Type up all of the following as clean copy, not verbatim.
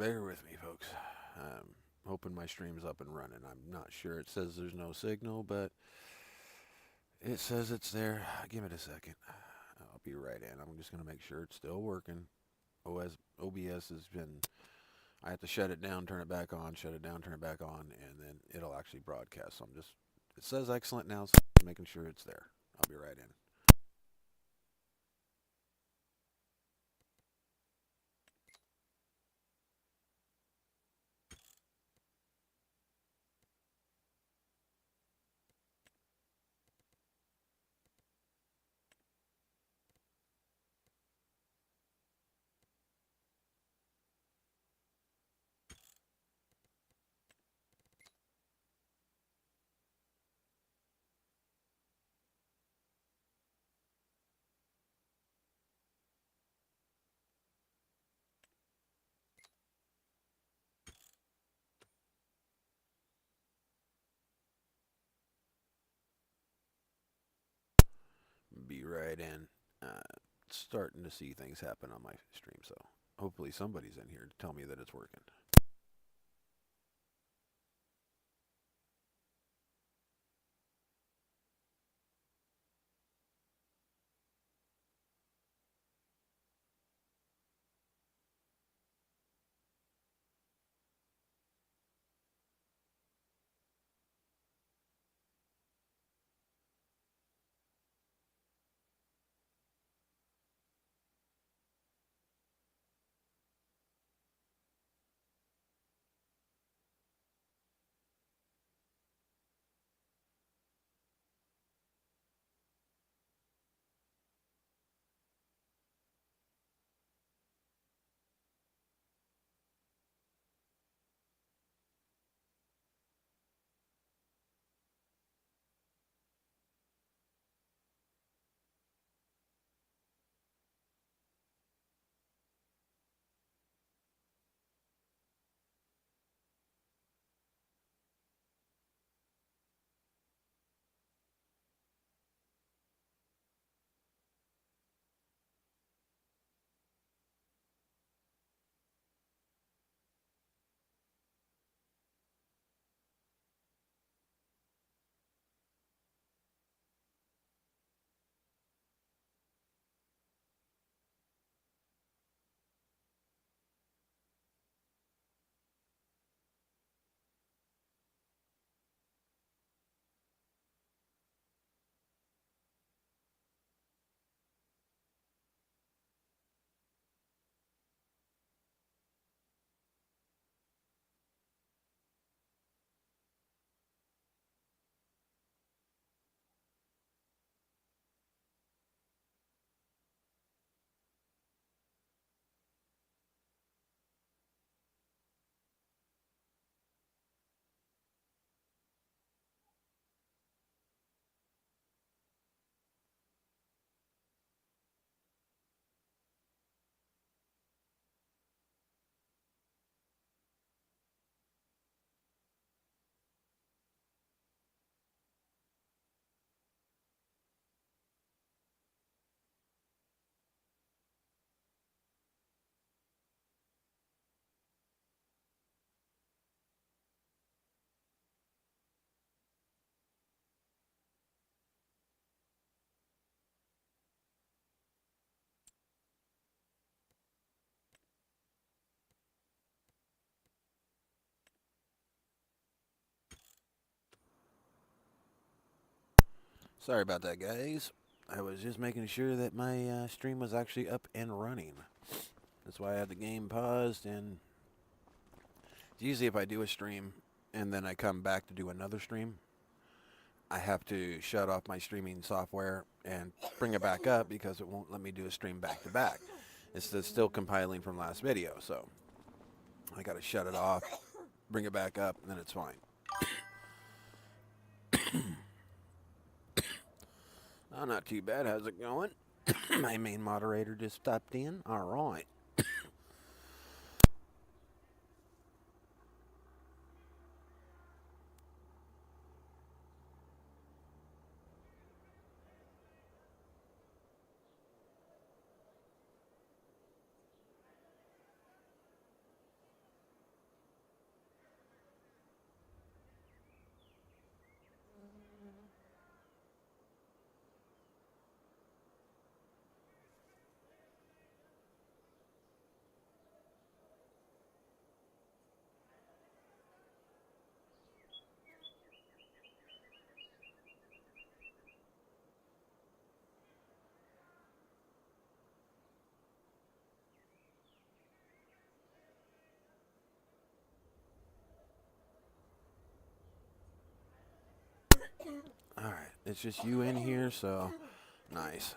Bear with me, folks. Hoping my stream's up and running. I'm not sure. It says there's no signal, but it says it's there. Give it a second. I'll be right in. I'm just going to make sure it's still working. OBS has been... I have to shut it down, turn it back on, shut it down, turn it back on, and then it'll actually broadcast. So I'm just... It says excellent now, so I'm making sure it's there. I'll be right in. Be right in. Starting to see things happen on my stream, so hopefully somebody's in here to tell me that it's working. Sorry about that, guys. I was just making sure that my stream was actually up and running. That's why I had the game paused, and usually if I do a stream and then I come back to do another stream, I have to shut off my streaming software and bring it back up because it won't let me do a stream back to back. It's still compiling from last video, so I gotta shut it off, bring it back up, and then it's fine. Oh, not too bad. How's it going? My main moderator just stopped in. All right. it's just you in here, so nice.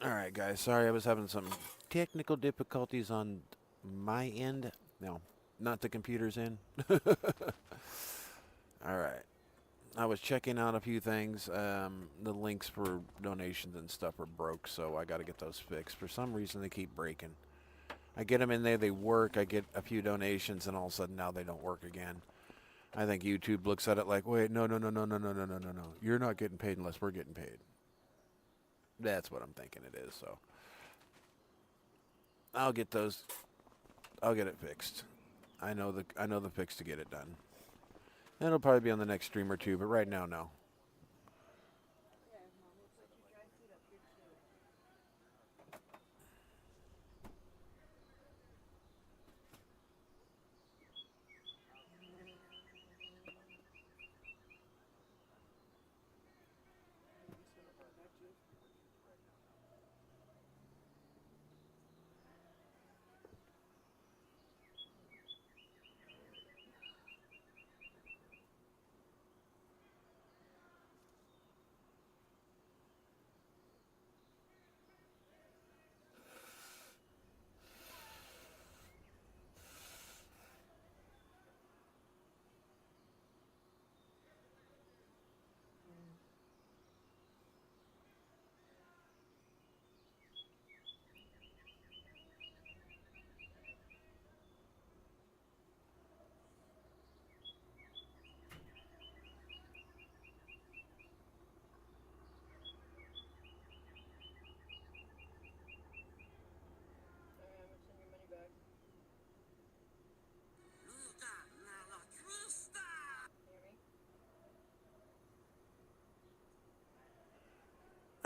Alright, guys. Sorry, I was having some technical difficulties on my end. No, not the computer's end. Alright. I was checking out a few things. The links for donations and stuff are broke, so I got to get those fixed. For some reason, they keep breaking. I get them in there, they work. I get a few donations, and all of a sudden now they don't work again. I think YouTube looks at it like, wait, no, no, no, no, no, no, no, no, no, no. You're not getting paid unless we're getting paid. That's what I'm thinking it is. So I'll get those. I'll get it fixed. I know the fix to get it done. It'll probably be on the next stream or two, but right now, no.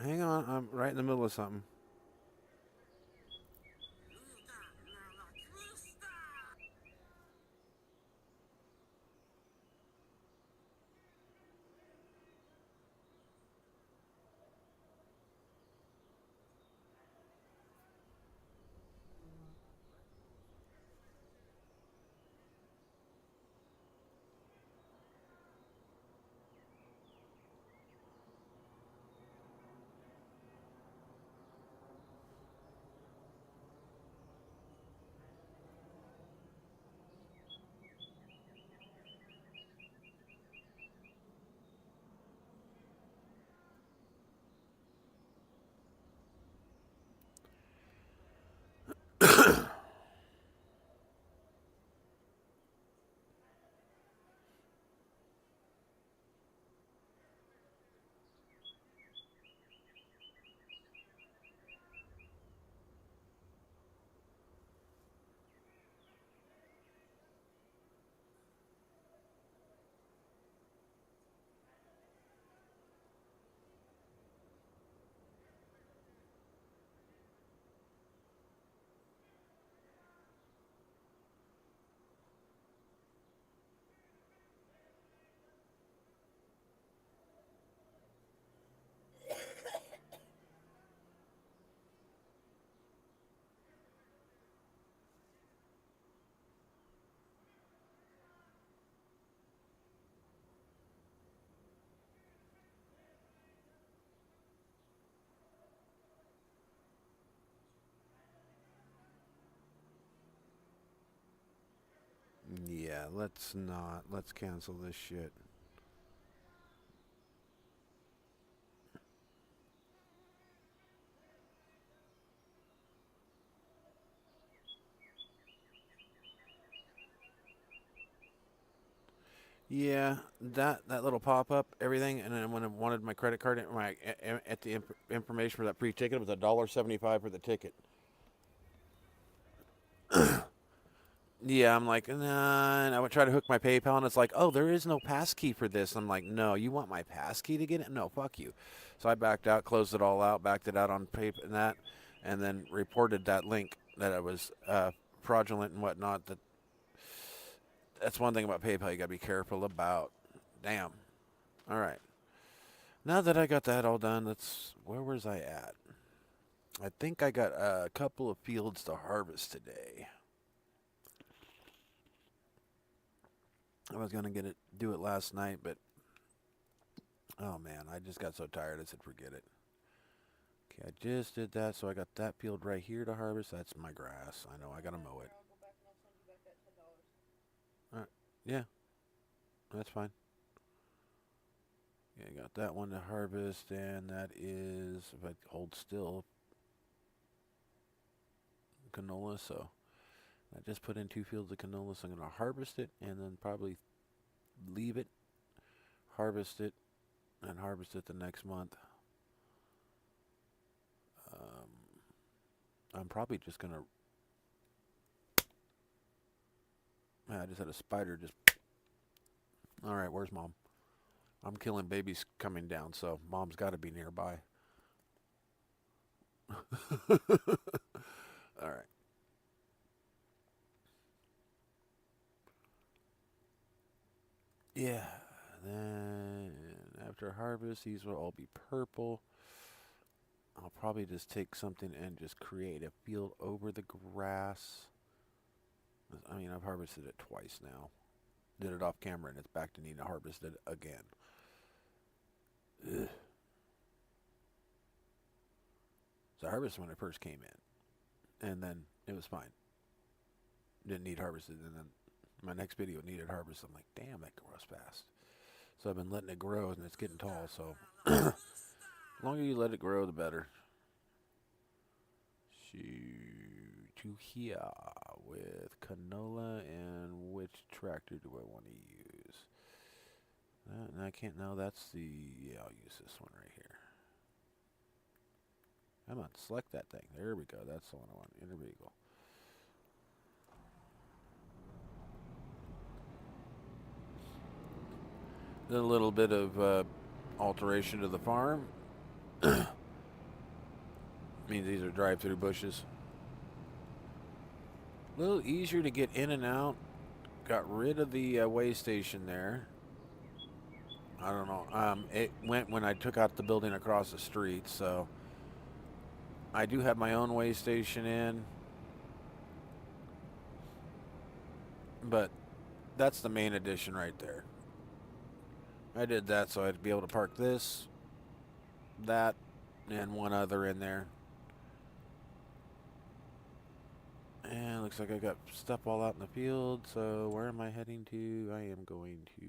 Hang on, I'm right in the middle of something. Yeah, let's not. Let's cancel this shit. Yeah, that little pop up, everything, and then when I wanted my credit card, my at the information for that pre-ticket, it was $1.75 for the ticket. Yeah, I'm like, nah, and I would try to hook my PayPal, and it's like, oh, there is no passkey for this. I'm like, no, you want my passkey to get it? No, fuck you. So I backed out, closed it all out, backed it out on PayPal and that, and then reported that link that it was fraudulent and whatnot. That's one thing about PayPal you got to be careful about. Damn. All right. Now that I got that all done, where was I at? I think I got a couple of fields to harvest today. I was gonna do it last night, but oh man, I just got so tired. I said forget it. Okay, I just did that, so I got that field right here to harvest. That's my grass. I know I gotta mow it. Yeah, that's fine. Yeah, I got that one to harvest, and that is, if I hold still, canola. So I just put in 2 fields of canola, so I'm gonna harvest it and then probably leave it, harvest it, and harvest it the next month. I'm probably just gonna. I just had a spider just. All right, where's Mom? I'm killing babies coming down, so Mom's got to be nearby. All right. Yeah. Then after harvest, these will all be purple. I'll probably just take something and just create a field over the grass. I mean, I've harvested it twice now. Did it off camera, and it's back to needing to harvest it again. Ugh. So I harvested when I first came in, and then it was fine. Didn't need harvested, and then my next video needed harvest. I'm like, damn, that grows fast. So I've been letting it grow, and it's getting tall. So the longer you let it grow, the better. To here with canola, and which tractor do I want to use? And I can't. No, that's the. Yeah, I'll use this one right here. Come on, select that thing. There we go. That's the one I want. Inner vehicle. Did a little bit of alteration to the farm. Means these are drive-through bushes. A little easier to get in and out. Got rid of the way station there. I don't know. It went when I took out the building across the street, so I do have my own way station in. But that's the main addition right there. I did that so I'd be able to park this, that, and one other in there. And looks like I got stuff all out in the field, so where am I heading to? I am going to...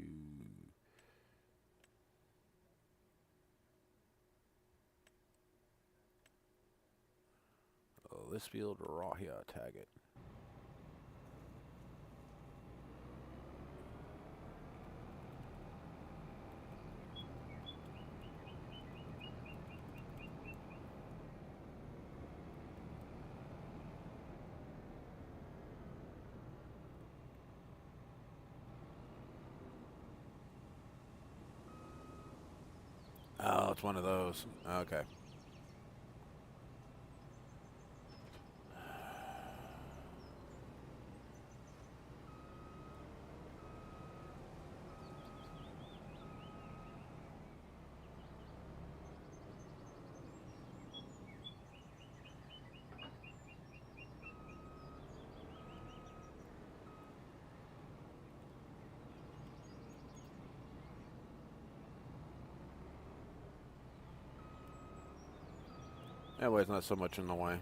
Oh, this field, raw here, tag it. Oh, it's one of those. Okay. That way it's not so much in the way.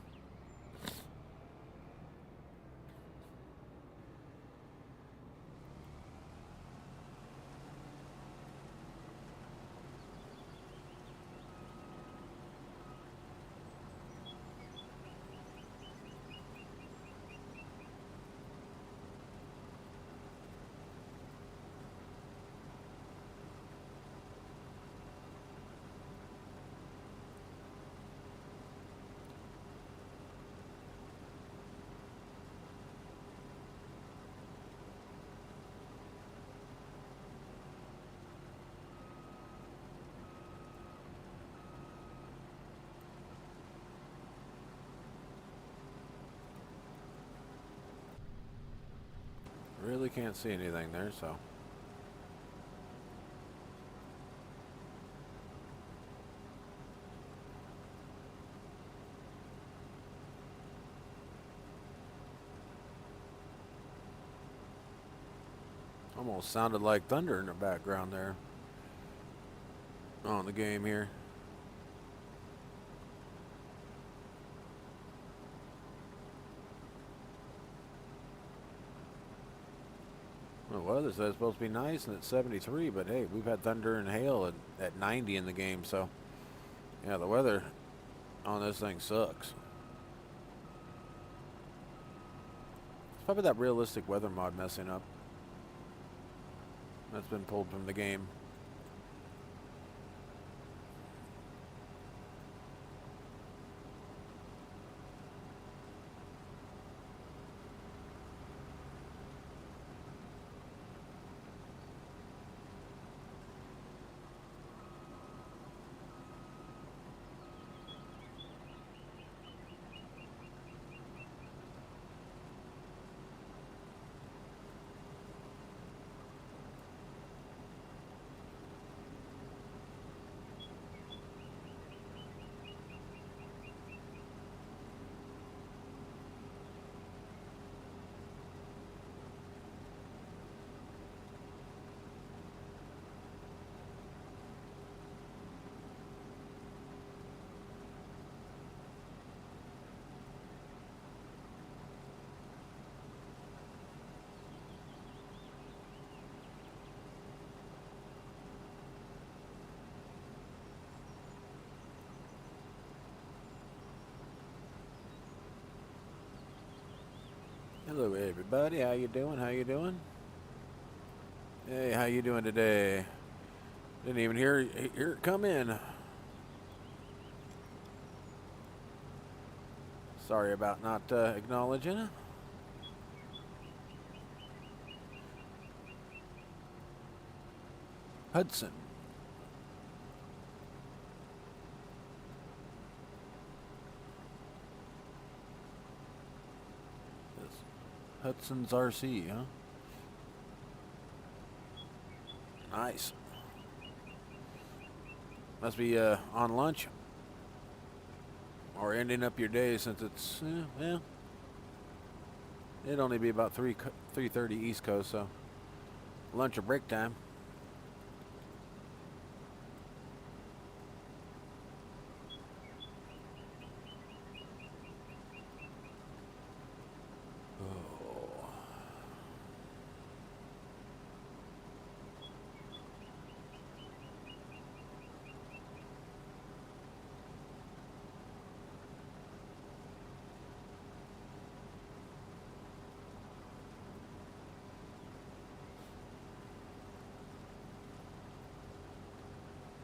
Really can't see anything there, so... Almost sounded like thunder in the background there. On the game here. The weather says it's supposed to be nice and it's 73, but hey, we've had thunder and hail at 90 in the game, so yeah, the weather on this thing sucks. It's probably that realistic weather mod messing up. That's been pulled from the game. Hello everybody, how you doing? How you doing? Hey, how you doing today? Didn't even hear it come in. Sorry about not acknowledging. Hudson. Hudson's RC, huh? Nice. Must be on lunch or ending up your day, since it's well, it'd only be about 3:30 East Coast, so lunch or break time.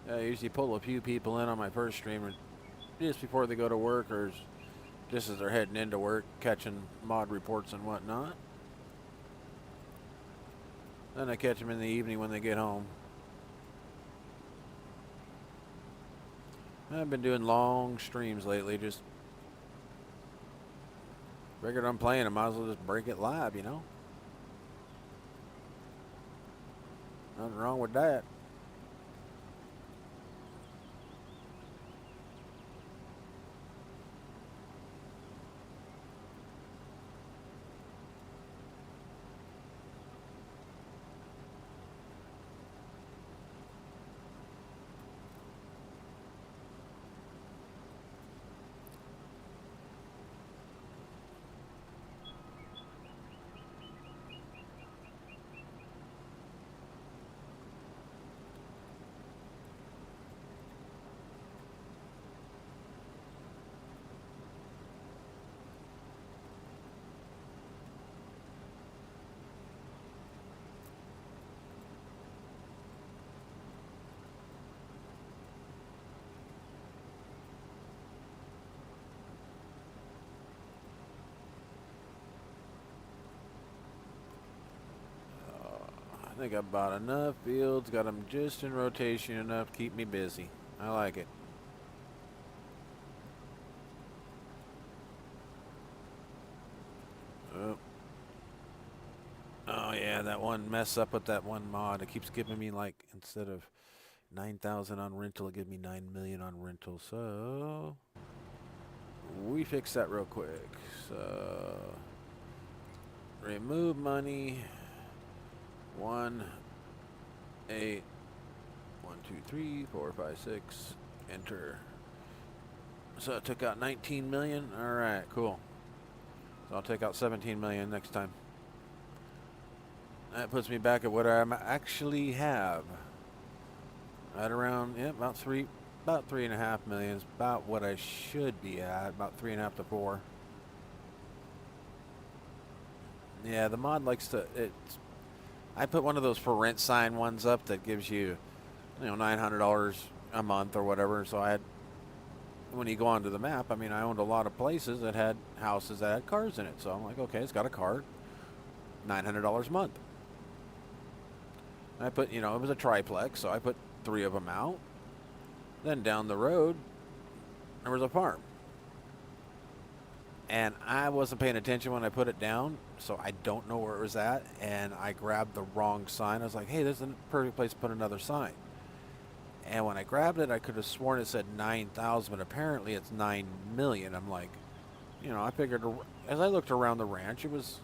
I usually pull a few people in on my first stream just before they go to work, or just as they're heading into work, catching mod reports and whatnot. Then I catch them in the evening when they get home. I've been doing long streams lately, just figured I'm playing, I might as well just break it live, you know? Nothing wrong with that. I think I bought enough fields, got them just in rotation enough to keep me busy. I like it. Oh yeah, that one mess up with that one mod. It keeps giving me, like, instead of 9,000 on rental, it gives me 9 million on rental. So we fix that real quick. So remove money. 1, 8, 1, 2, 3, 4, 5, 6. Enter. So it took out 19 million. All right, cool. So I'll take out 17 million next time. That puts me back at what I actually have. Right around, yeah, about 3.5 million is about what I should be at. About 3.5 to 4. Yeah, the mod likes to. I put one of those for rent sign ones up that gives you, $900 a month or whatever. So I had, when you go onto the map, I mean, I owned a lot of places that had houses that had cars in it. So I'm like, okay, it's got a car, $900 a month. I put, it was a triplex, so I put 3 of them out. Then down the road, there was a farm. And I wasn't paying attention when I put it down, so I don't know where it was at. And I grabbed the wrong sign. I was like, hey, this is a perfect place to put another sign. And when I grabbed it, I could have sworn it said 9,000, but apparently it's 9 million. I'm like, I figured, as I looked around the ranch, it was,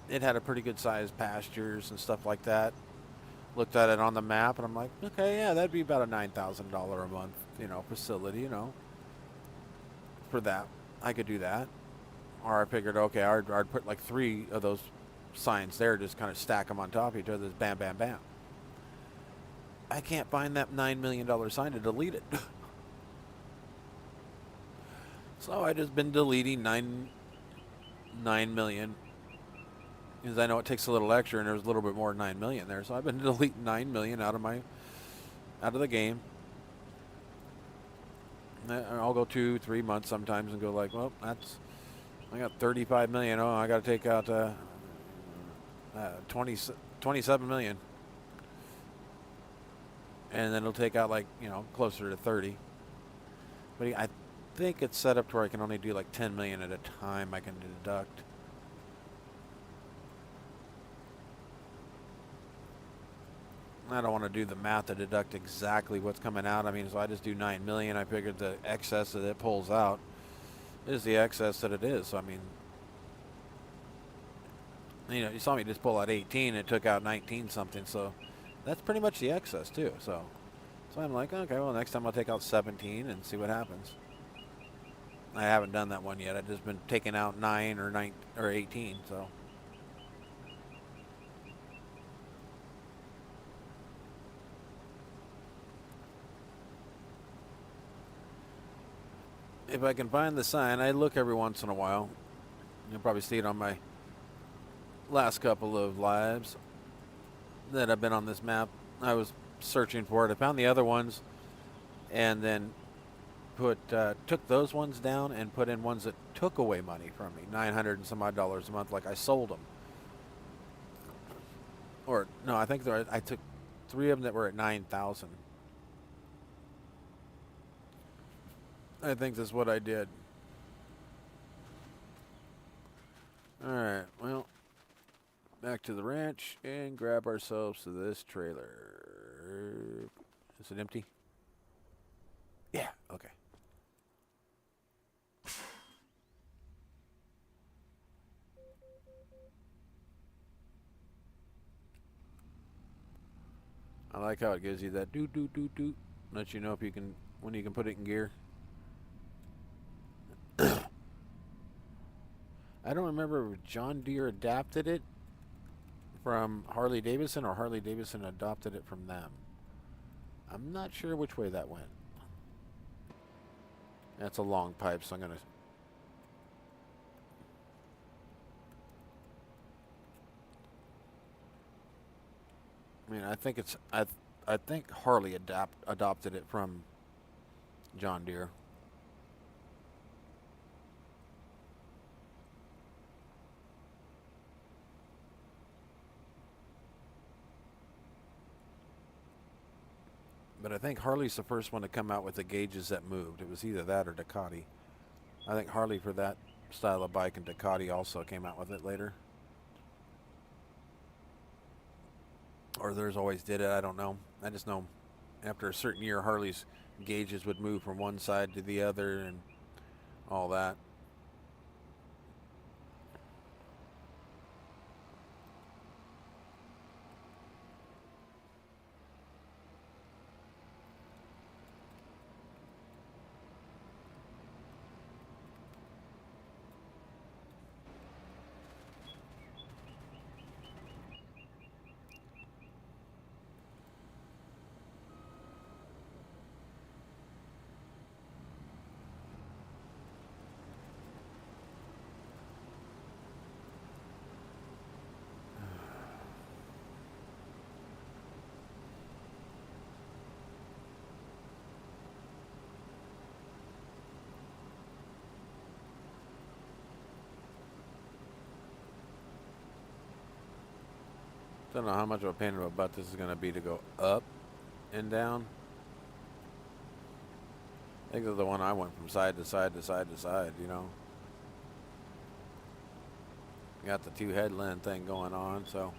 it had a pretty good sized pastures and stuff like that. Looked at it on the map, and I'm like, okay, yeah, that'd be about a $9,000 a month, facility, for that. I could do that. Or I figured, okay, I'd put like 3 of those signs there, just kind of stack them on top of each other, bam, bam, bam. I can't find that $9 million sign to delete it. So I just been deleting 9 million. Because I know it takes a little extra, and there's a little bit more than 9 million there. So I've been deleting 9 million out of the game. And I'll go 2-3 months sometimes and go like, well, I got 35 million. Oh, I got to take out 27 million. And then it'll take out like, closer to 30. But I think it's set up to where I can only do like 10 million at a time I can deduct. I don't want to do the math to deduct exactly what's coming out. I mean, so I just do 9 million. I figured the excess that it pulls out is the excess that it is. So, I mean, you saw me just pull out 18. It took out 19 something. So that's pretty much the excess too. So I'm like, okay, well, next time I'll take out 17 and see what happens. I haven't done that one yet. I've just been taking out 9 or 18. So. If I can find the sign, I look every once in a while. You'll probably see it on my last couple of lives that I've been on this map. I was searching for it. I found the other ones, and then took those ones down and put in ones that took away money from me, $900 and some odd a month. Like I sold them, or no, I think I took 3 of them that were at 9,000. I think that's what I did. Alright, well, back to the ranch and grab ourselves to this trailer. Is it empty? Yeah, okay. I like how it gives you that doot doot doot doot. Let you know if you can, when you can put it in gear. I don't remember if John Deere adapted it from Harley Davidson or Harley Davidson adopted it from them. I'm not sure which way that went. That's a long pipe, so I'm going to... I mean, I think it's... I think Harley adopted it from John Deere. But I think Harley's the first one to come out with the gauges that moved. It was either that or Ducati. I think Harley for that style of bike, and Ducati also came out with it later. Or theirs always did it, I don't know. I just know after a certain year, Harley's gauges would move from one side to the other and all that. Don't know how much of a pain in the butt this is going to be to go up and down. I think of the one I went from side to side to side to side, you know. Got the two headland thing going on, so.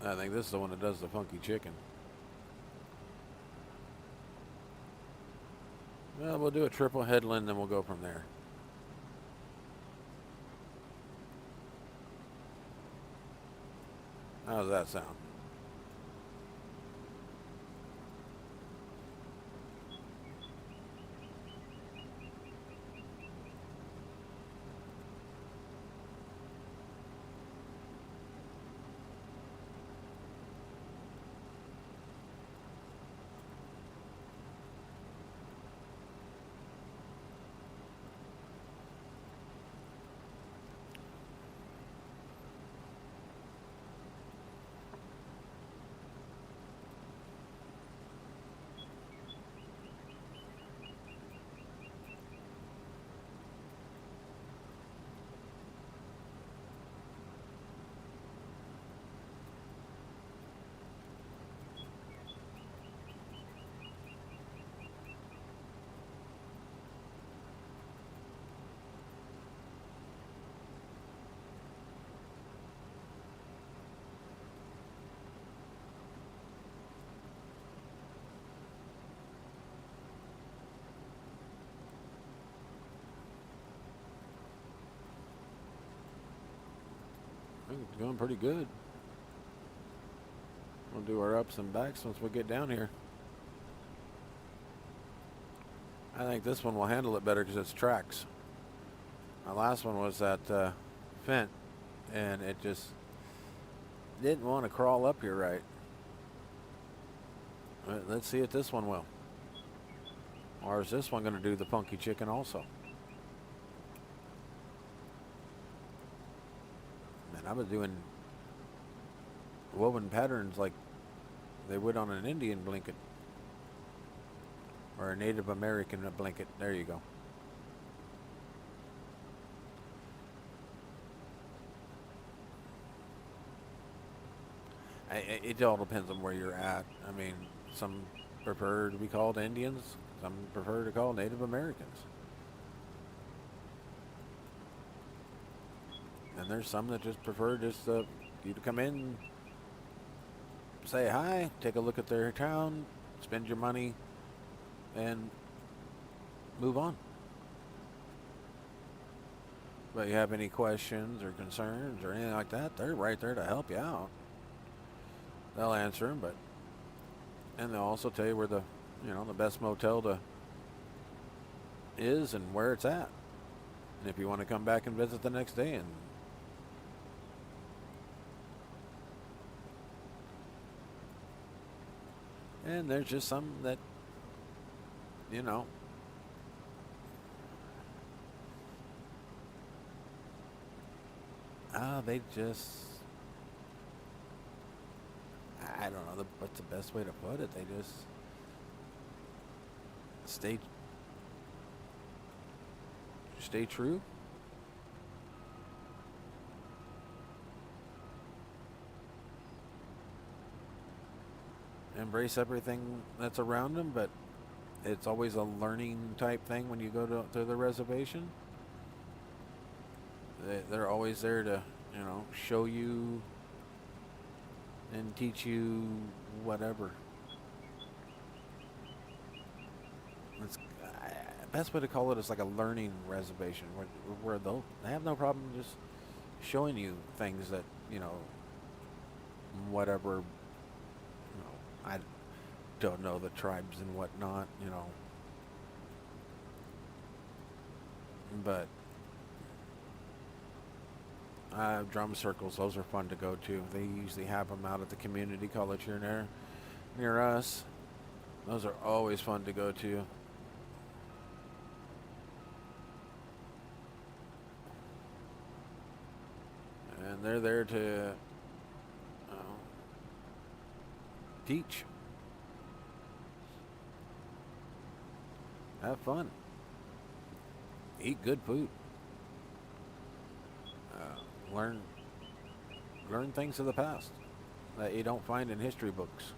I think this is the one that does the funky chicken. Well, we'll do a triple headland, then we'll go from there. How does that sound? I think it's going pretty good. We'll do our ups and backs once we get down here. I think this one will handle it better because it's tracks. My last one was that Fent, and it just didn't want to crawl up here right. Let's see if this one will. Or is this one going to do the funky chicken also? Man, I was doing woven patterns like they would on an Indian blanket. Or a Native American blanket. There you go. It all depends on where you're at. I mean, some prefer to be called Indians. Some prefer to call Native Americans. And there's some that just prefer just you to come in, say hi, take a look at their town, spend your money, and move on. But you have any questions or concerns or anything like that, they're right there to help you out. They'll answer them, and they'll also tell you where the best motel is and where it's at. And if you want to come back and visit the next day. And there's just some that, they just, I don't know what's the best way to put it. They just stay true. Embrace everything that's around them, but it's always a learning type thing when you go to the reservation. They're always there to, show you and teach you whatever. Best way to call it is like a learning reservation where they have no problem just showing you things that, whatever, I don't know the tribes and whatnot, but drum circles, those are fun to go to. They usually have them out at the community college here near us. Those are always fun to go to. And they're there to teach. have fun. Eat good food. Learn things of the past that you don't find in history books.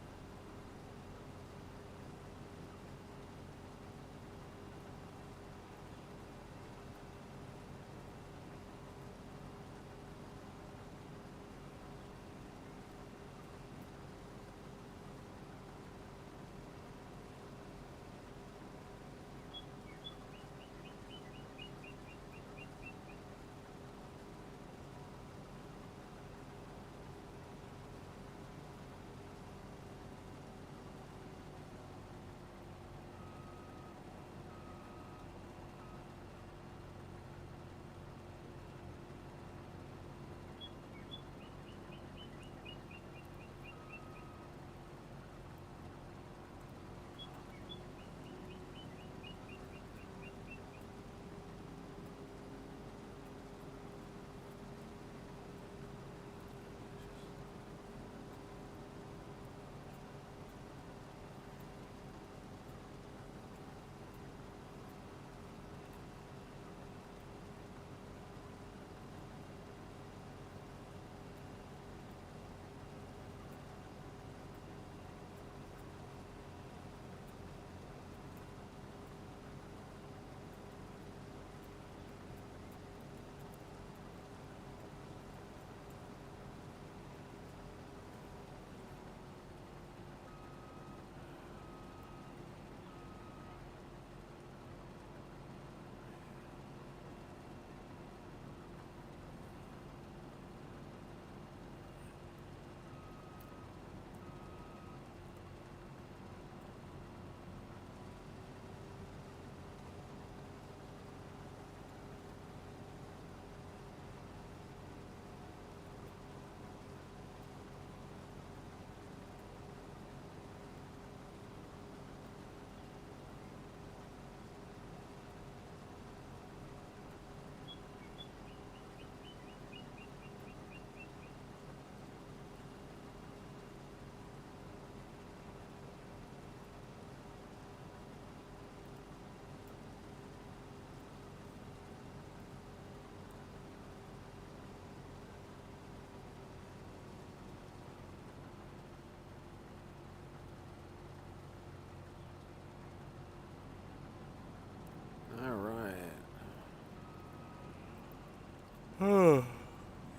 All right.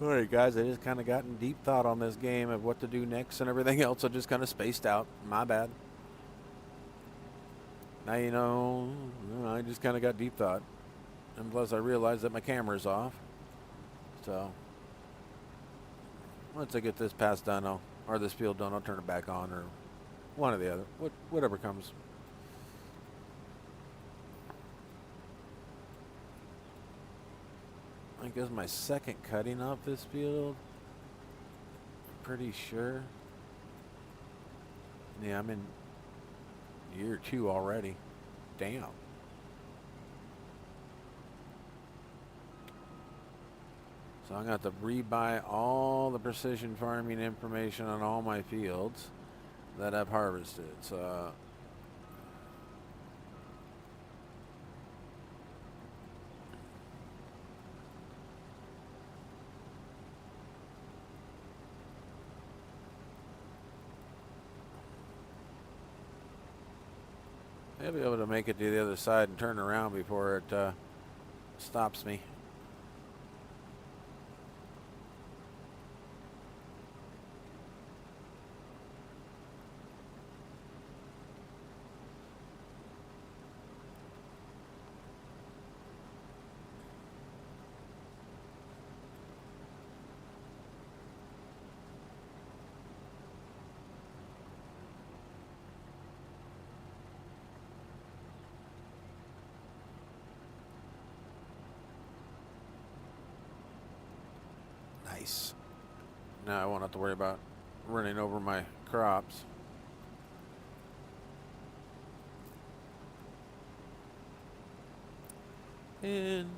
Alright guys, I just kind of got in deep thought on this game of what to do next and everything else. I just kind of spaced out. My bad. Now you know, I just kind of got deep thought. And plus I realized that my camera's off. So, once I get this pass done, or this field done, I'll turn it back on, or one or the other. Whatever comes. I guess my second cutting off this field. Pretty sure. Yeah, I'm in year 2 already. Damn. So I'm going to have to rebuy all the precision farming information on all my fields that I've harvested. So I'll be able to make it to the other side and turn around before it stops me. Nice. Now I won't have to worry about running over my crops. And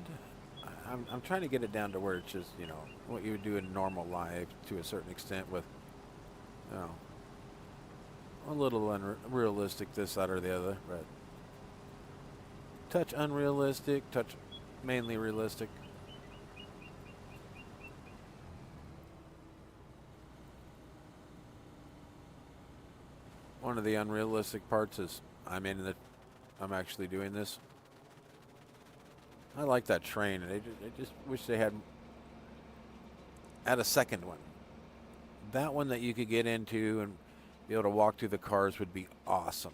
I'm trying to get it down to where it's just, you know, what you would do in normal life to a certain extent with, you know, a little unrealistic this, that, or the other, but touch unrealistic, touch mainly realistic. One of the unrealistic parts is I'm actually doing this. I like that train, and I just wish they had a second one. That one that you could get into and be able to walk through the cars would be awesome.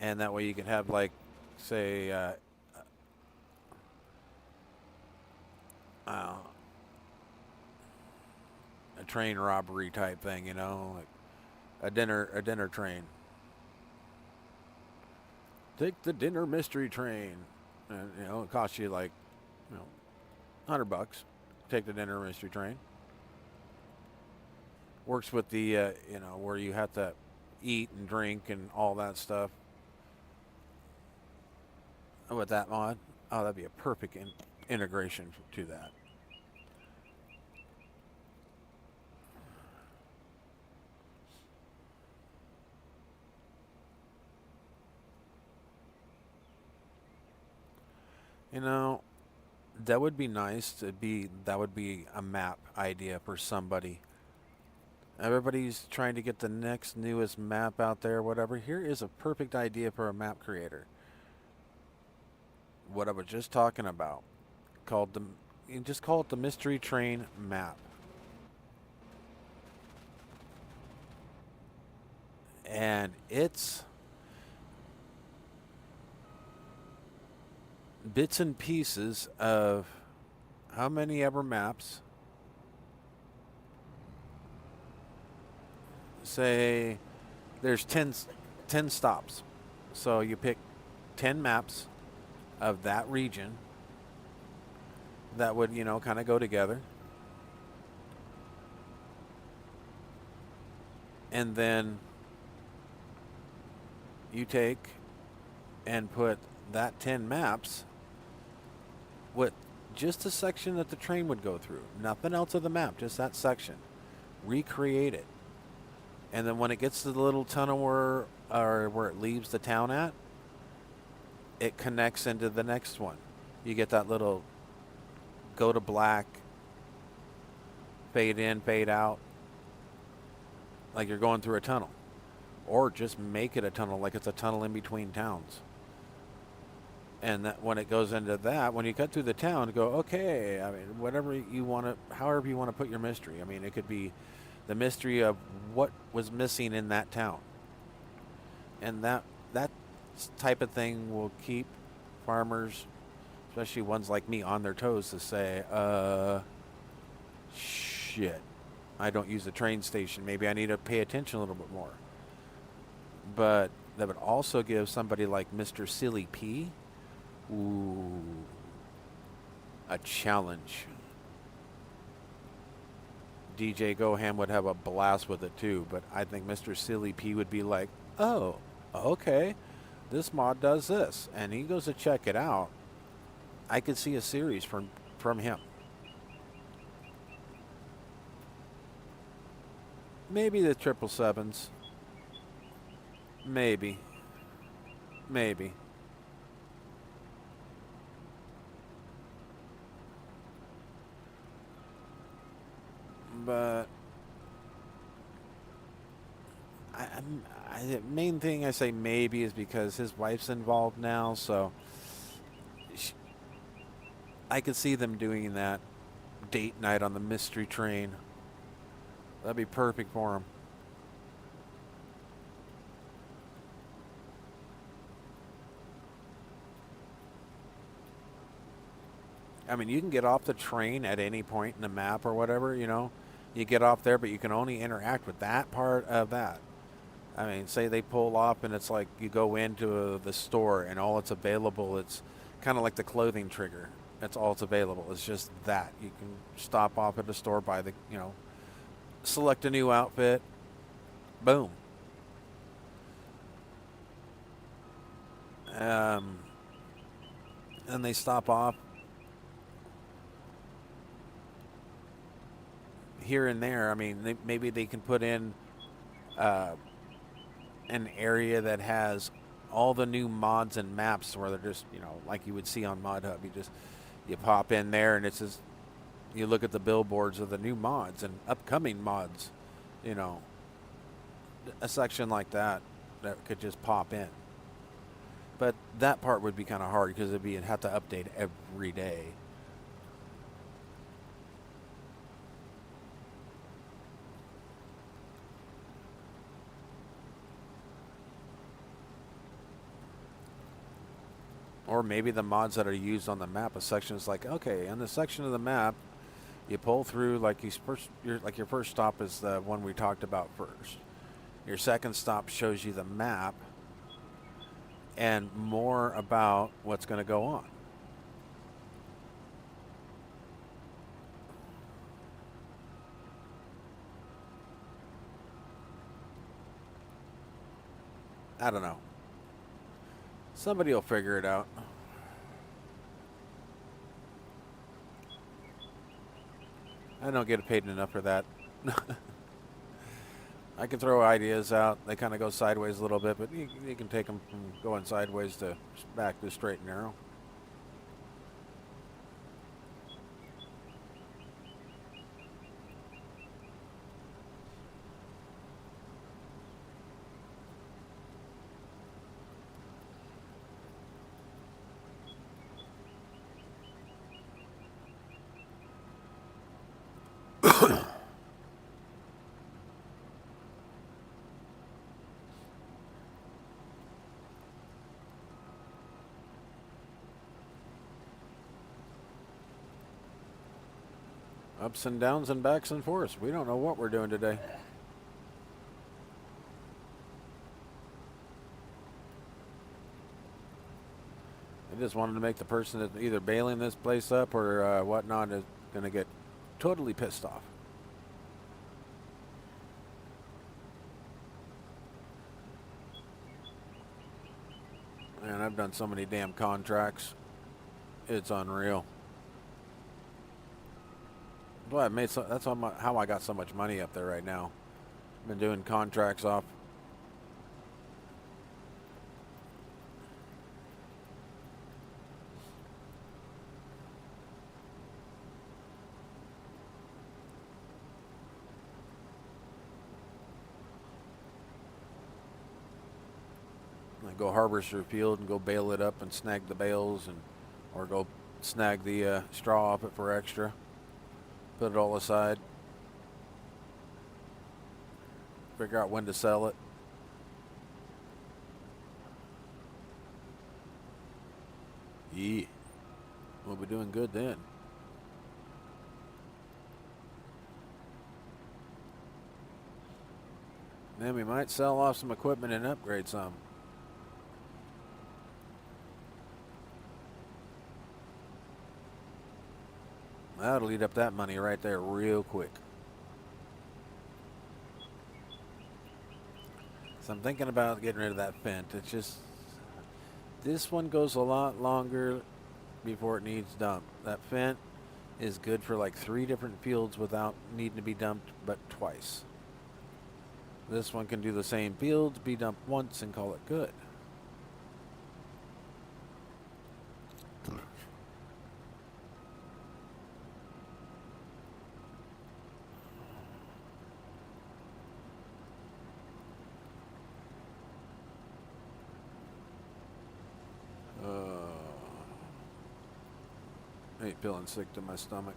And that way you could have, like, say, a train robbery type thing, you know, like a dinner train. Take the dinner mystery train, and you know it costs you like, you know, $100. Take the dinner mystery train. Works with the you know, where you have to eat and drink and all that stuff. With that mod, oh, that'd be a perfect integration to that. You know, that would be nice to be. That would be a map idea for somebody. Everybody's trying to get the next newest map out there, whatever. Here is a perfect idea for a map creator. What I was just talking about, you just call it the mystery train map. And it's bits and pieces of how many ever maps. Say there's 10 stops. So you pick 10 maps of that region that would, you know, kind of go together. And then you take and put that 10 maps with just a section that the train would go through. Nothing else of the map, just that section. Recreate it. And then when it gets to the little tunnel where it leaves the town at, it connects into the next one. You get that little go to black, fade in, fade out, like you're going through a tunnel. Or just make it a tunnel, like it's a tunnel in between towns. And that when it goes into that, when you cut through the town, go, okay, I mean, whatever you want to, however you want to put your mystery. I mean, it could be the mystery of what was missing in that town. And that type of thing will keep farmers, especially ones like me, on their toes to say, shit, I don't use the train station. Maybe I need to pay attention a little bit more. But that would also give somebody like Mr. Silly P, a challenge. DJ Goham would have a blast with it too, but I think Mr. Silly P would be like, oh, okay, this mod does this, and he goes to check it out. I could see a series from him. Maybe the 777s. Maybe. But the main thing I say maybe is because his wife's involved now, so I could see them doing that date night on the mystery train. That'd be perfect for him. I mean, you can get off the train at any point in the map or whatever, you know. You get off there, but you can only interact with that part of that. I mean, say they pull off and it's like you go into the store and all it's available, it's kind of like the clothing trigger. That's all it's available. It's just that. You can stop off at the store, buy the, you know, select a new outfit. Boom. And they stop off here and there. I mean, maybe they can put in an area that has all the new mods and maps where they're just, like you would see on Mod Hub. You pop in there and it's just, you look at the billboards of the new mods and upcoming mods, a section like that could just pop in. But that part would be kind of hard because it'd have to update every day. Or maybe the mods that are used on the map, a section is like, okay, in the section of the map, you pull through, like your first stop is the one we talked about first. Your second stop shows you the map and more about what's going to go on. I don't know. Somebody will figure it out. I don't get paid enough for that. I can throw ideas out. They kind of go sideways a little bit, but you can take them from going sideways to back to straight and narrow. Ups and downs and backs and forths. We don't know what we're doing today. I just wanted to make the person that's either bailing this place up or whatnot is going to get totally pissed off. Man, I've done so many damn contracts. It's unreal. Boy, that's how I got so much money up there right now. I've been doing contracts off. I go harvest your field and go bale it up and snag the bales, or go snag the straw off it for extra. Put it all aside. Figure out when to sell it. Yeah. We'll be doing good then. Then we might sell off some equipment and upgrade some. That'll eat up that money right there real quick. So I'm thinking about getting rid of that Fent. It's just, this one goes a lot longer before it needs dumped. That Fent is good for like 3 different fields without needing to be dumped but twice. This one can do the same fields, be dumped once, and call it good. I ain't feeling sick to my stomach.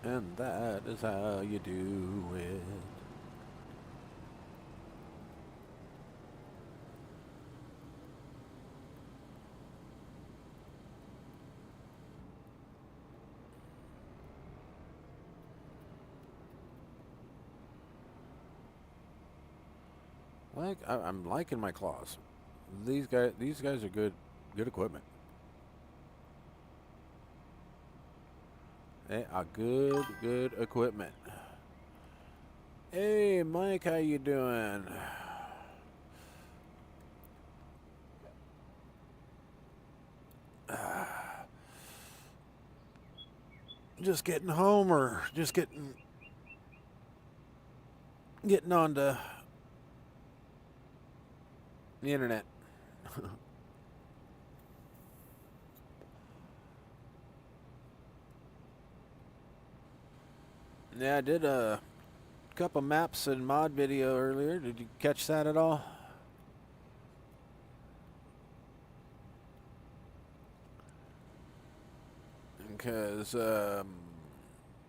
And that is how you do it. I'm liking my claws. These guys are good equipment. Hey, good equipment. Hey, Mike, how you doing? Just getting home, or just getting onto the internet. Yeah, I did a couple maps and mod video earlier. Did you catch that at all? Because,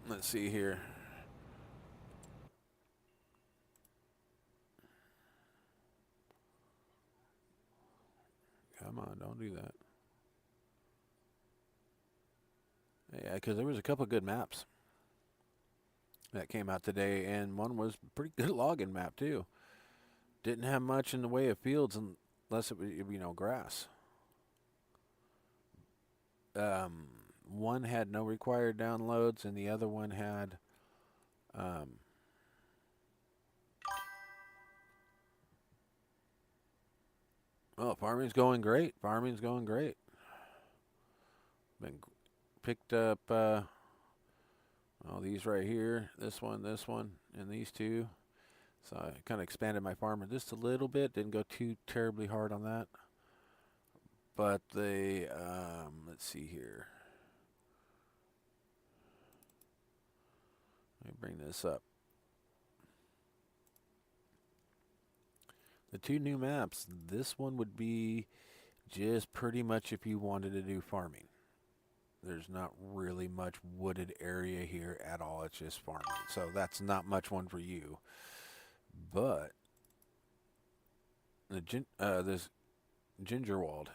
let's see here. Come on, don't do that. Yeah, because there was a couple good maps that came out today, and one was a pretty good login map, too. Didn't have much in the way of fields unless it was, grass. One had no required downloads, and the other one had oh, farming's going great. Farming's going great. Been picked up these right here, this one, and these two. So I kind of expanded my farm just a little bit. Didn't go too terribly hard on that. But they, let's see here. Let me bring this up. The two new maps, this one would be just pretty much if you wanted to do farming. There's not really much wooded area here at all. It's just farming. So that's not much one for you. But this Gingerwald,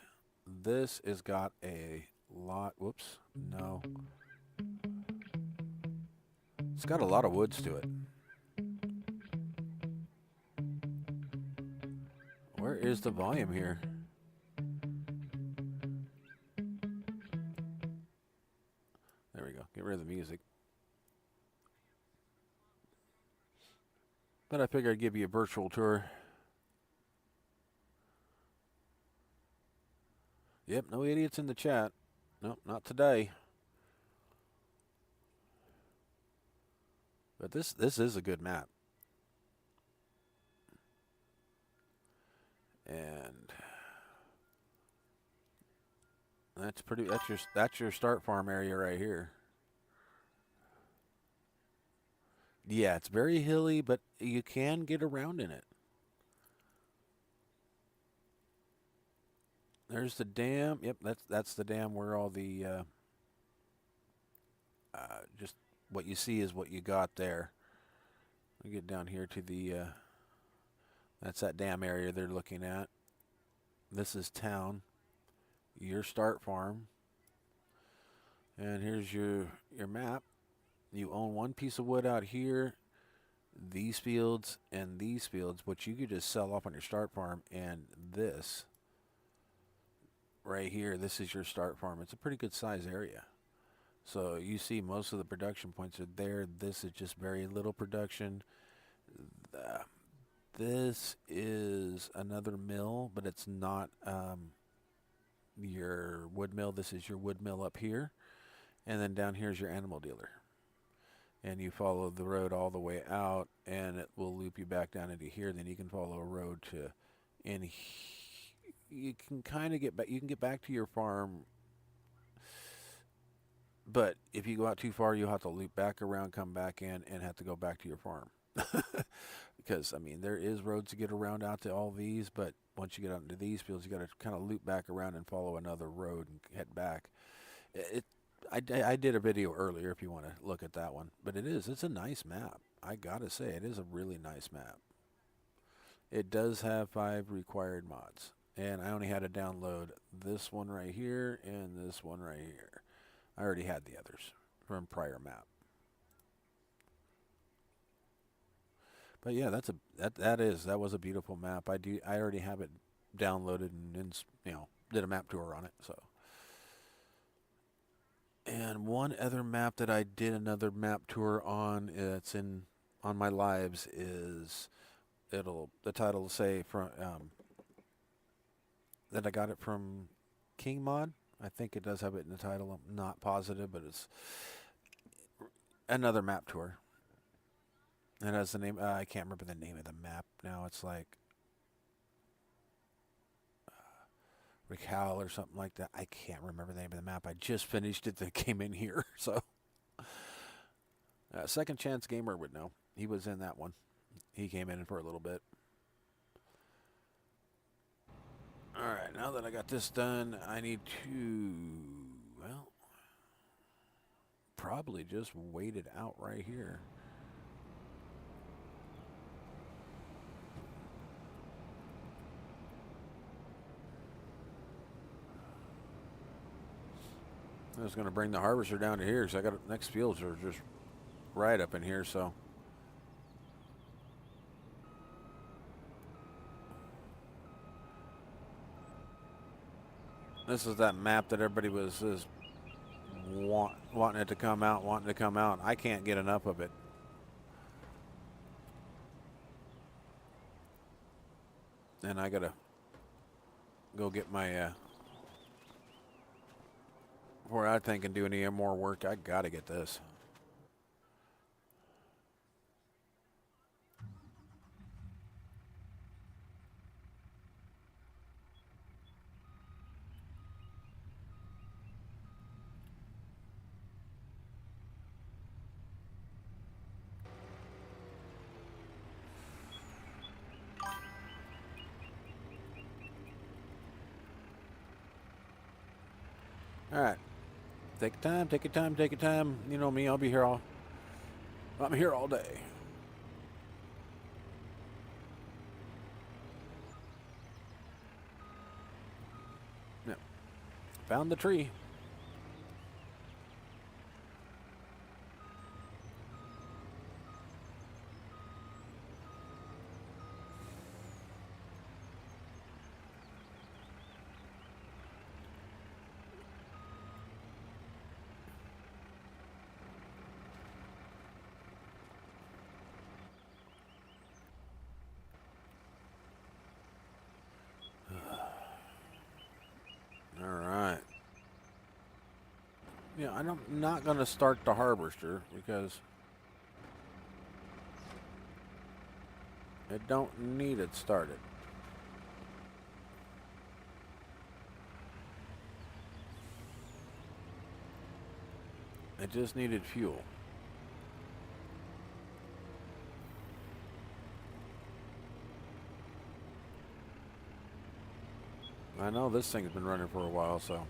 this has got a lot. Whoops, no. It's got a lot of woods to it. Where is the volume here? There we go. Get rid of the music. But I figured I'd give you a virtual tour. Yep, no idiots in the chat. Nope, not today. But this is a good map. And that's your start farm area right here. Yeah, it's very hilly, but you can get around in it. There's the dam. Yep, that's the dam where all the just what you see is what you got there. We get down here to the that's that dam area they're looking at. This is town. Your start farm. And here's your map. You own one piece of wood out here, these fields, and these fields, which you could just sell off on your start farm. And this right here, this is your start farm. It's a pretty good size area. So you see most of the production points are there. This is just very little production. This is another mill, but it's not your wood mill. This is your wood mill up here. And then down here is your animal dealer. And you follow the road all the way out, and it will loop you back down into here. Then you can follow a road to in. You can kind of get back. You can get back to your farm, but if you go out too far, you'll have to loop back around, come back in, and have to go back to your farm. Because I mean, there is roads to get around out to all these, but once you get out into these fields, you got to kind of loop back around and follow another road and head back. I did a video earlier if you want to look at that one, but it's a nice map. I gotta say, it is a really nice map. It does have 5 required mods, and I only had to download this one right here and this one right here. I already had the others from prior map. But yeah, that was a beautiful map. I already have it downloaded and did a map tour on it. So, and one other map that I did another map tour on, it's in on my lives, is the title will say from that I got it from King Mod. I think it does have it in the title. I'm not positive, but it's another map tour. It has the name. I can't remember the name of the map now. It's like Racal or something like that. I can't remember the name of the map. I just finished it that came in here. So, Second Chance Gamer would know. He was in that one. He came in for a little bit. Alright, now that I got this done, I need to, well, probably just wait it out right here. I was going to bring the harvester down to here because I got next fields are just right up in here, so. This is that map that everybody was wanting it to come out, wanting to come out. I can't get enough of it. And I gotta go get my before I think and do any more work, I gotta get this. All right. Take your time, take your time, take your time. You know me, I'm here all day. Yep. Found the tree. Yeah, I'm not going to start the harvester because it don't need it started. It just needed fuel. I know this thing's been running for a while, so.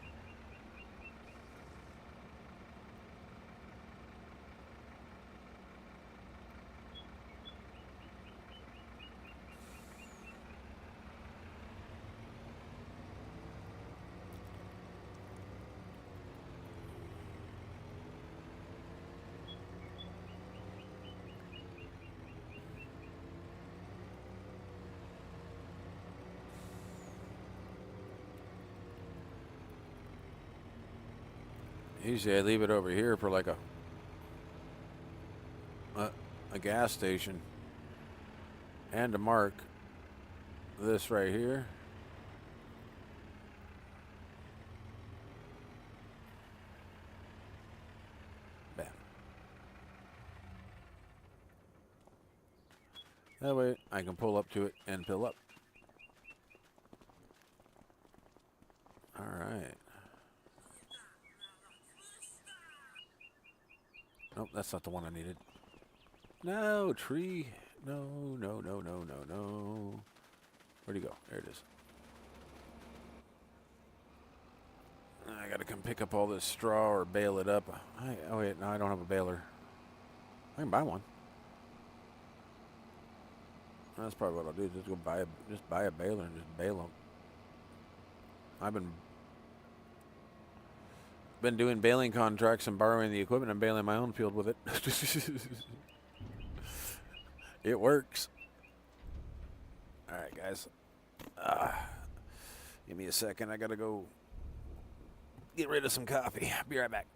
Usually I leave it over here for like a gas station and to mark this right here. Bam. That way I can pull up to it and fill up. All right. Nope, that's not the one I needed. No, tree. No, no, no, no, no, no. Where'd he go? There it is. I gotta come pick up all this straw or bale it up. Oh wait, no, I don't have a baler. I can buy one. That's probably what I'll do. Just go buy a baler and just bale them. I've been doing baling contracts and borrowing the equipment and baling my own field with it. It works. All right, guys. Give me a second. I got to go get rid of some coffee. Be right back.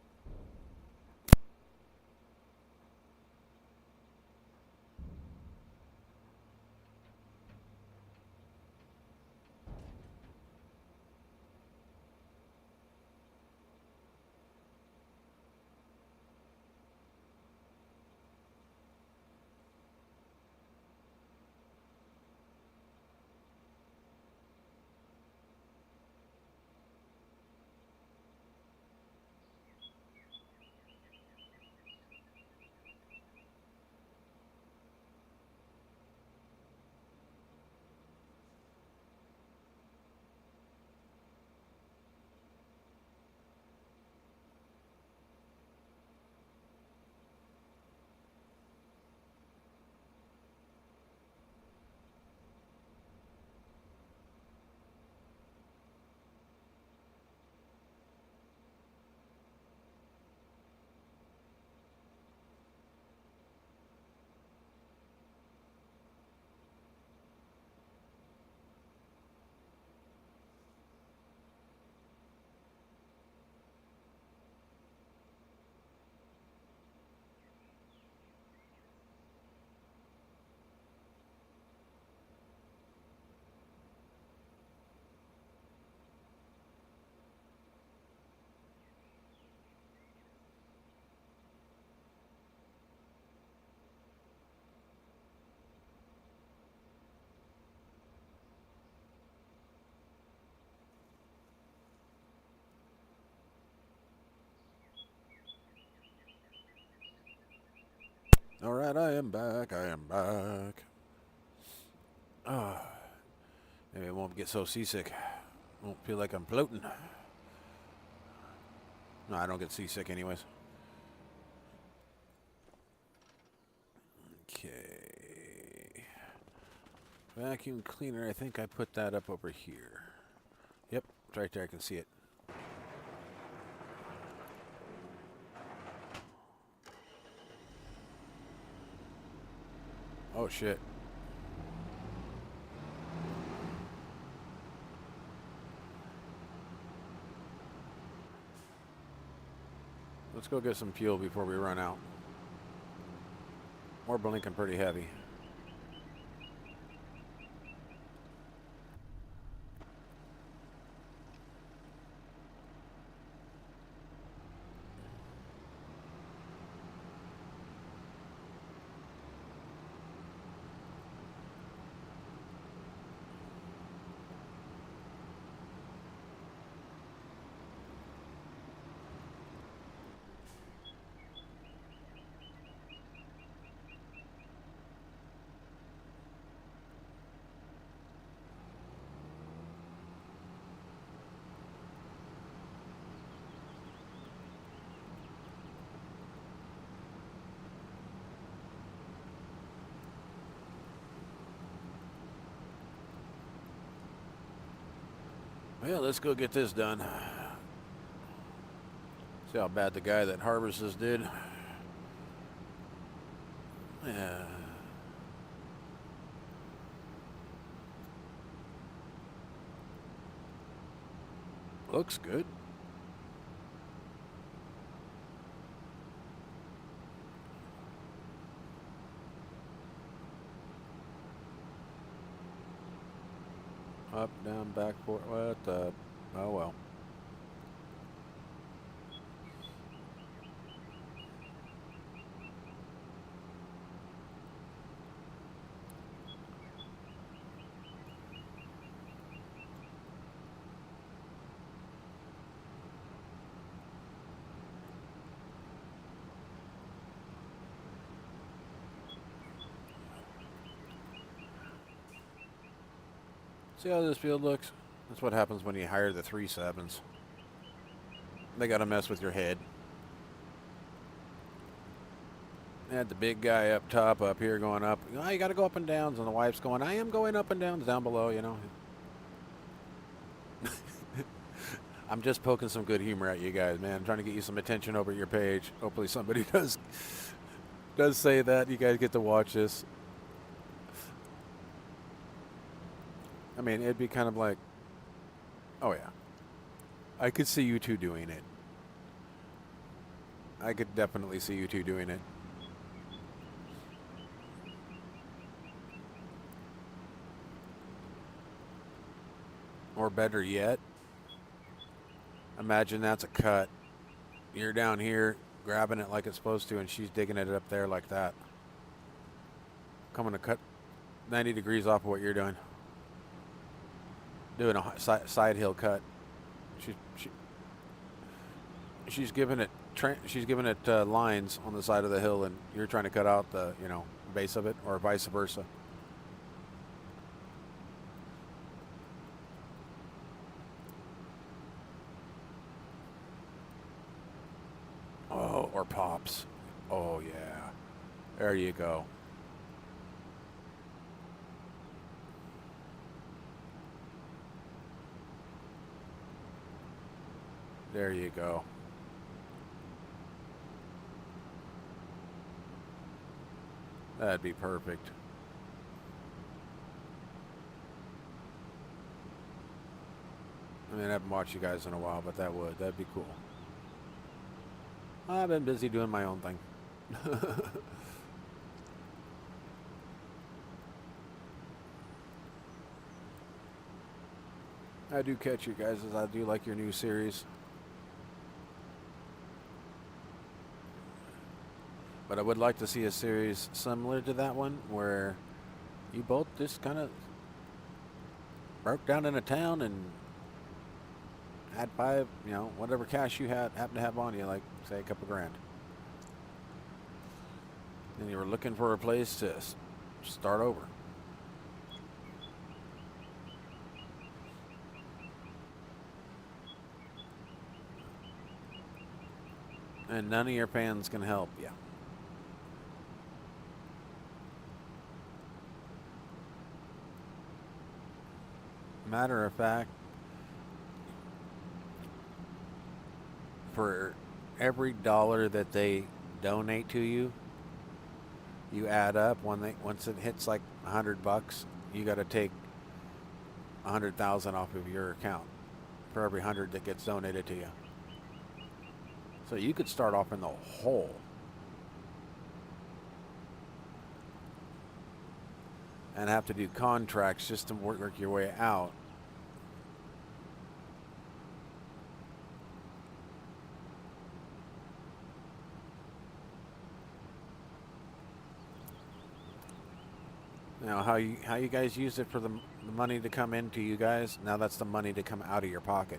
All right, I am back. I am back. Maybe I won't get so seasick. Won't feel like I'm floating. No, I don't get seasick anyways. Okay. Vacuum cleaner, I think I put that up over here. Yep, it's right there. I can see it. Oh, shit. Let's go get some fuel before we run out. We're blinking pretty heavy. Well, let's go get this done. See how bad the guy that harbors this did. Yeah. Looks good. Up, down, back, forward. What the? Oh, well. See how this field looks? That's what happens when you hire the 3.7s. They gotta mess with your head. They had the big guy up top up here going up. Oh, you gotta go up and downs, and the wife's going, I am going up and downs down below, you know. I'm just poking some good humor at you guys, man. I'm trying to get you some attention over your page. Hopefully somebody does say that. You guys get to watch this. I mean, it'd be kind of like, oh yeah, I could see you two doing it. I could definitely see you two doing it. Or better yet, imagine that's a cut. You're down here grabbing it like it's supposed to, and she's digging it up there like that. Coming to cut 90 degrees off of what you're doing. Doing a side hill cut. She's giving it lines on the side of the hill, and you're trying to cut out the base of it, or vice versa. Oh, or pops. Oh yeah, there you go. There you go. That'd be perfect. I mean, I haven't watched you guys in a while, but that'd be cool. I've been busy doing my own thing. I do catch you guys, as I do like your new series. But I would like to see a series similar to that one, where you both just kind of broke down in a town and had whatever cash you happened to have on you, like say a couple grand. And you were looking for a place to start over. And none of your fans can help you. Matter of fact, for every dollar that they donate to you, you add up. Once it hits like $100, you got to take 100,000 off of your account for every 100 that gets donated to you. So you could start off in the hole. And have to do contracts just to work your way out. Now, how you guys use it for the money to come into you guys, now that's the money to come out of your pocket.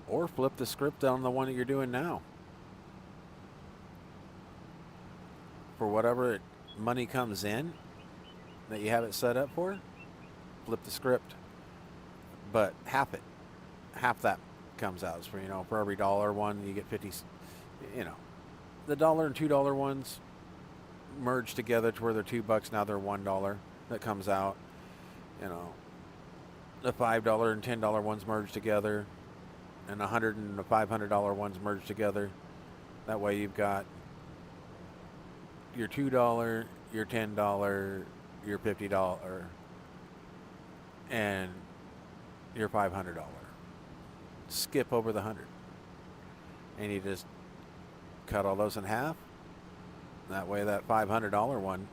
Or flip the script on the one that you're doing now. For whatever money comes in that you have it set up for, flip the script. But half that comes out. So, for every dollar one, you get 50, the $1 and $2 ones merge together to where they're $2, now they're $1 that comes out. The $5 and $10 ones merge together, and $100 and the $500 ones merge together. That way you've got your $2, your $10, your $50, and your $500. Skip over the 100, and you just cut all those in half. That way, that $500 one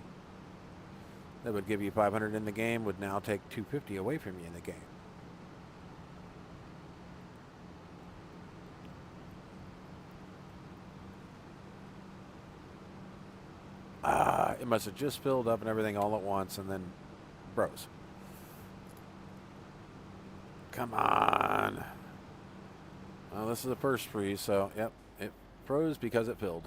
that would give you 500 in the game would now take 250 away from you in the game. It must have just filled up and everything all at once, and then froze. Come on. Well, this is the first freeze, so yep, it froze because it filled.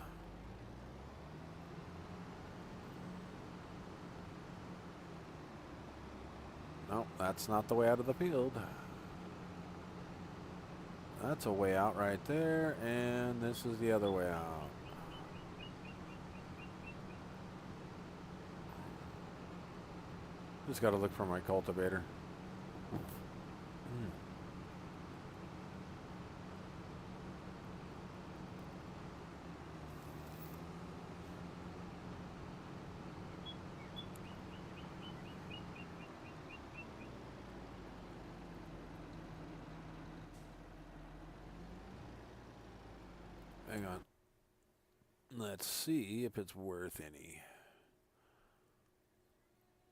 No, that's not the way out of the field. That's a way out right there, and this is the other way out. Just got to look for my cultivator. Hang on. Let's see if it's worth any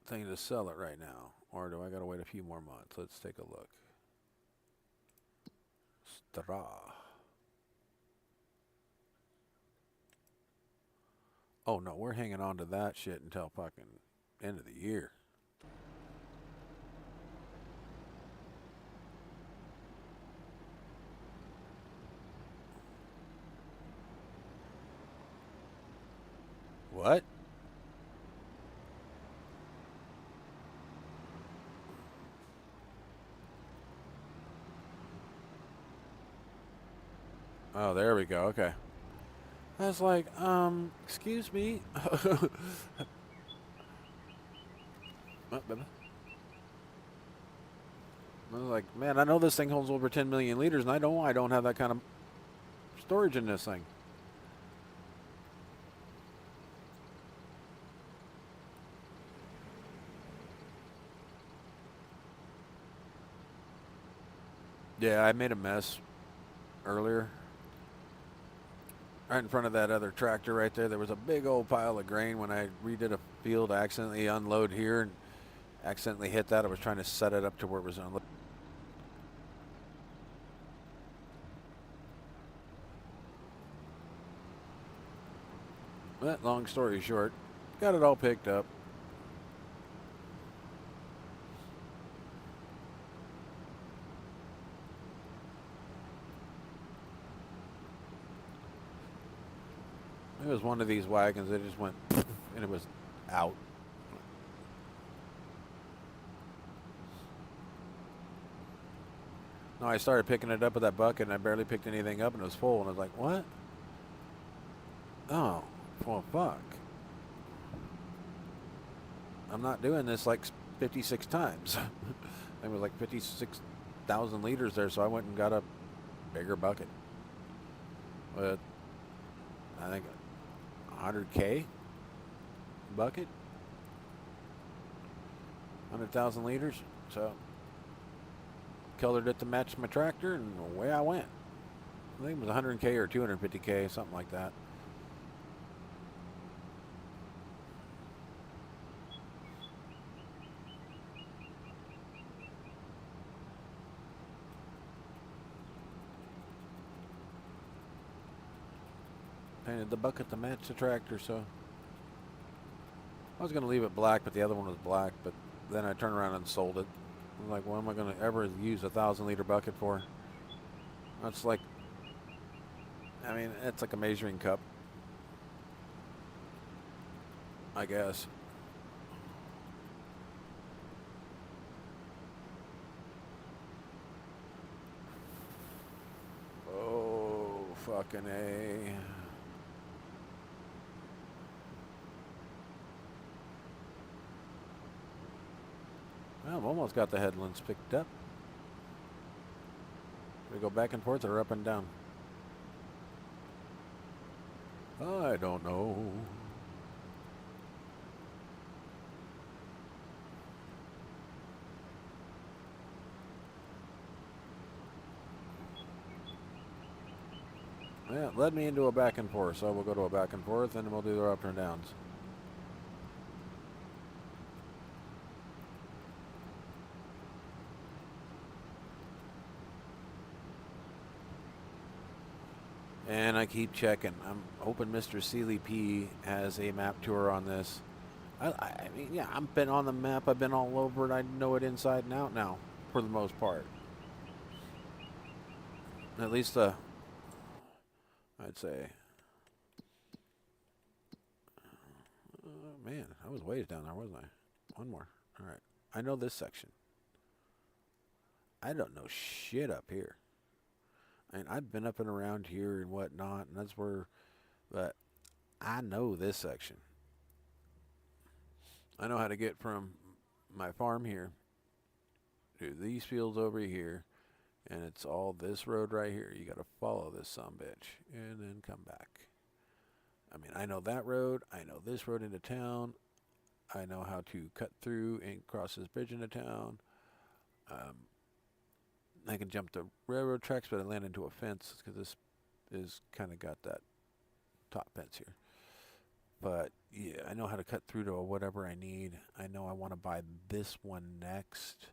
thing to sell it right now. Or do I gotta wait a few more months? Let's take a look. Straw. Oh no, we're hanging on to that shit until fucking end of the year. What? Oh, there we go. Okay. I was like, excuse me. I was like, man, I know this thing holds over 10 million liters, and I don't have that kind of storage in this thing. Yeah, I made a mess earlier. Right in front of that other tractor right there, there was a big old pile of grain. When I redid a field, I accidentally unload here and accidentally hit that. I was trying to set it up to where it was unloaded. But long story short, got it all picked up. It was one of these wagons that just went and it was out. No, I started picking it up with that bucket and I barely picked anything up and it was full and I was like, what? Oh, well, fuck. I'm not doing this like 56 times. It was like 56,000 liters there, so I went and got a bigger bucket. With, I think, 100K bucket. 100,000 liters. So, colored it to match my tractor, and away I went. I think it was 100K or 250K, something like that. Painted the bucket to match the tractor, so I was going to leave it black, but the other one was black, but then I turned around and sold it. I'm like, what am I going to ever use a 1,000-liter bucket for? That's like, I mean, it's like a measuring cup, I guess. Oh, fucking A. Well, I've almost got the headlands picked up. We go back and forth or up and down? I don't know. Yeah, it led me into a back and forth, so we'll go to a back and forth and we'll do the up and downs. And I keep checking. I'm hoping Mr. Sealy P has a map tour on this. I mean, yeah, I've been on the map. I've been all over it. I know it inside and out now, for the most part. At least, I'd say. Man, I was ways down there, wasn't I? One more. All right. I know this section. I don't know shit up here. And I've been up and around here and whatnot, and that's where, but I know this section. I know how to get from my farm here to these fields over here, and it's all this road right here. You got to follow this sumbitch and then come back. I mean, I know that road. I know this road into town. I know how to cut through and cross this bridge into town. I can jump the railroad tracks, but I land into a fence because this is kind of got that top fence here. But yeah, I know how to cut through to whatever I need. I know I want to buy this one next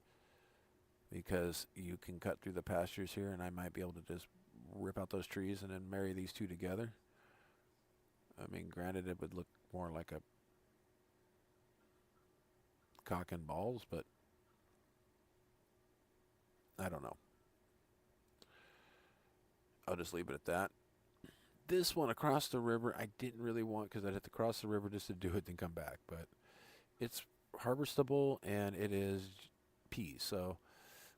because you can cut through the pastures here, and I might be able to just rip out those trees and then marry these two together. I mean, granted, it would look more like a cock and balls, but I don't know. I'll just leave it at that. This one across the river, I didn't really want because I'd have to cross the river just to do it and come back. But it's harvestable and it is peas. So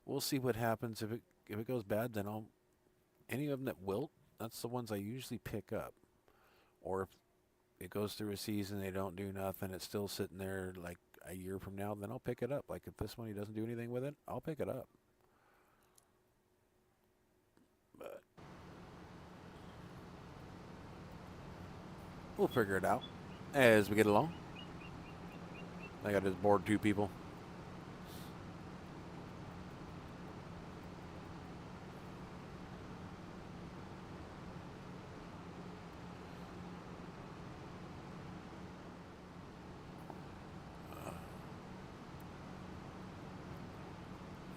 we'll see what happens. If it goes bad, then any of them that wilt, that's the ones I usually pick up. Or if it goes through a season, they don't do nothing, it's still sitting there like a year from now, then I'll pick it up. Like if this one he doesn't do anything with it, I'll pick it up. But we'll figure it out as we get along. I got just bored 2 people.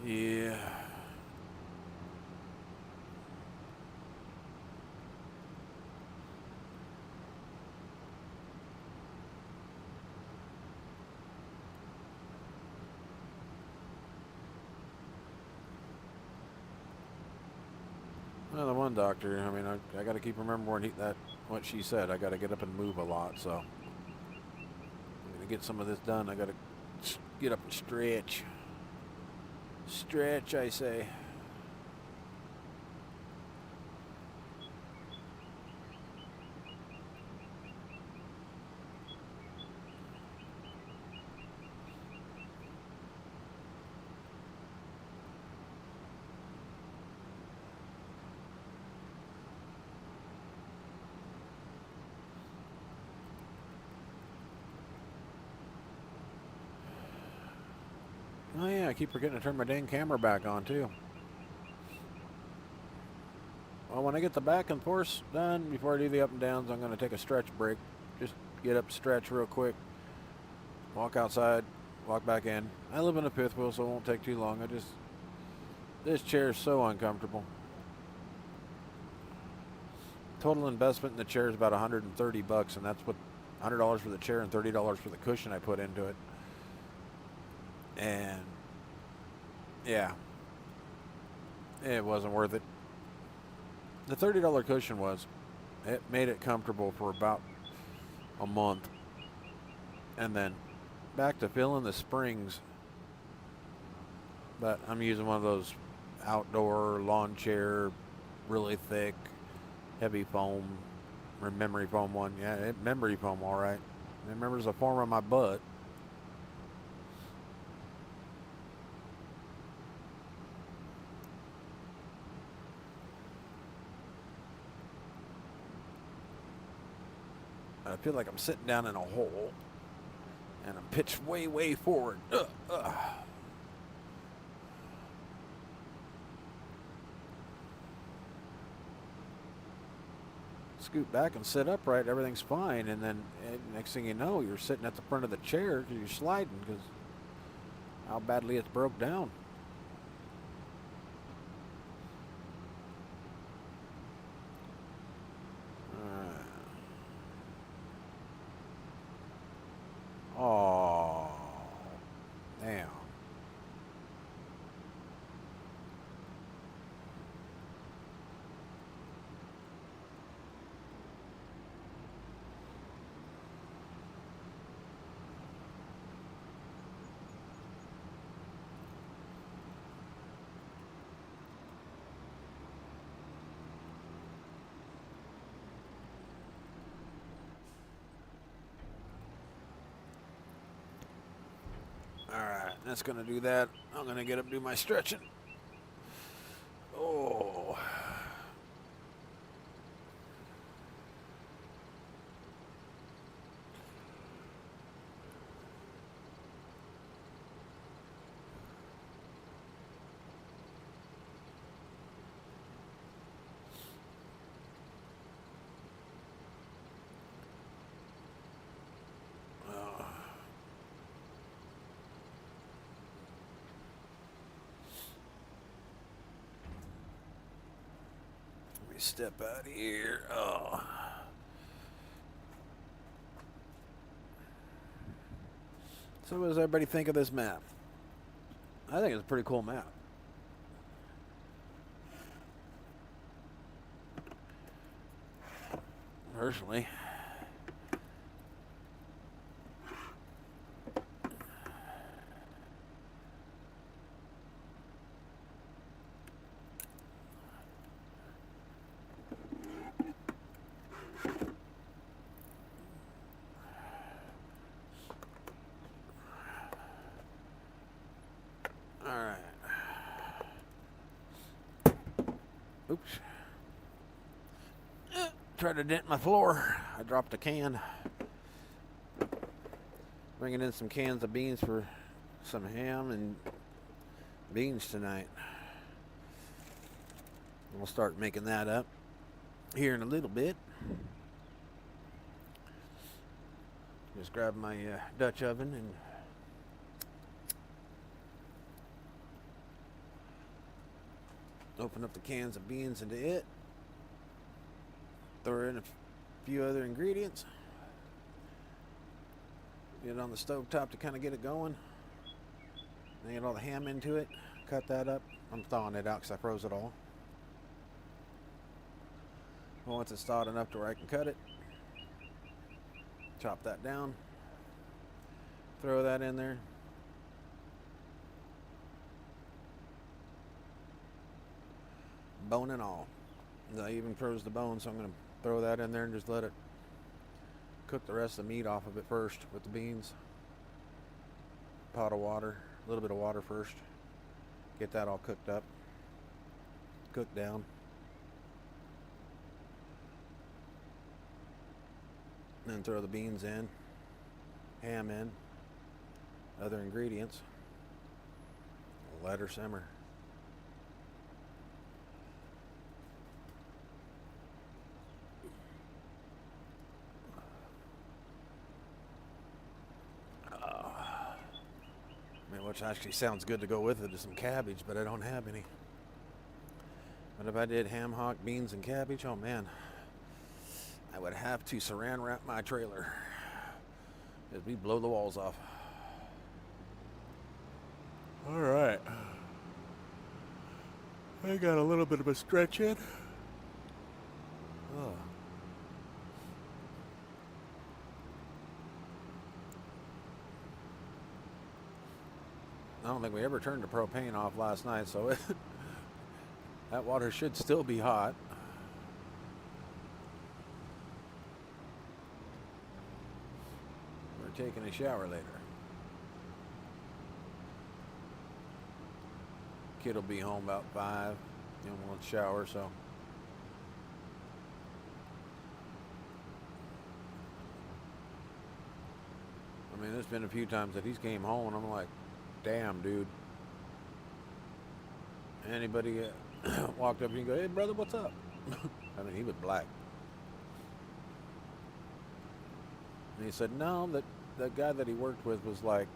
Yeah. Well, the one doctor, I mean, I got to keep remembering what she said. I got to get up and move a lot, so I'm going to get some of this done. I got to get up and stretch. Stretch, I say. Oh yeah, I keep forgetting to turn my dang camera back on too. Well, when I get the back and forth done, before I do the up and downs, I'm going to take a stretch break. Just get up, stretch real quick, walk outside, walk back in. I live in a fifth wheel, so it won't take too long. This chair is so uncomfortable. Total investment in the chair is about $130, and that's what $100 for the chair and $30 for the cushion I put into it. And yeah, it wasn't worth it. The $30 cushion it made it comfortable for about a month, and then back to filling the springs. But I'm using one of those outdoor lawn chair, really thick, heavy foam, or memory foam one. Yeah, memory foam, all right. It remembers the form of my butt. I feel like I'm sitting down in a hole, and I'm pitched way, way forward. Scoot back and sit upright, everything's fine, and then next thing you know, you're sitting at the front of the chair because you're sliding because how badly it's broke down. Oh, damn. Alright, that's going to do that. I'm going to get up and do my stretching. Oh. step out of here. Oh. So what does everybody think of this map? I think it's a pretty cool map. Personally. Alright. Oops. Tried to dent my floor. I dropped a can. Bringing in some cans of beans for some ham and beans tonight. We'll start making that up here in a little bit. Just grab my Dutch oven and open up the cans of beans into it. Throw in a few other ingredients. Get it on the stove top to kind of get it going. Then get all the ham into it. Cut that up. I'm thawing it out because I froze it all. Once it's thawed enough to where I can cut it, chop that down. Throw that in there. Bone and all. I even froze the bone, so I'm going to throw that in there and just let it cook the rest of the meat off of it first with the beans. Pot of water, a little bit of water first. Get that all cooked up, cooked down. Then throw the beans in, ham in, other ingredients. Let her simmer. Which actually sounds good to go with it, is some cabbage, but I don't have any. But if I did ham hock, beans, and cabbage, oh man, I would have to saran wrap my trailer as we blow the walls off. All right. I got a little bit of a stretch in. Oh. I don't think we ever turned the propane off last night, so that water should still be hot. We're taking a shower later. Kid will be home about 5. You know, we'll shower, so. I mean, there's been a few times that he's came home and I'm like, damn, dude. Anybody walked up and go, hey, brother, what's up? I mean, he was black. And he said, no, that guy that he worked with was like,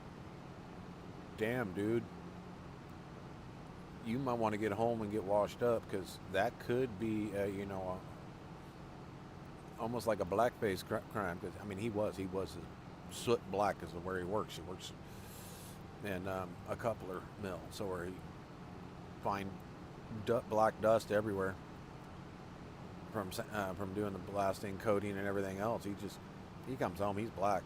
damn, dude. You might want to get home and get washed up because that could be, almost like a blackface crime. Because I mean, he was soot black is where he works. He works in a coupler mill, so where he find black dust everywhere from doing the blasting, coating, and everything else. He comes home, he's black.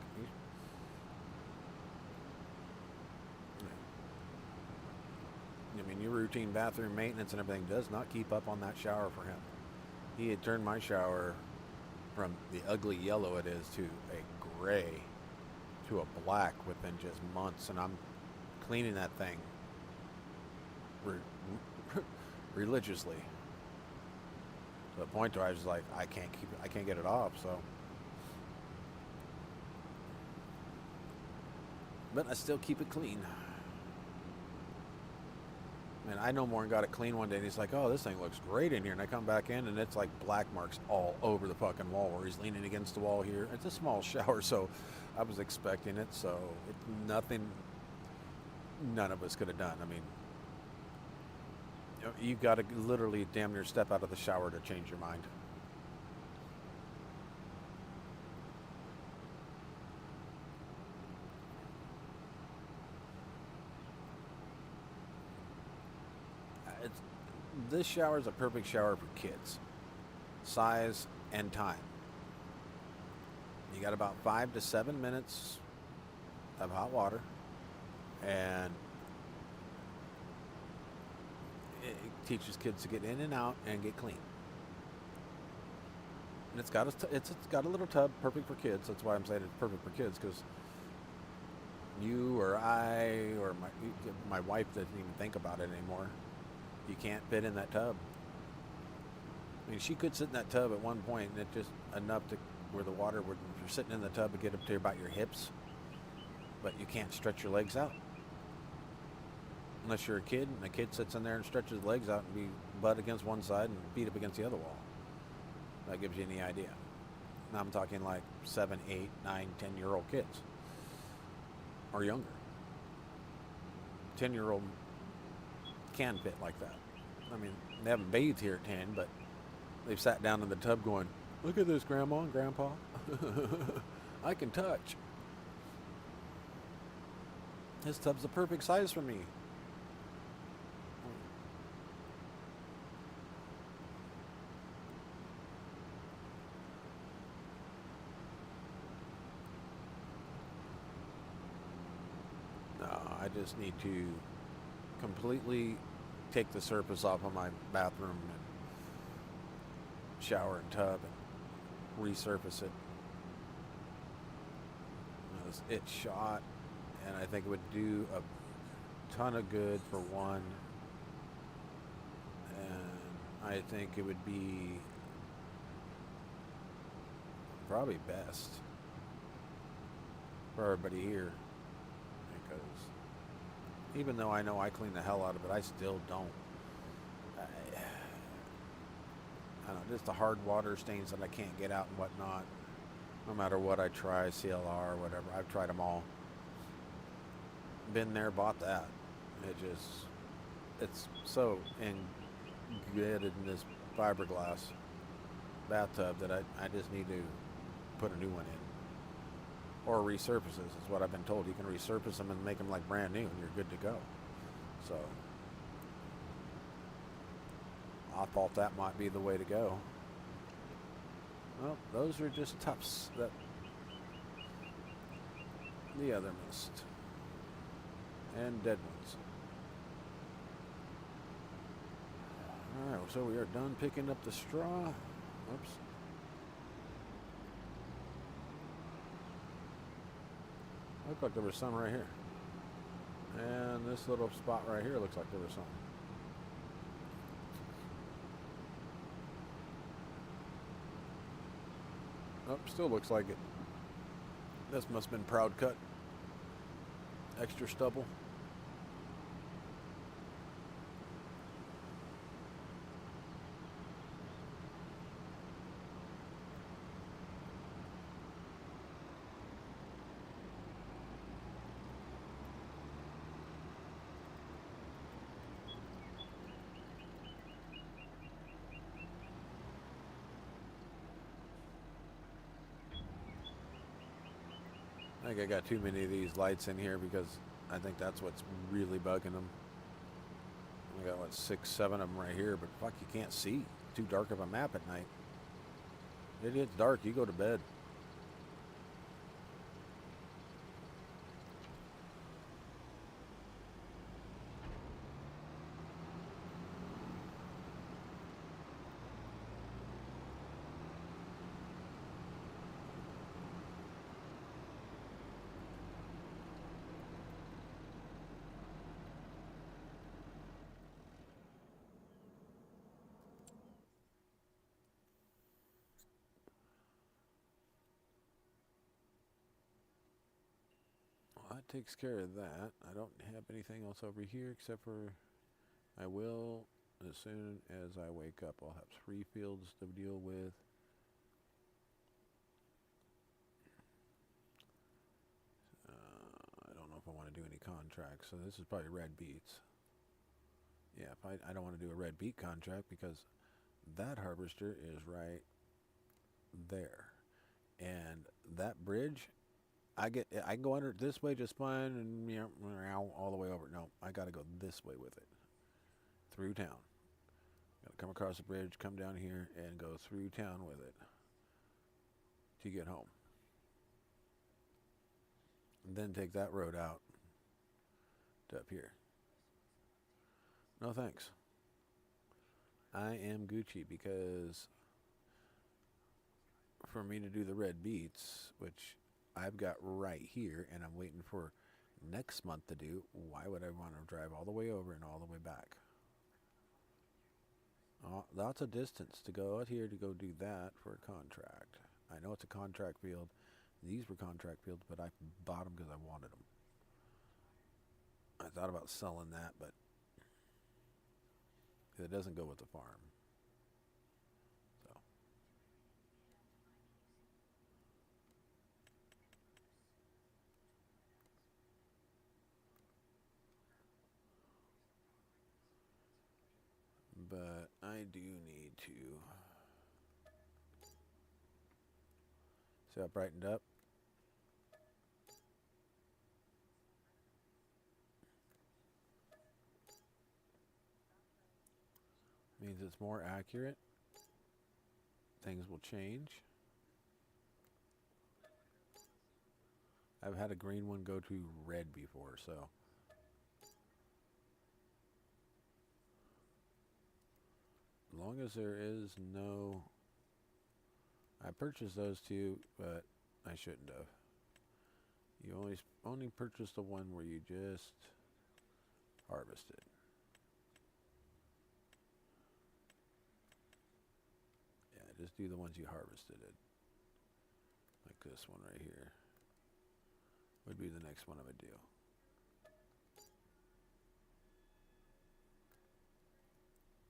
I mean, your routine bathroom maintenance and everything does not keep up on that shower for him. He had turned my shower from the ugly yellow it is to a gray to a black within just months, and I'm cleaning that thing religiously to the point where I was like, I can't get it off. So, but I still keep it clean. And I no more and got it clean one day, and he's like, oh, this thing looks great in here. And I come back in, and it's like black marks all over the fucking wall where he's leaning against the wall here. It's a small shower, so I was expecting it. So it's nothing none of us could have done. I mean, You've got to literally damn near step out of the shower to change your mind. It's, this shower is a perfect shower for kids. Size and time. You got about 5 to 7 minutes of hot water, and it teaches kids to get in and out and get clean. And it's got it's got a little tub, perfect for kids. That's why I'm saying it's perfect for kids, because you or I or my wife doesn't even think about it anymore. You can't fit in that tub. I mean, she could sit in that tub at one point, and it's just enough to where the water would, if you're sitting in the tub, would get up to about your hips, but you can't stretch your legs out. Unless you're a kid, and a kid sits in there and stretches his legs out and be butt against one side and feet up against the other wall. That gives you any idea. Now I'm talking like 7, 8, 9, 10-year-old kids. Or younger. 10-year-old can fit like that. I mean, they haven't bathed here at 10, but they've sat down in the tub going, "Look at this, Grandma and Grandpa. I can touch. This tub's the perfect size for me." No, I just need to completely take the surface off of my bathroom and shower and tub and resurface it. It's shot, and I think it would do a ton of good for one, and I think it would be probably best for everybody here, because even though I know I clean the hell out of it, I still don't. I don't know, just the hard water stains that I can't get out and whatnot. No matter what I try, CLR, whatever, I've tried them all. Been there, bought that. It's so embedded in this fiberglass bathtub that I just need to put a new one in. Or resurfaces, is what I've been told. You can resurface them and make them like brand new, and you're good to go. So I thought that might be the way to go. Well, those are just tufts. That the other mist and dead ones. All right, so we are done picking up the straw. Oops. Looked like there was some right here. And this little spot right here looks like there was some. Oh, still looks like it. This must have been proud cut. Extra stubble. I think I got too many of these lights in here, because I think that's what's really bugging them. I got, what, 6, 7 of them right here, but fuck, you can't see. Too dark of a map at night. It gets dark, you go to bed. That takes care of that. I don't have anything else over here except for I will, as soon as I wake up, I'll have 3 fields to deal with. I don't know if I want to do any contracts, so this is probably red beets. Yeah, I don't want to do a red beet contract because that harvester is right there. And that bridge, I can go under it this way just fine and all the way over. No, I got to go this way with it through town. Got to come across the bridge, come down here, and go through town with it to get home. And then take that road out to up here. No thanks. I am Gucci because for me to do the red beets, which I've got right here and I'm waiting for next month to do, why would I want to drive all the way over and all the way back? Lots of distance to go out here to go do that for a contract. I know it's a contract field. These were contract fields, but I bought them because I wanted them. I thought about selling that, but it doesn't go with the farm. So. But I do need to see how it brightened up. Means it's more accurate. Things will change. I've had a green one go to red before, so as long as there is no... I purchased those two, but I shouldn't have. You only purchase the one where you just harvested. Yeah, just do the ones you harvested it. Like this one right here. Would be the next one I would do.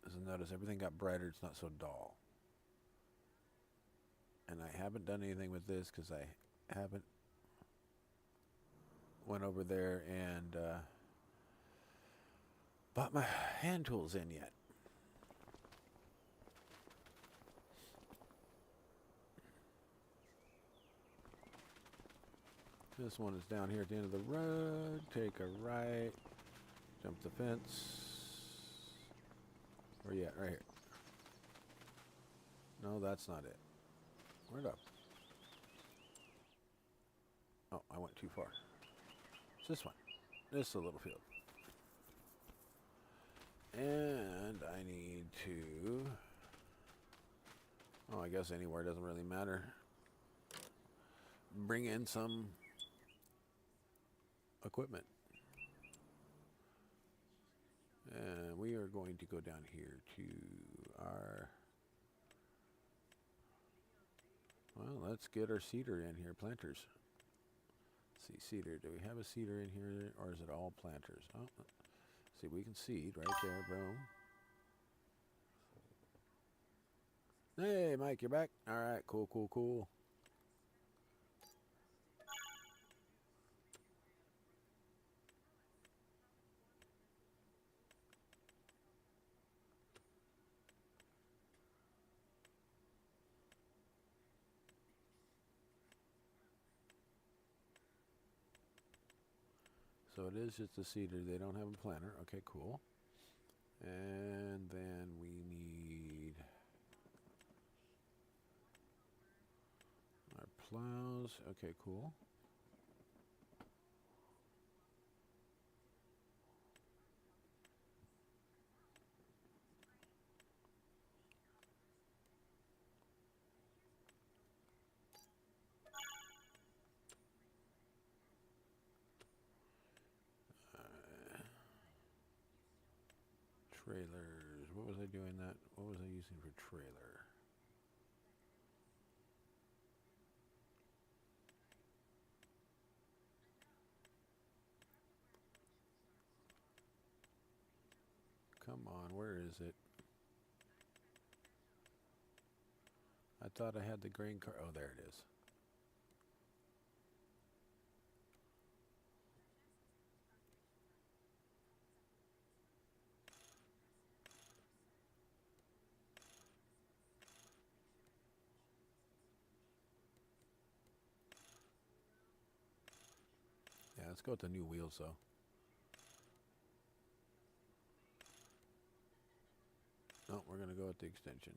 As you notice, everything got brighter. It's not so dull. And I haven't done anything with this because I haven't went over there and bought my hand tools in yet. This one is down here at the end of the road. Take a right. Jump the fence. Where you at? Right here. No, that's not it. Where'd up? Oh, I went too far. It's this one. This is a little field. And I need to... Oh, I guess anywhere doesn't really matter. Bring in some equipment. And we are going to go down here to our... Well, let's get our seeder in here, planters. Let's see, seeder. Do we have a seeder in here, or is it all planters? Oh, see, we can seed right there, boom. Hey, Mike, you're back? All right, cool, cool, cool. So it is just a seeder. They don't have a planter. Okay, cool. And then we need our plows. Okay, cool. Trailers. What was I doing that? What was I using for trailer? Come on, where is it? I thought I had the grain car. Oh, there it is. let's go with the new wheels, though. No, we're going to go with the extension.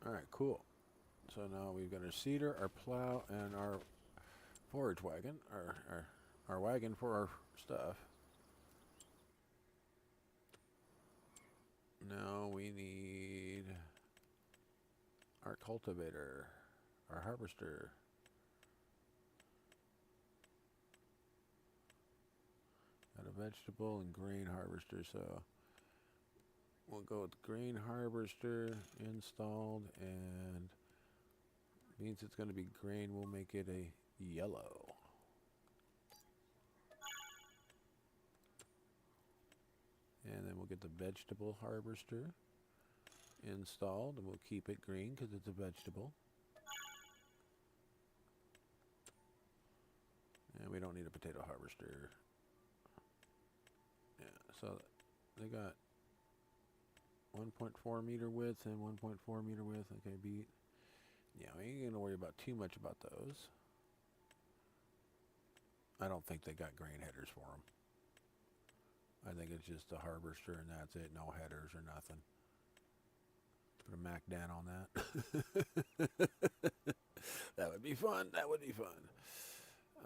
Alright, cool. So now we've got our seeder, our plow, and our forage wagon. Our wagon for our stuff. Now we need our cultivator, our harvester. Got a vegetable and grain harvester, so we'll go with grain harvester installed, and means it's going to be grain. We'll make it a yellow. And then we'll get the vegetable harvester installed, and we'll keep it green because it's a vegetable. And we don't need a potato harvester. Yeah, so they got 1.4 meter width and 1.4 meter width. Okay, beat. Yeah, we ain't gonna worry about too much about those. I don't think they got grain headers for them. I think it's just a harvester and that's it. No headers or nothing. Put a Mac down on that. That would be fun. That would be fun.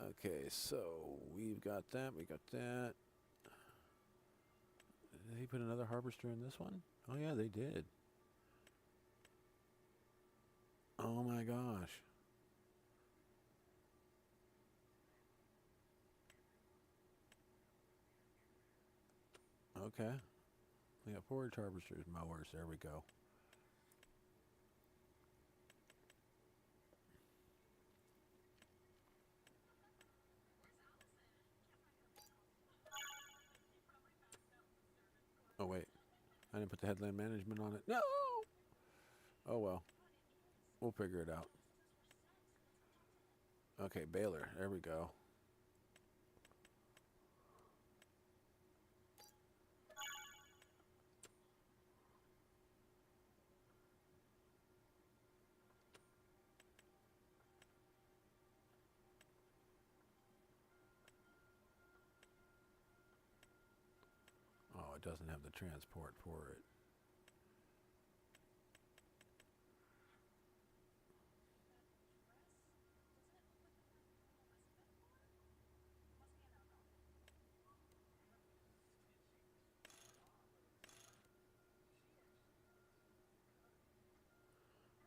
Okay, so we've got that. We got that. Did they put another harvester in this one? Oh yeah, they did. Oh my gosh. Okay. We got forage harvesters, mowers. There we go. Oh wait, I didn't put the headland management on it. No! Oh well. We'll figure it out. Okay, baler. There we go. Oh, it doesn't have the transport for it.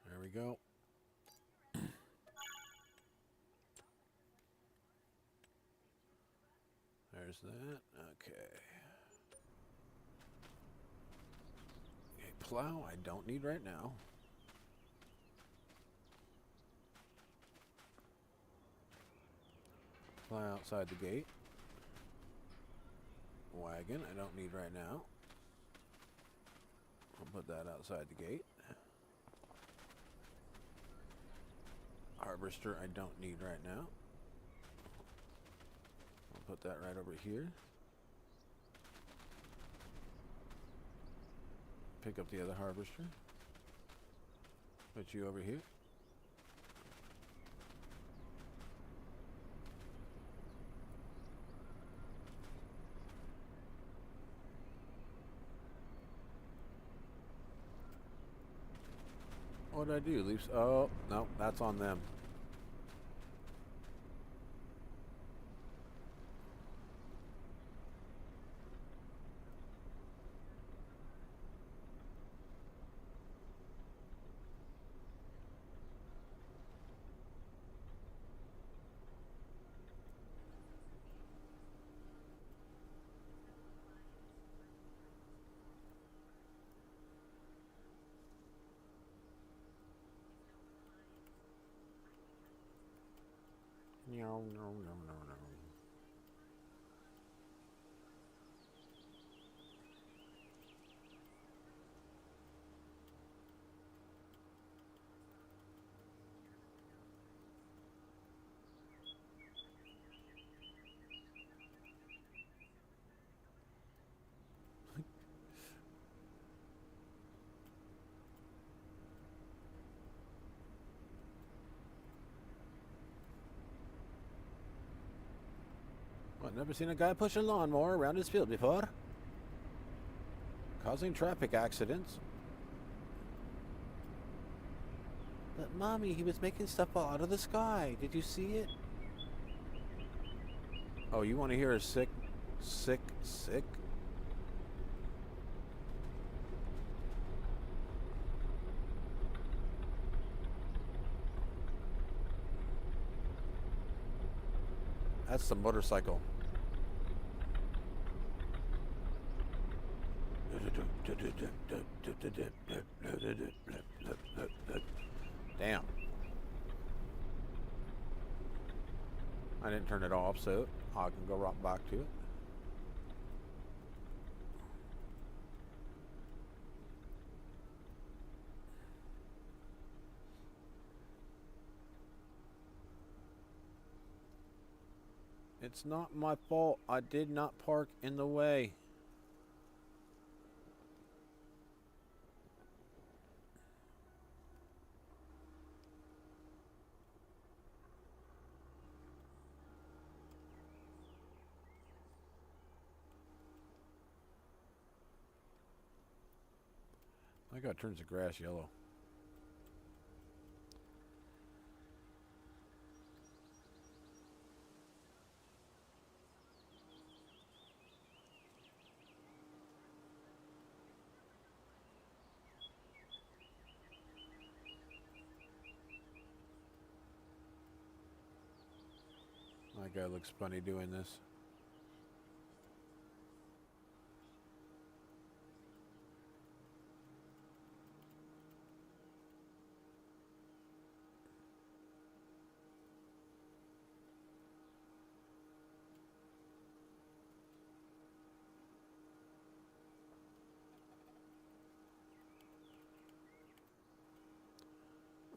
There we go. There's that. Okay. Okay, plow I don't need right now. Fly outside the gate. Wagon I don't need right now. I'll put that outside the gate. Harvester I don't need right now. I'll put that right over here. Pick up the other harvester. Put you over here. What did I do? Leaves? Oh, no, that's on them. No, no, no, no, no. I've never seen a guy push a lawnmower around his field before. Causing traffic accidents. But Mommy, he was making stuff fall out of the sky. Did you see it? Oh, you want to hear a sick? That's the motorcycle. Damn. I didn't turn it off, so I can go right back to it. It's not my fault. I did not park in the way. That guy turns the grass yellow. That guy looks funny doing this.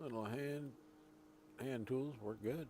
Little hand tools work good.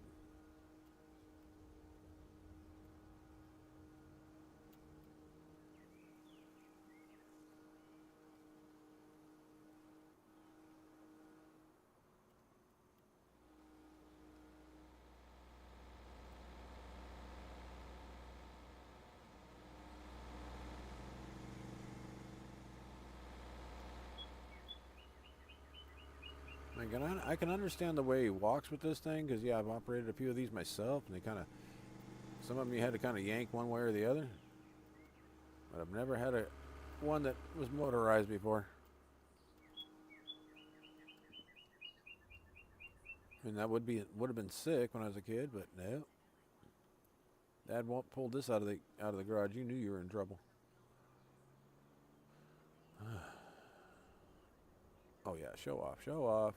I can understand the way he walks with this thing, because yeah, I've operated a few of these myself, and they kind of, some of them you had to kind of yank one way or the other. But I've never had one that was motorized before. I mean, that would have been sick when I was a kid, but no. Dad won't pull this out of the garage. You knew you were in trouble. Oh yeah, show off.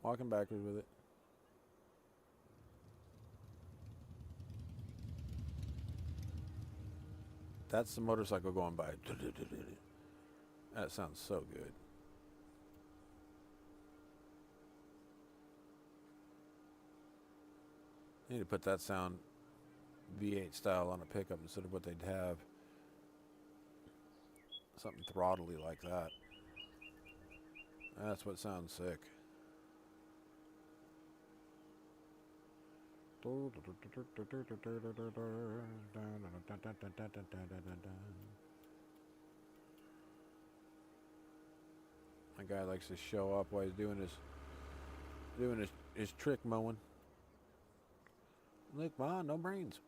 Walking backwards with it. That's the motorcycle going by. That sounds so good. I need to put that sound V8 style on a pickup instead of what they'd have. Something throttly like that. That's what sounds sick. My guy likes to show up while he's doing his trick mowing. Look, Ma, no brains.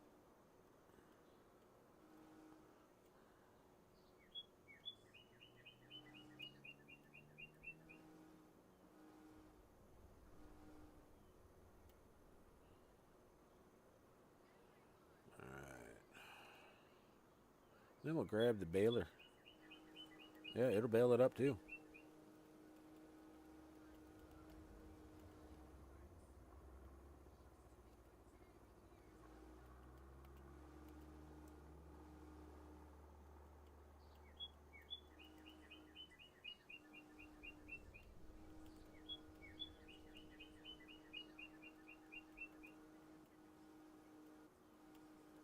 Then we'll grab the baler. Yeah, it'll bale it up too.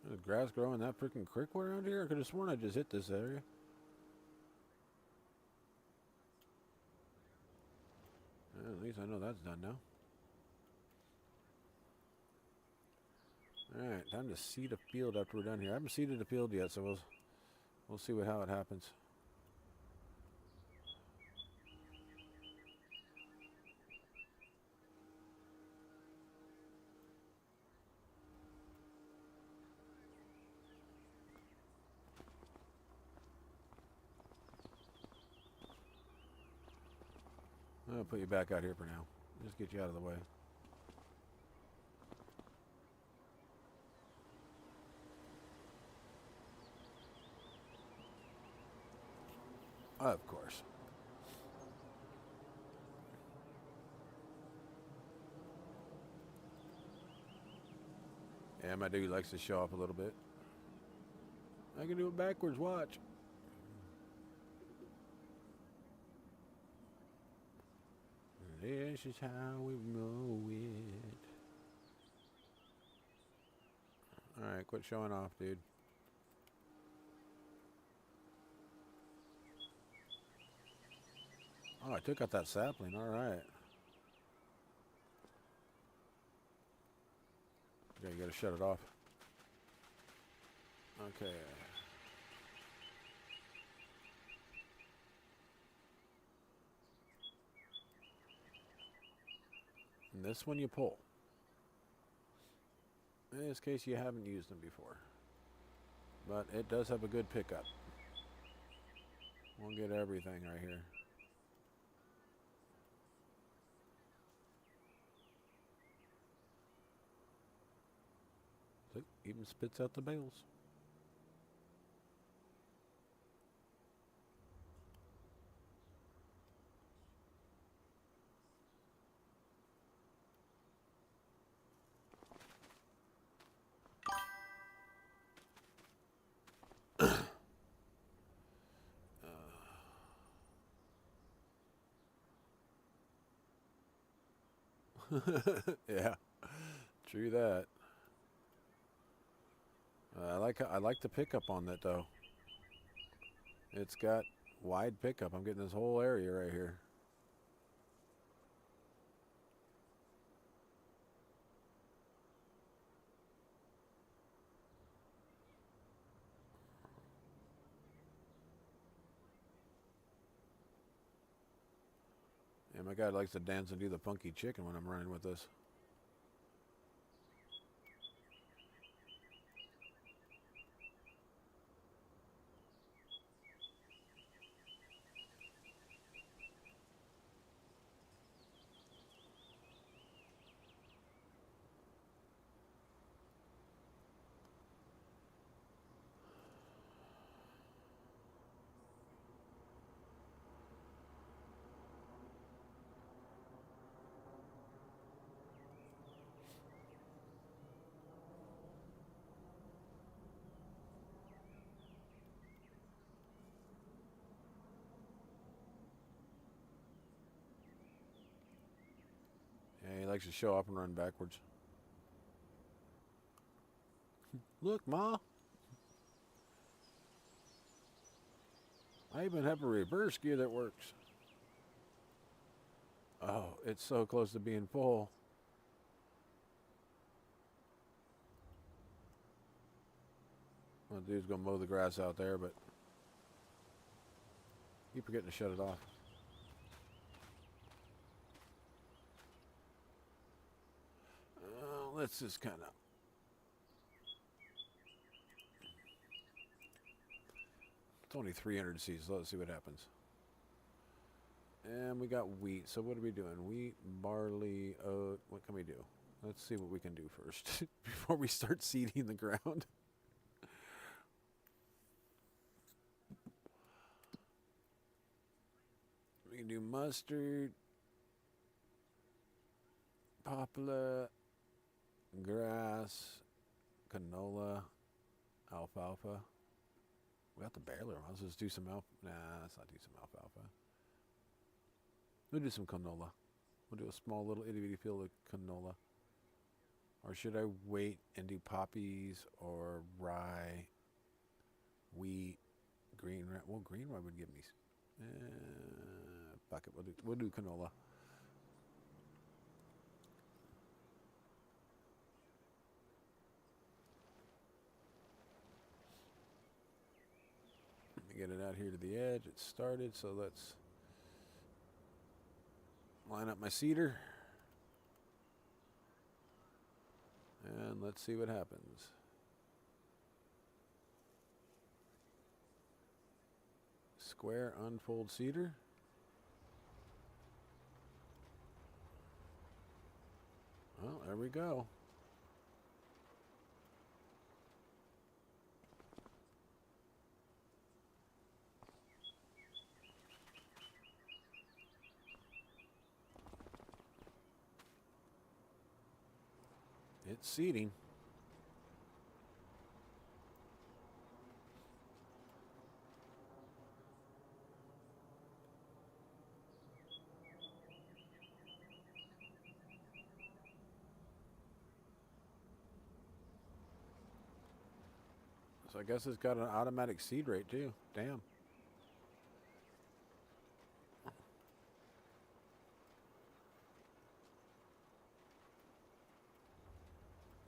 There's grass growing that freaking quick around here? I could have sworn I just hit this area. Well, at least I know that's done now. Alright, time to seed a field after we're done here. I haven't seeded a field yet, so we'll see how it happens. I'll put you back out here for now. Just get you out of the way. Of course. Yeah, my dude likes to show off a little bit. I can do it backwards, watch. This is how we know it. Alright, quit showing off, dude. Oh, I took out that sapling, alright. Okay, you gotta shut it off. Okay. And this one you pull. In this case, you haven't used them before. But it does have a good pickup. We'll get everything right here. It even spits out the bales. Yeah, true that. I like the pickup on that though. It's got wide pickup. I'm getting this whole area right here. And my guy likes to dance and do the funky chicken when I'm running with this. Yeah, he likes to show up and run backwards. Look, Ma. I even have a reverse gear that works. Oh, it's so close to being full. Well, the dude's gonna mow the grass out there, but keep forgetting to shut it off. Let's just kind of. It's only 300 seeds, so let's see what happens. And we got wheat. So what are we doing? Wheat, barley, oat. What can we do? Let's see what we can do first before we start seeding the ground. We can do mustard, poplar, grass, canola, alfalfa. We got the baler. Let's just do some alfalfa. Nah, let's not do some alfalfa. We'll do some canola. We'll do a small little itty bitty field of canola. Or should I wait and do poppies or rye, wheat, green rye? Well, green rye would give me. Fuck it. We'll do canola. get it out here to the edge. It started, so let's line up my cedar. And let's see what happens. Square, unfold cedar. Well, there we go. It's seeding. So I guess it's got an automatic seed rate too. Damn.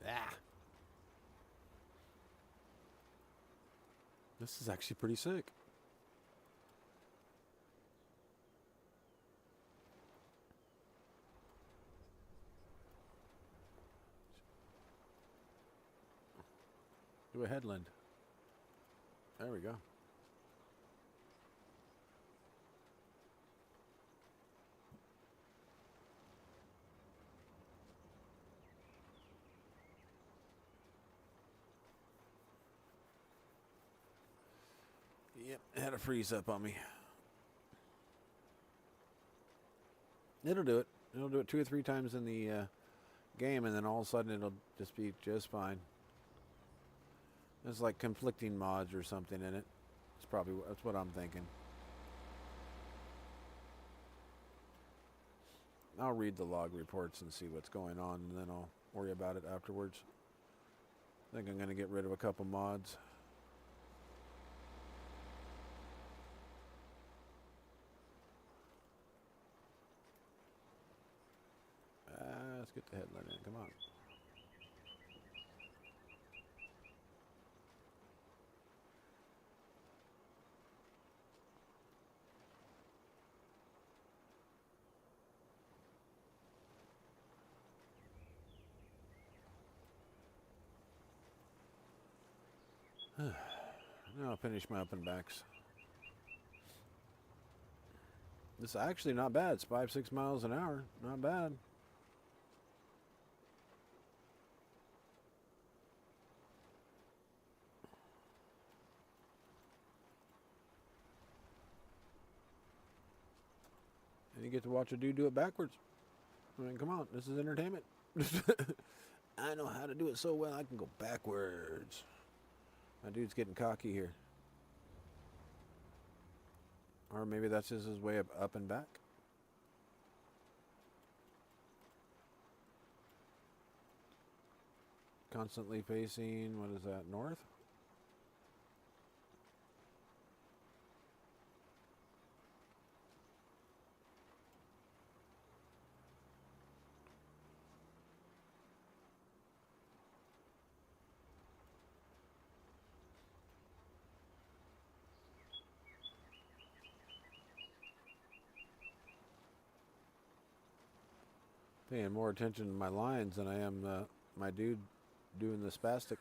Ah. This is actually pretty sick. Do a headland. There we go. Yep, it had a freeze up on me. It'll do it. It'll do it 2 or 3 times in the game, and then all of a sudden it'll just be just fine. There's like conflicting mods or something in it. That's what I'm thinking. I'll read the log reports and see what's going on, and then I'll worry about it afterwards. I think I'm going to get rid of a couple mods. Let's get the headline in. Come on. Now I'll finish my up and backs. This is actually not bad. It's 5-6 miles an hour. Not bad. And you get to watch a dude do it backwards. I mean, come on. This is entertainment. I know how to do it so well, I can go backwards. My dude's getting cocky here. Or maybe that's just his way of up and back. Constantly facing, what is that, north? Paying more attention to my lines than I am my dude doing the spastic.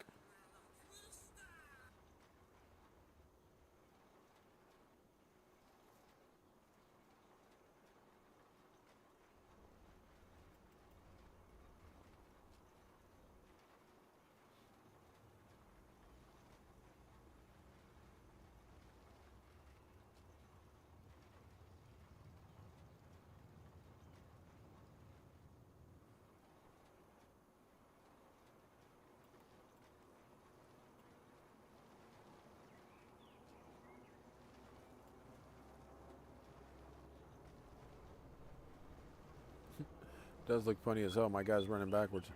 Does look funny as hell. My guy's running backwards.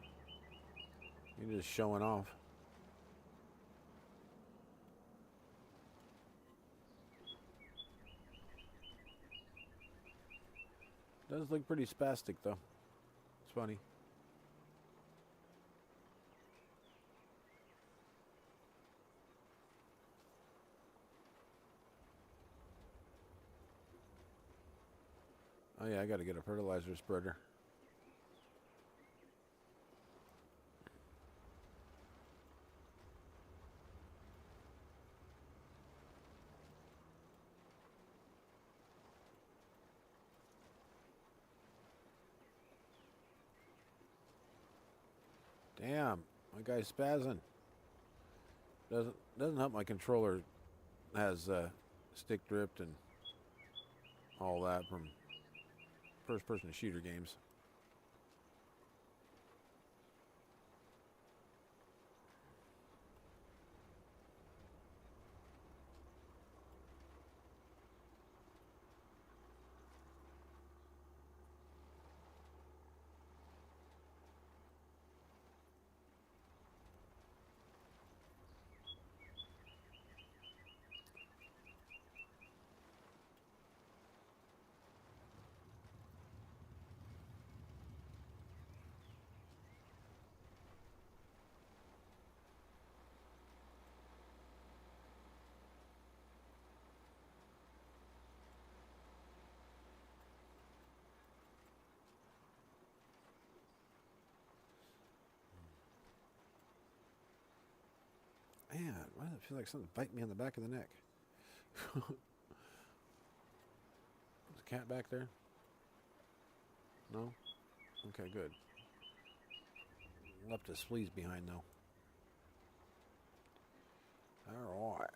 He's just showing off. Does look pretty spastic though. It's funny. Oh yeah, I got to get a fertilizer spreader. Damn, my guy's spazzing. Doesn't help my controller has stick drift and all that from first person shooter games. Man, why does it feel like something's biting me on the back of the neck? There's a cat back there? No? Okay, good. Left his fleas behind though. Alright.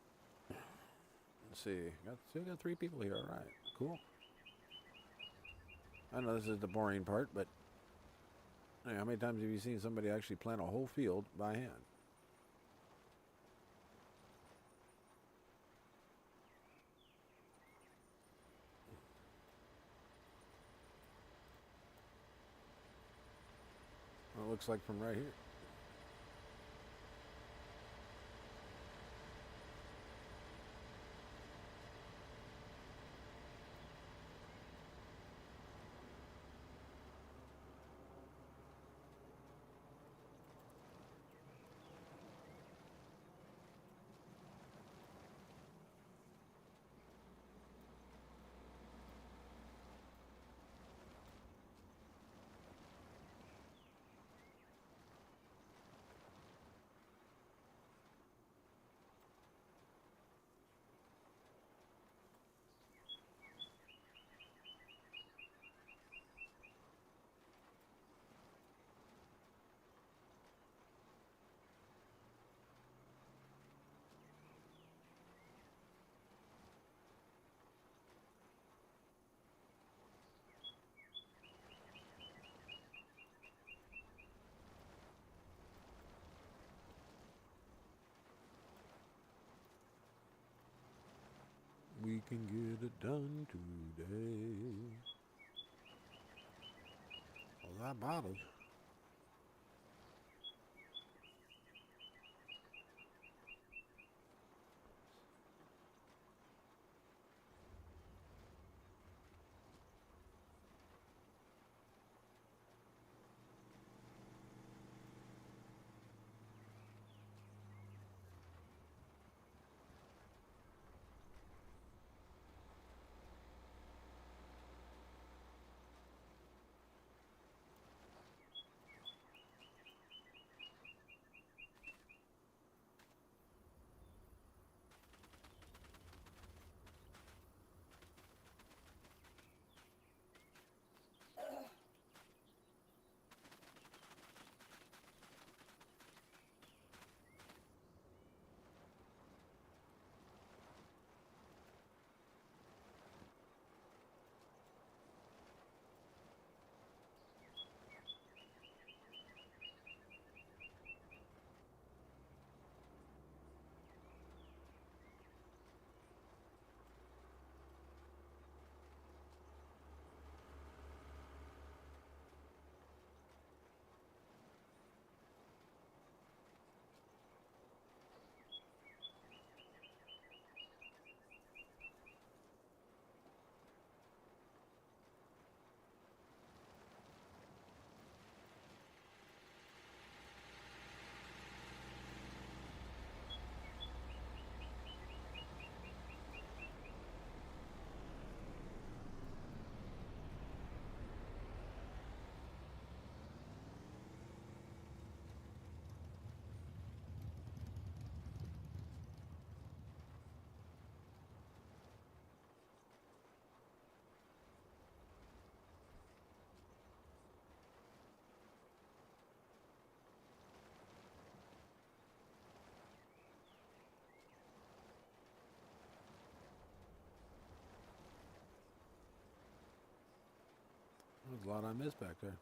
Let's see. Still got 3 people here. Alright. Cool. I know this is the boring part, but hey, how many times have you seen somebody actually plant a whole field by hand? Well, it looks like from right here. We can get it done today. Well, that bottle. There's a lot I missed back there.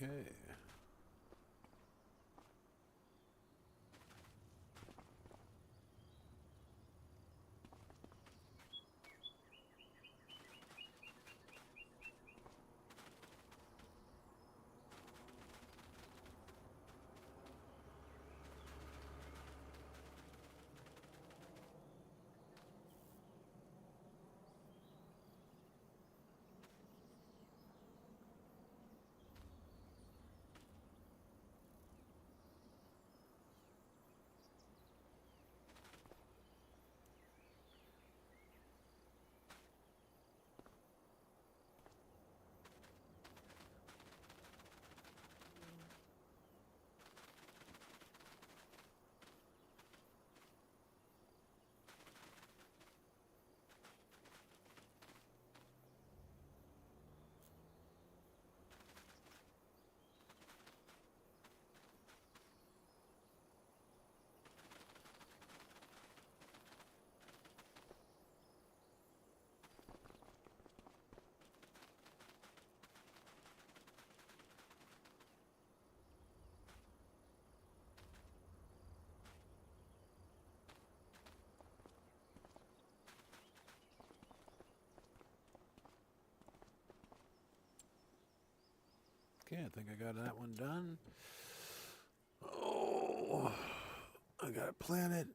Okay. Okay, I think I got that one done. Oh, I gotta plan it.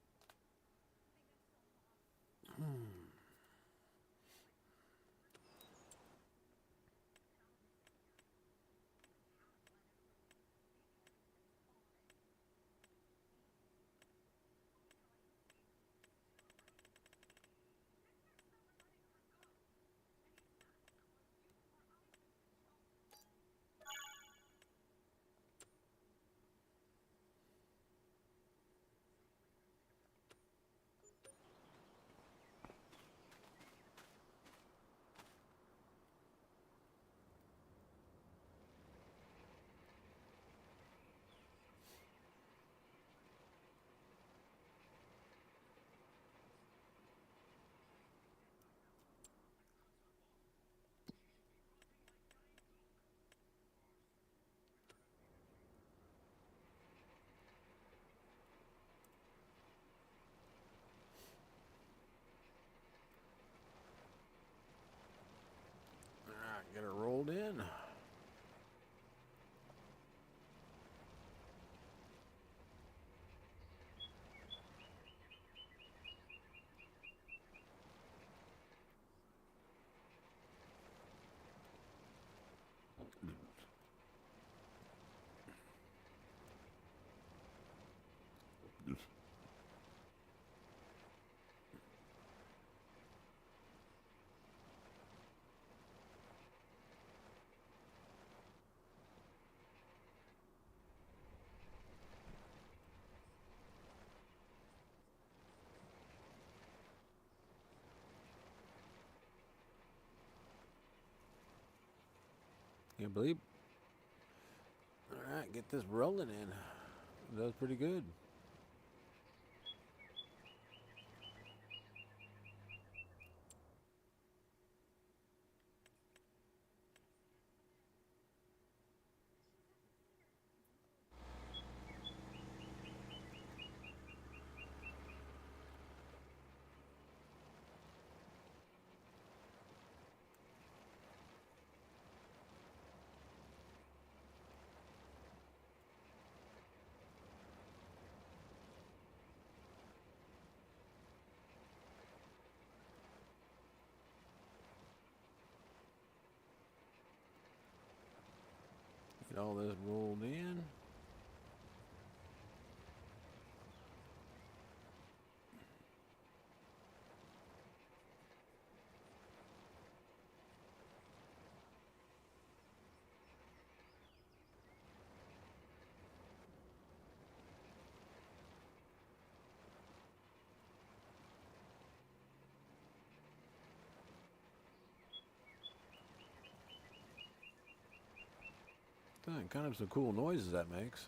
Can't believe. All right, get this rolling in. That was pretty good. Get all this rolled in. Kind of some cool noises that makes.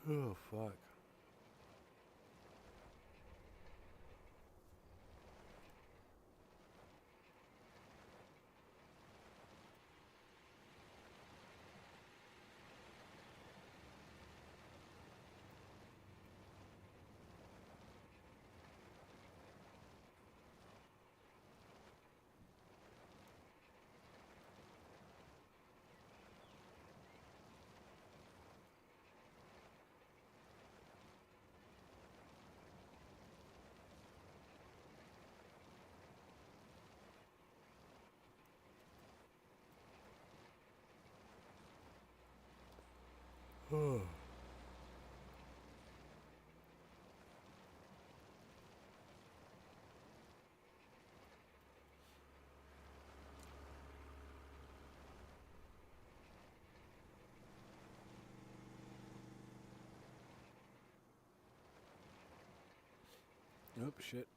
Oh, fuck. Oh. Oh, shit.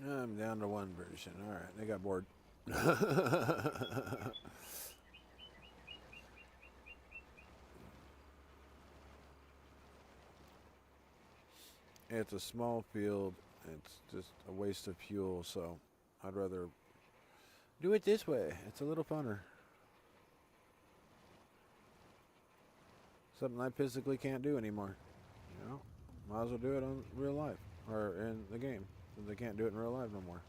I'm down to one version. All right, they got bored. It's a small field. It's just a waste of fuel, so I'd rather do it this way. It's a little funner. Something I physically can't do anymore. You know, might as well do it on real life or in the game. They can't do it in real life no more.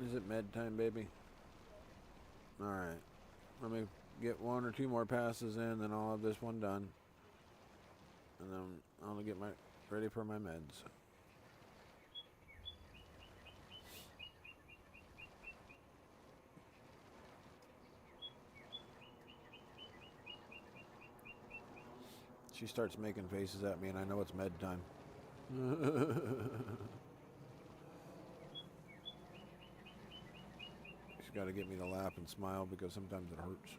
Is it med time, baby? Alright. Let me get one or two more passes in, then I'll have this one done. And then I'll get ready for my meds. She starts making faces at me and I know it's med time. She's got to get me to laugh and smile because sometimes it hurts.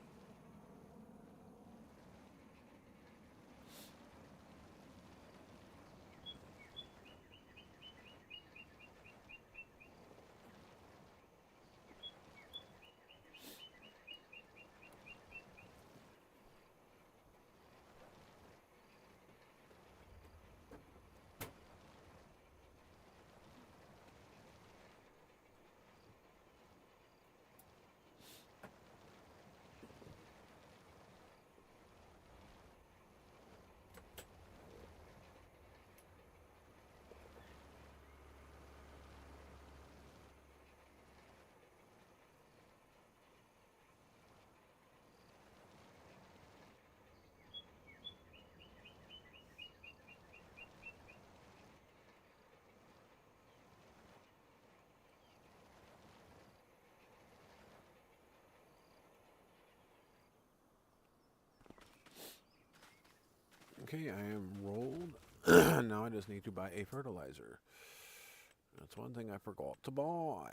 Okay, I am rolled. Now I just need to buy a fertilizer. That's one thing I forgot to buy.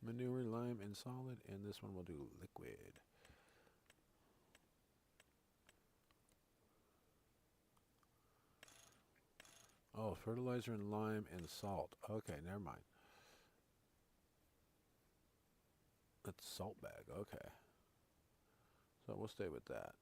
Manure, lime, and solid, and this one will do liquid. Oh, fertilizer and lime and salt. Okay, never mind. That's salt bag. Okay. So we'll stay with that.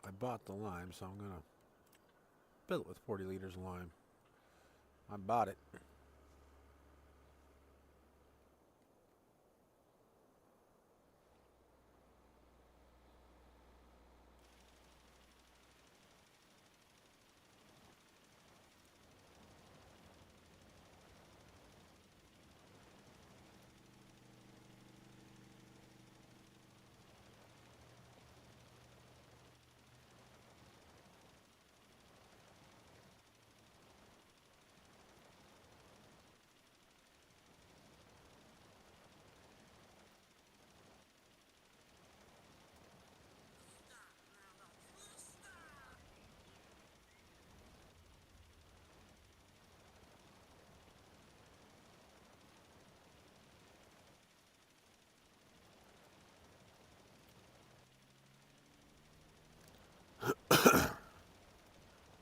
I bought the lime, so I'm going to fill it with 40 liters of lime. I bought it.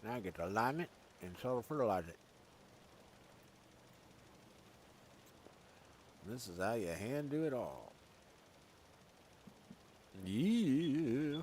Now I get to lime it and soil fertilize it. This is how you hand do it all. Yeah.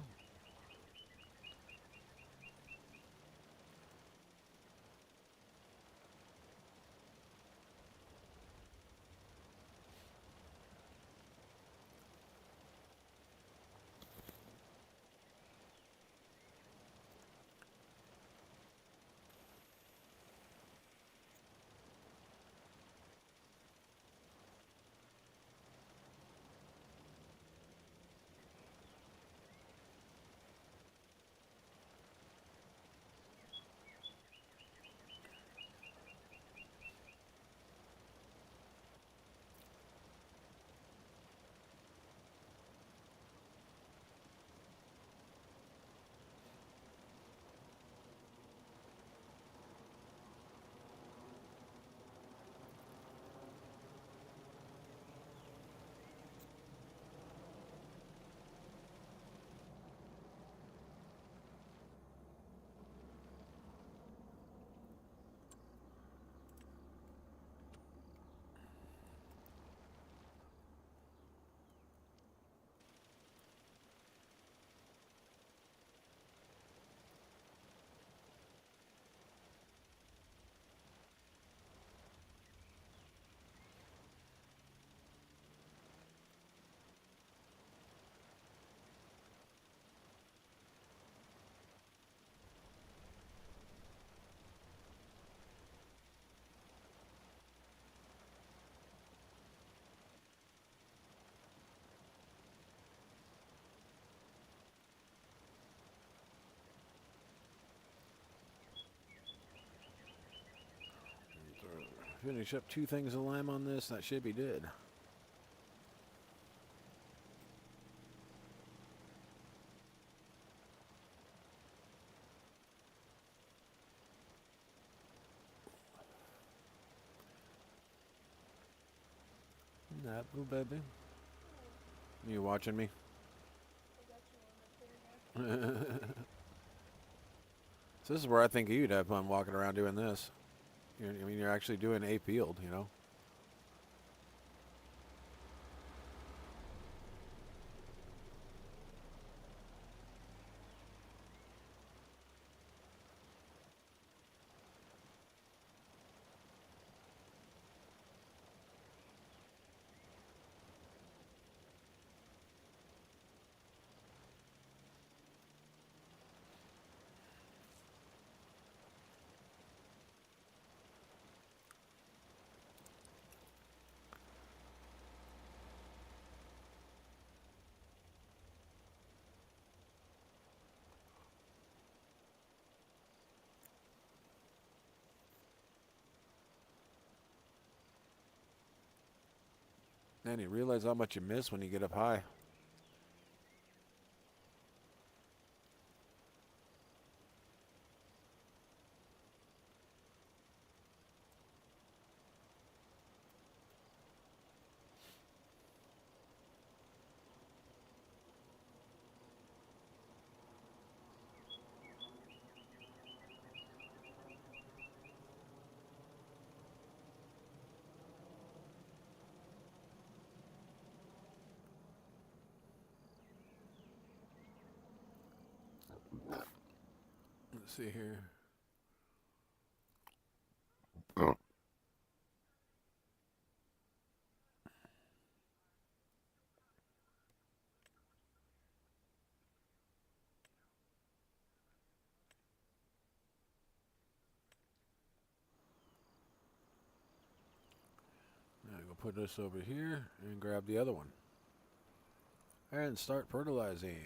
Finish up 2 things of lime on this. That should be good. That boo baby. You watching me? So this is where I think you'd have fun walking around doing this. I mean, you're actually doing a field, you know. And you realize how much you miss when you get up high. Let's see here. Oh. Now go put this over here and grab the other one. And start fertilizing.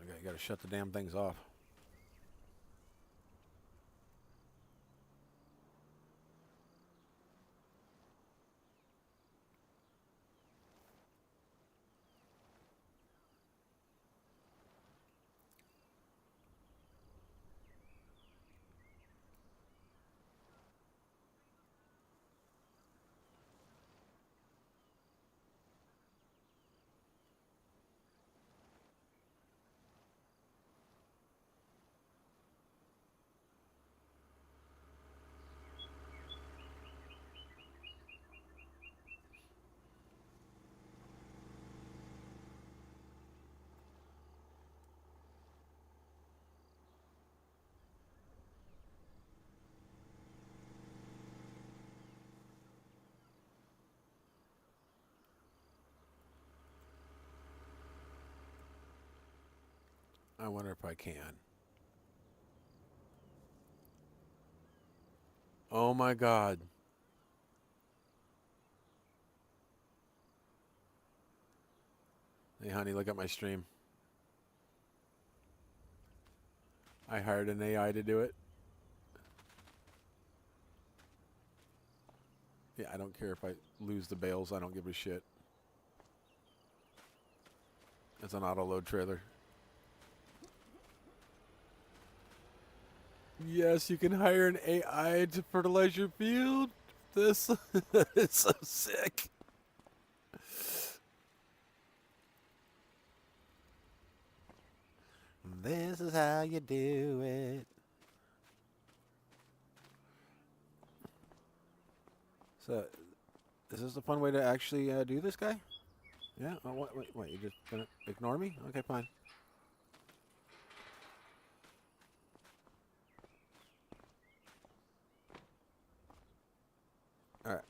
Okay, you gotta shut the damn things off. I wonder if I can. Oh my God. Hey honey, look at my stream. I hired an AI to do it. Yeah, I don't care if I lose the bales. I don't give a shit. It's an auto-load trailer. Yes, you can hire an AI to fertilize your field. This is so sick. This is how you do it. So, is this a fun way to actually do this, guy? Yeah? Oh, wait, you just gonna ignore me? Okay, fine. Alright.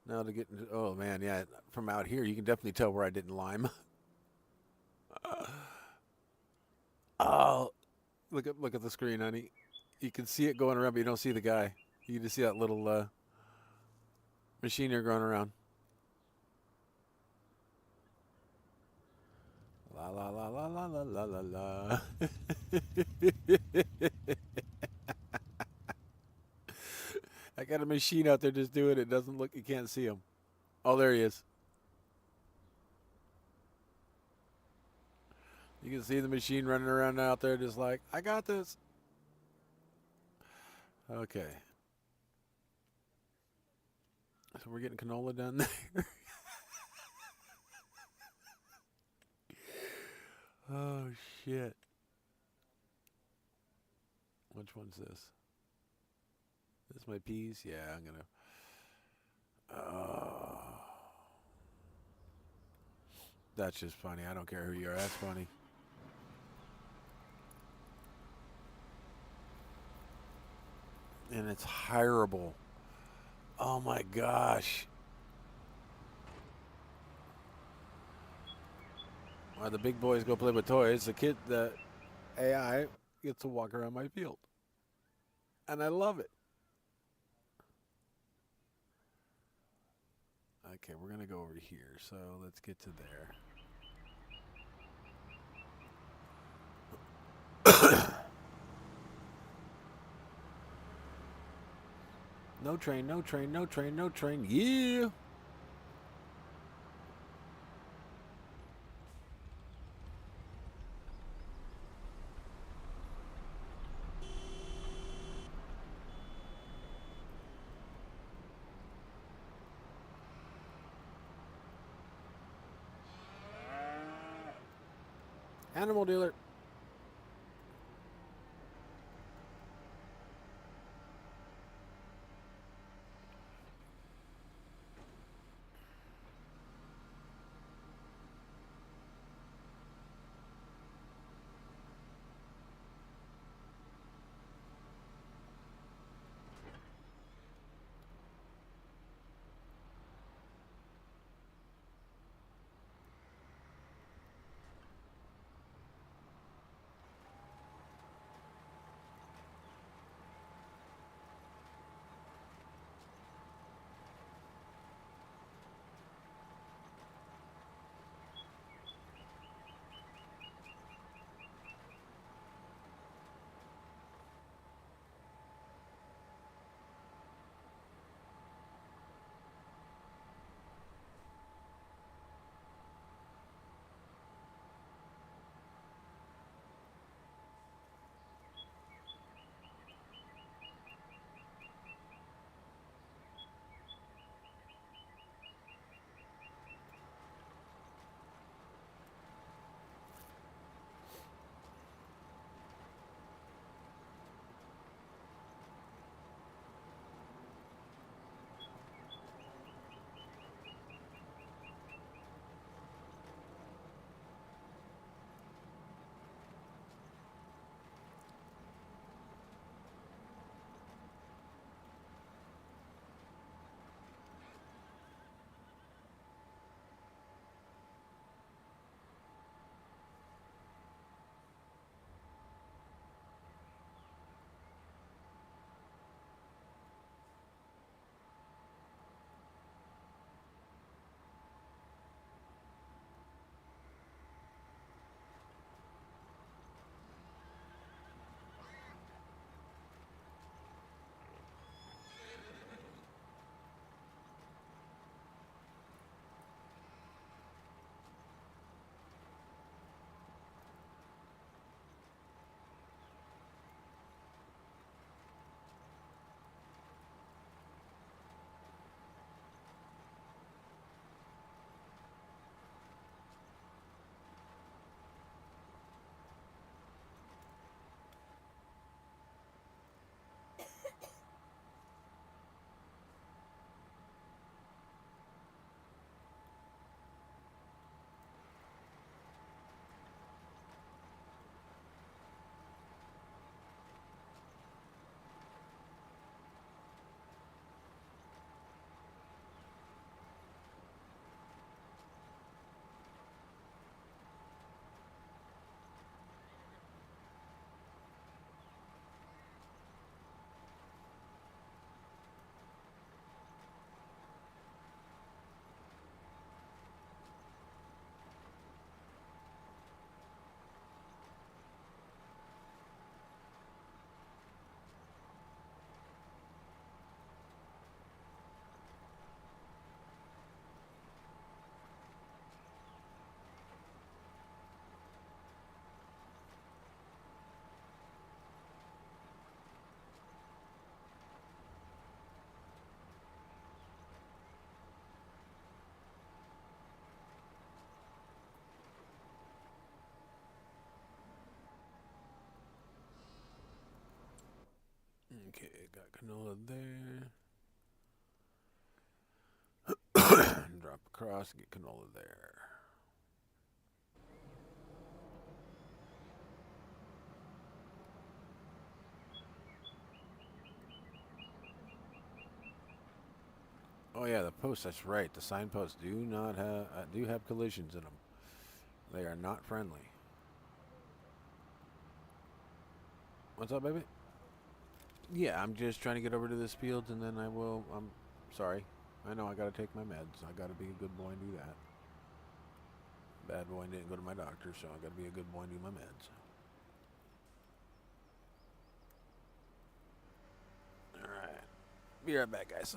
Now to get into, oh man, yeah, from out here you can definitely tell where I didn't lime. Oh, look at the screen, honey. You can see it going around, but you don't see the guy. You can just see that little machine here going around. La la la la la la la la la. I got a machine out there just doing it. Doesn't look. You can't see him. Oh, there he is. You can see the machine running around out there, just like, I got this. Okay. So we're getting canola done there. Oh shit. Which one's this? This my peas? Yeah, I'm gonna. Oh, that's just funny. I don't care who you are. That's funny. And it's hireable. Oh my gosh. While the big boys go play with toys, the AI gets to walk around my field. And I love it. Okay, we're going to go over here. So let's get to there. No train, no train, no train, no train. Yeah. Animal dealer. Okay, got canola there. Drop across, get canola there. Oh yeah, the posts. That's right. The signposts do not have do have collisions in them. They are not friendly. What's up, baby? Yeah, I'm just trying to get over to this field, and then I will. I'm sorry. I know I gotta take my meds. I gotta be a good boy and do that. Bad boy didn't go to my doctor, so I gotta be a good boy and do my meds. All right. Be right back, guys.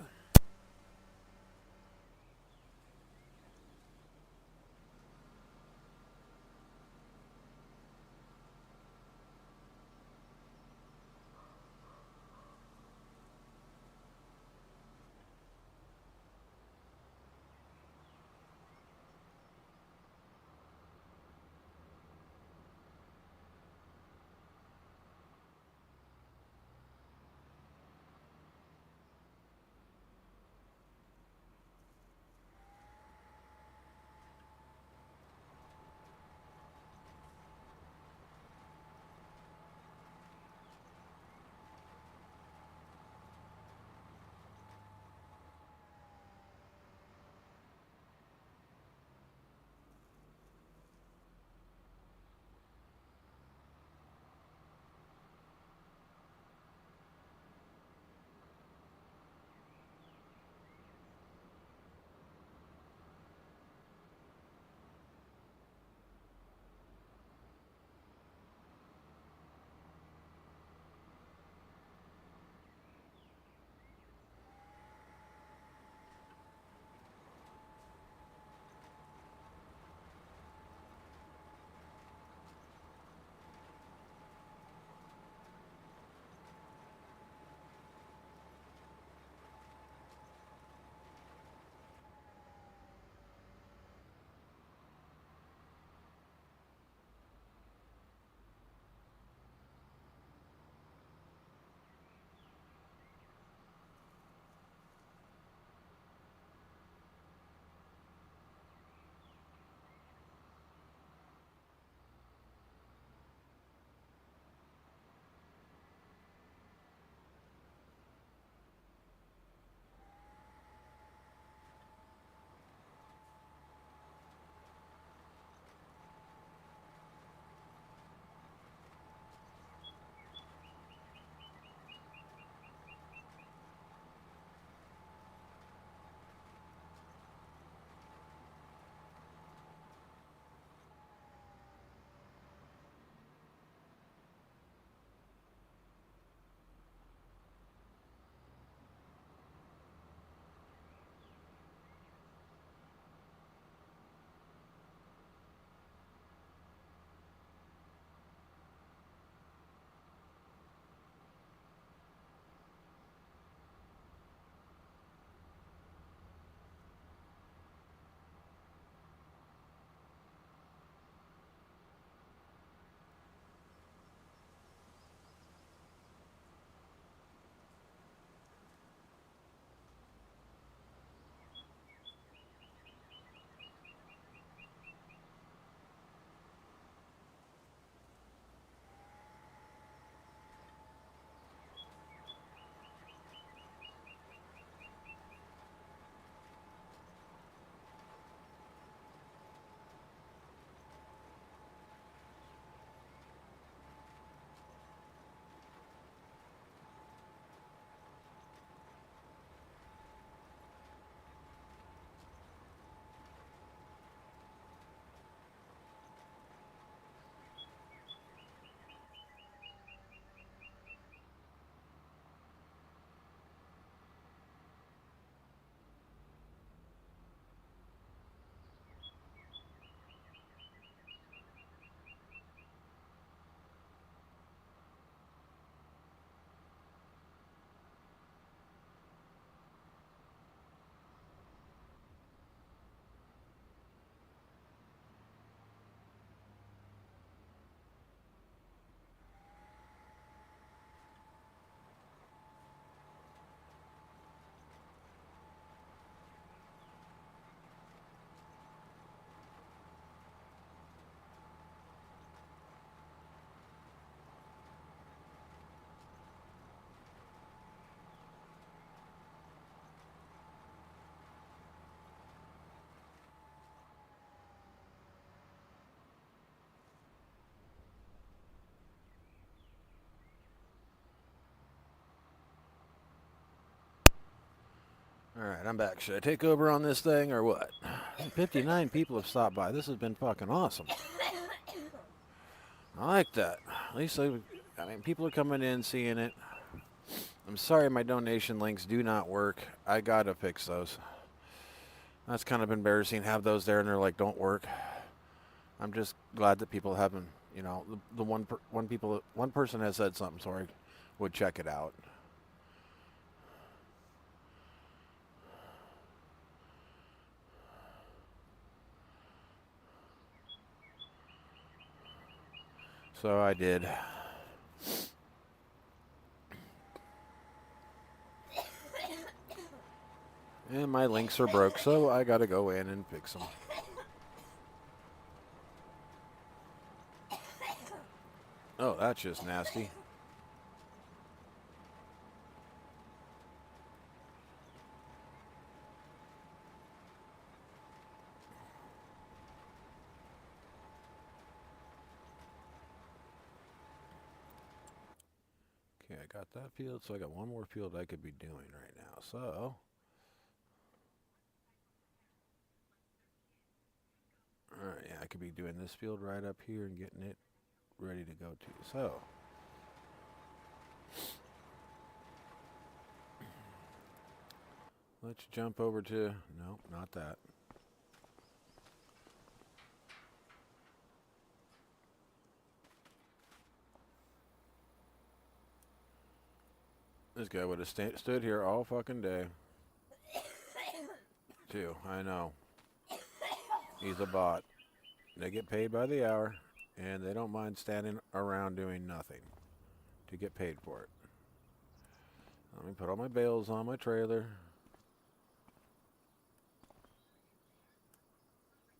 Alright, I'm back. Should I take over on this thing or what? 59 people have stopped by. This has been fucking awesome. I like that. At least, I mean, people are coming in, seeing it. I'm sorry my donation links do not work. I gotta fix those. That's kind of embarrassing. Have those there and they're like, don't work. I'm just glad that people haven't, you know, the one person has said something, so I would check it out. So I did. And my links are broke, so I gotta go in and fix them. Oh, that's just nasty. Okay, I got that field, so I got one more field I could be doing right now. So, alright, yeah, I could be doing this field right up here and getting it ready to go to. So, let's jump over to, no, not that. This guy would have stood here all fucking day. Too, I know. He's a bot. They get paid by the hour, and they don't mind standing around doing nothing to get paid for it. Let me put all my bales on my trailer.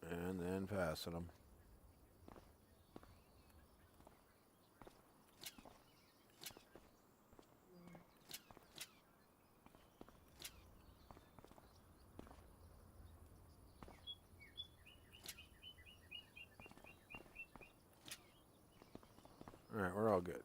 And then passing them. Alright, we're all good.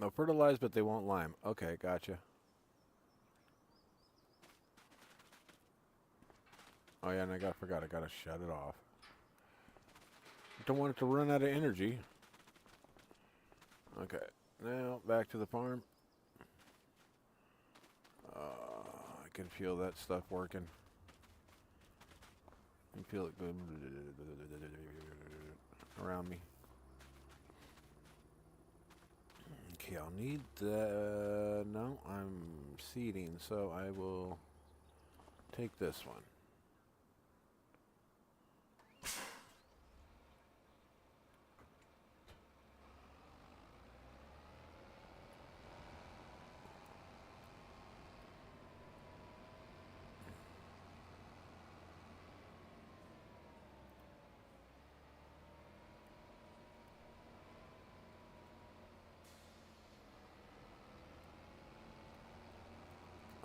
They'll fertilize, but they won't lime. Okay, gotcha. Oh yeah, and I forgot. I gotta shut it off. Don't want it to run out of energy. Okay, now back to the farm. I can feel that stuff working. I can feel it good around me. Okay, I'll need the... No, I'm seeding, so I will take this one.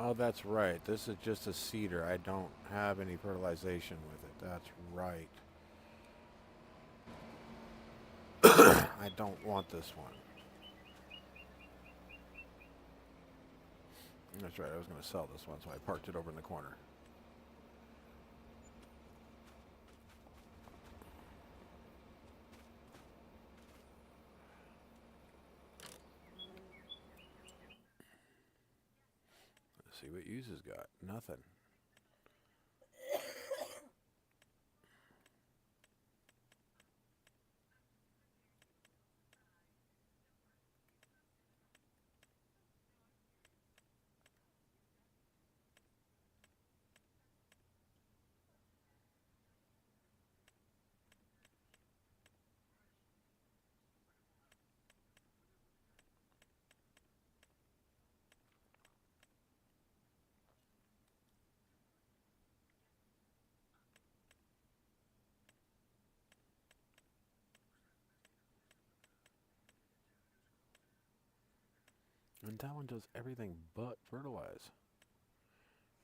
Oh, that's right. This is just a seeder. I don't have any fertilization with it. That's right. I don't want this one. That's right. I was going to sell this one, so I parked it over in the corner. Let's see what uses got. Nothing. And that one does everything but fertilize.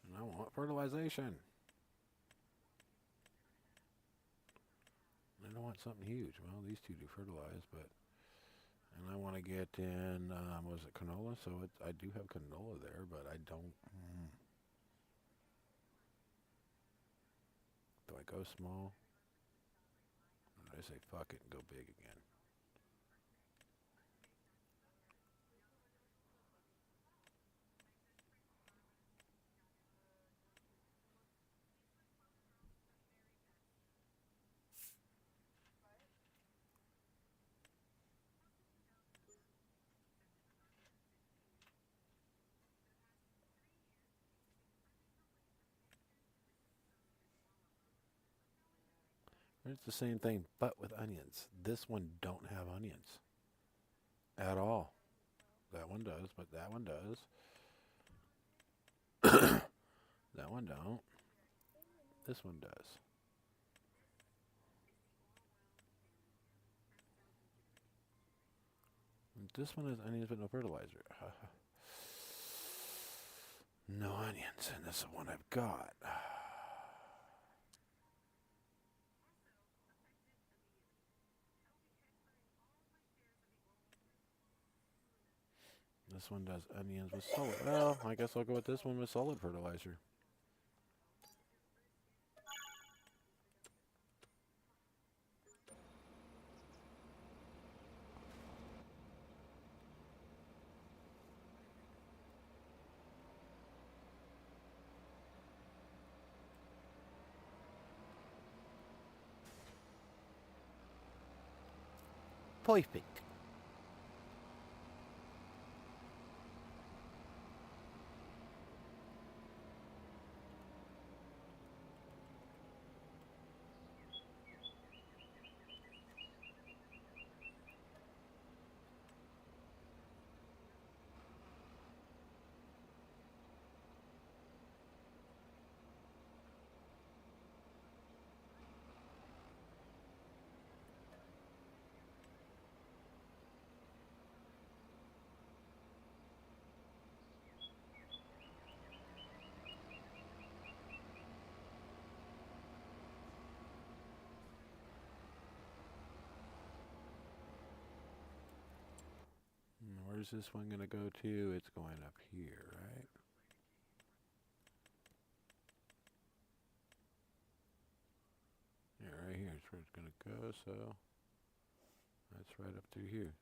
And I want fertilization. I don't want something huge. Well, these two do fertilize, but... And I want to get in, was it canola? So I do have canola there, but I don't... Do I go small? Or do I say fuck it and go big again? It's the same thing, but with onions. This one don't have onions at all. That one does, but that one does. That one don't. This one does. This one has onions but no fertilizer. No onions, and this is the one I've got. This one does onions with solid. Well, I guess I'll go with this one with solid fertilizer. Perfect. Where's this one going to go to? It's going up here, right? Yeah, right here is where it's going to go, so that's right up through here.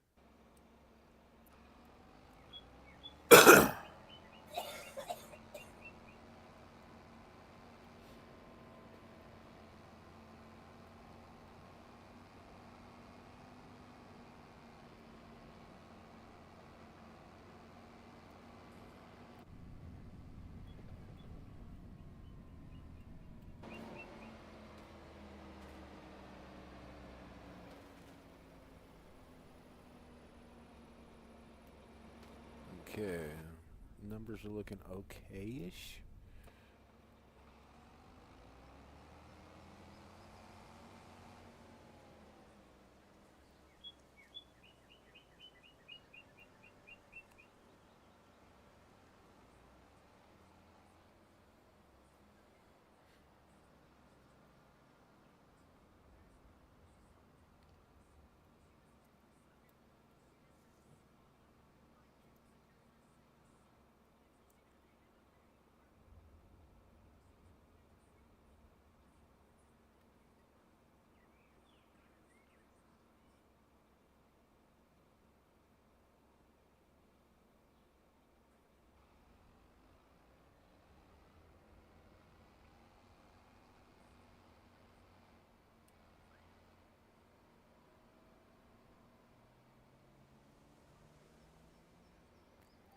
Okay, numbers are looking okay-ish.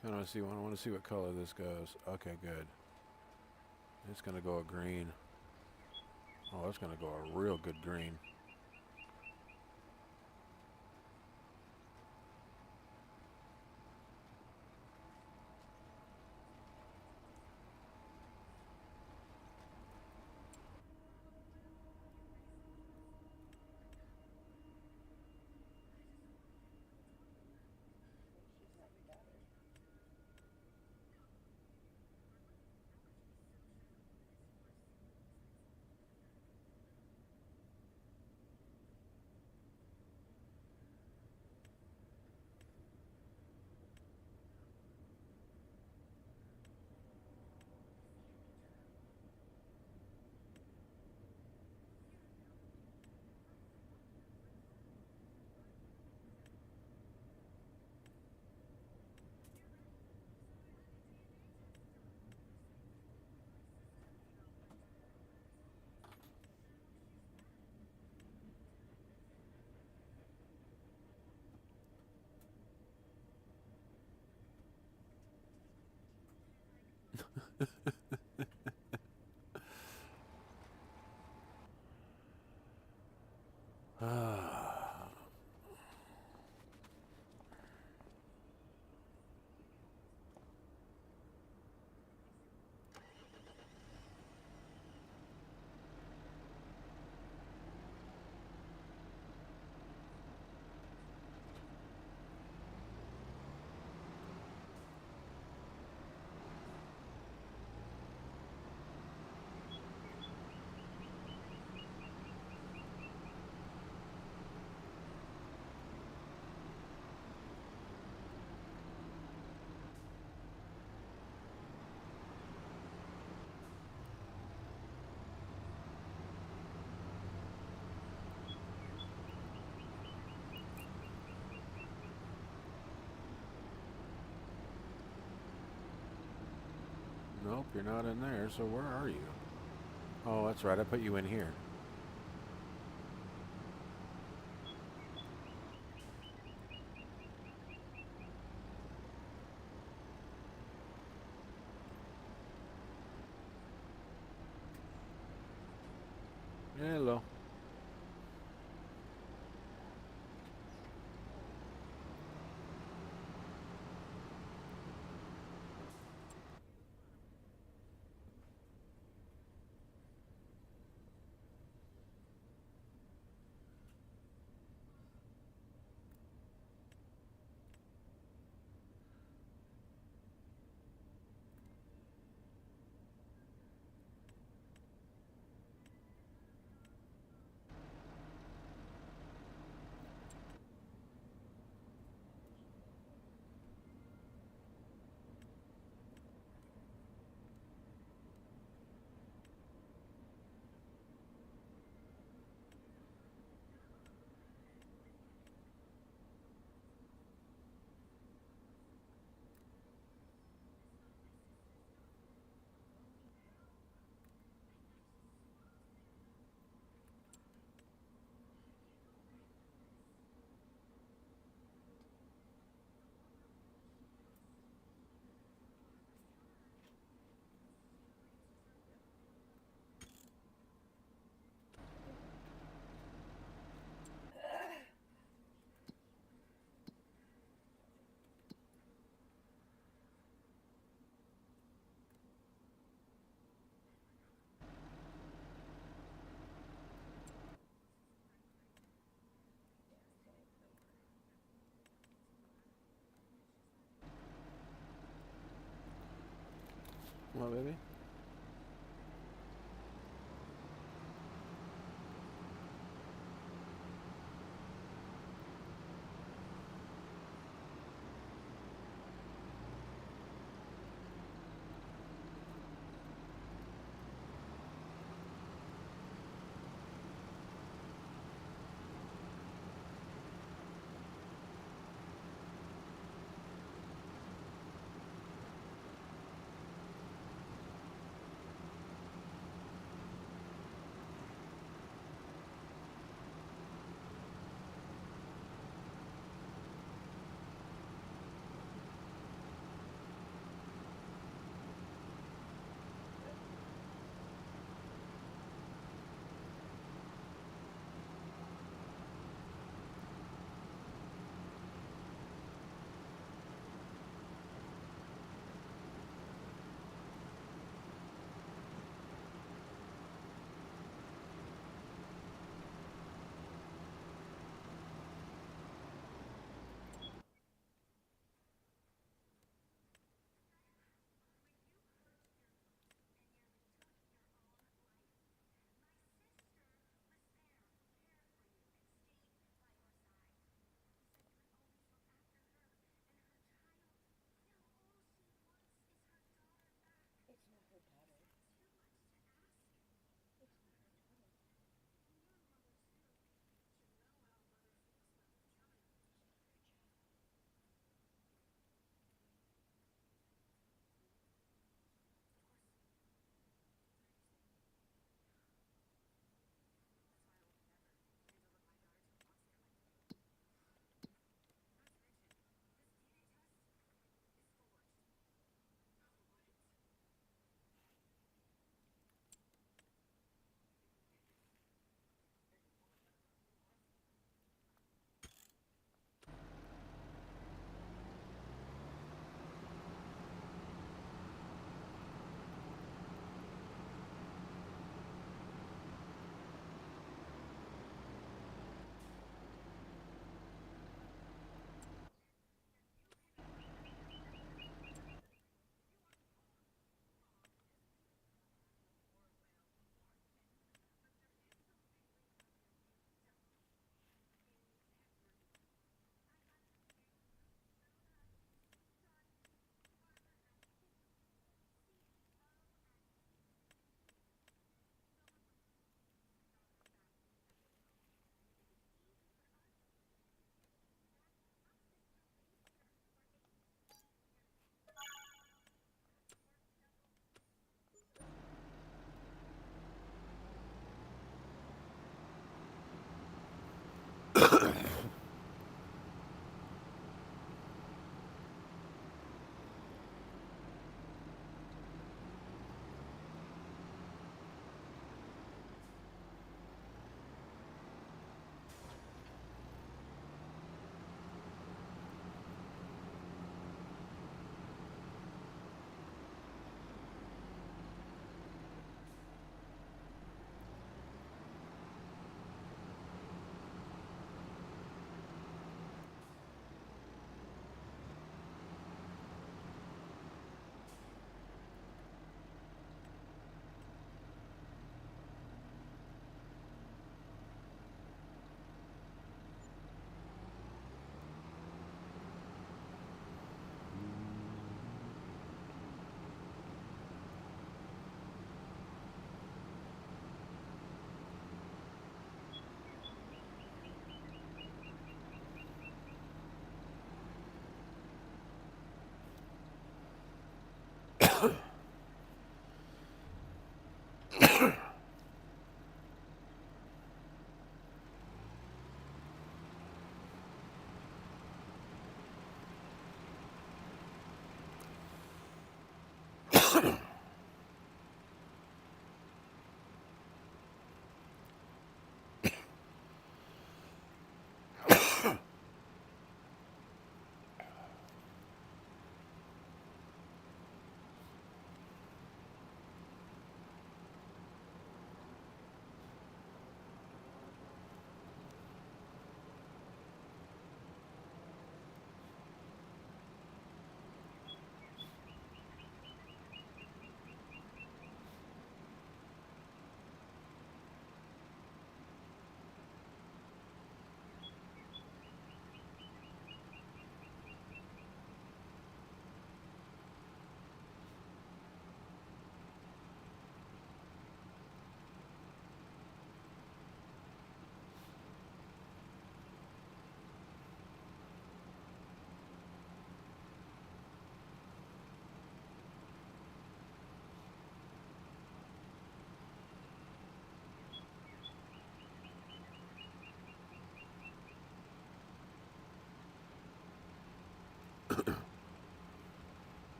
Kind of see. I want to see what color this goes. Okay, good. It's gonna go a green. Oh, it's gonna go a real good green. Nope, you're not in there, so where are you? Oh, that's right, I put you in here. Hello. What, baby?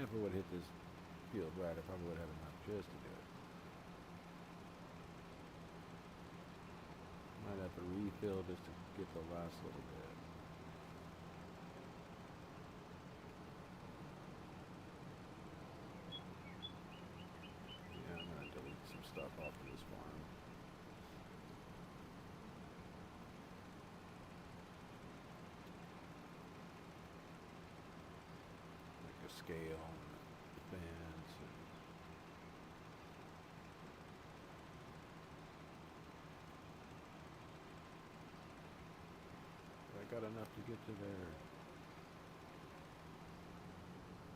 if I would hit this field right, I probably would have enough just to do it. Might have to refill just to get the last little bit. Yeah, I'm going to delete some stuff off of this farm. Like a scale and fence and I got enough to get to there.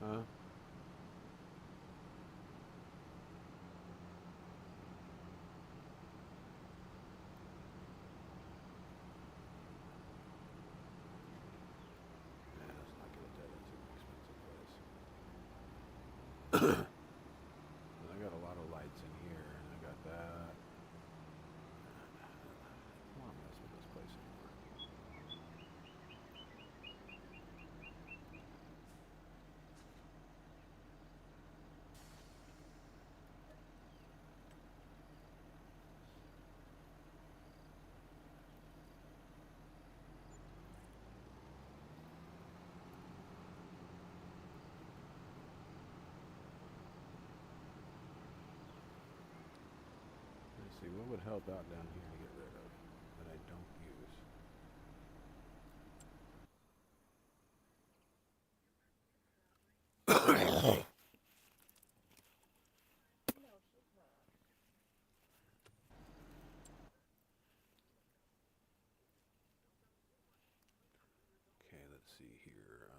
Huh? Yeah, let's not get that into an expensive place. I got a lot of lights in here, and I got that. I don't want to mess with this place anymore. Let's see, what would help out down here to get rid of that I don't use? Okay, let's see here.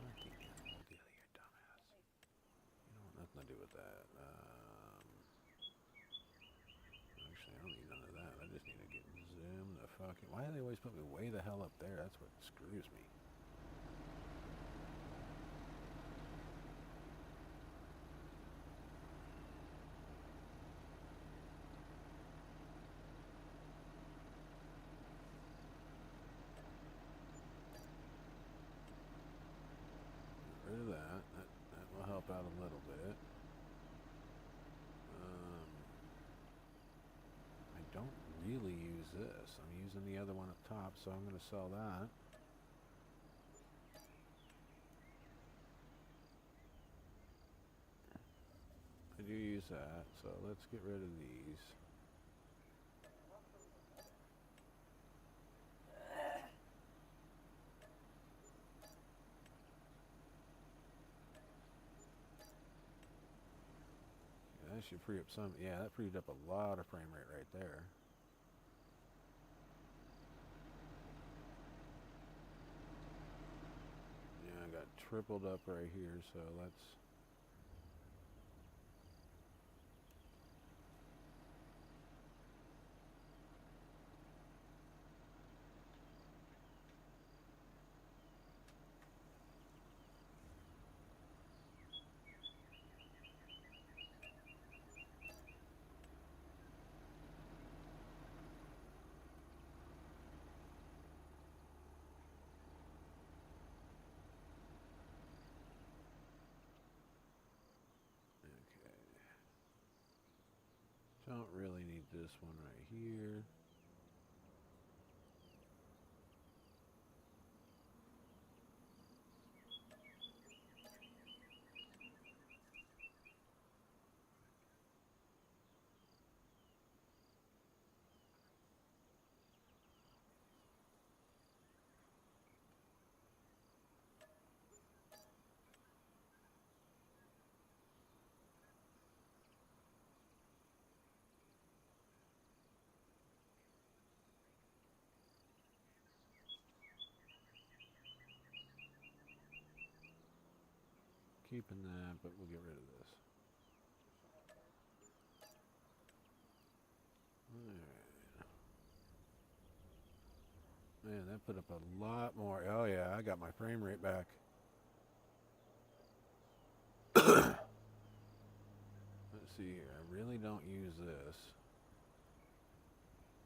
What the animal deal here, dumbass? You know what? Nothing to do with that. Actually, I don't need none of that. I just need to get zoom the fucking. Why do they always put me way the hell up there? That's what screws me. Get rid of that. That will help out a little bit. I don't really use this. I'm using the other one up top, so I'm going to sell that. I do use that, so let's get rid of these. Yeah, that should free up some. Yeah, that freed up a lot of frame rate right there. Yeah, I got tripled up right here, so let's. Don't really need this one right here. Keeping that, but we'll get rid of this. Alright. Man, that put up a lot more. Oh yeah, I got my frame rate back. Let's see here. I really don't use this.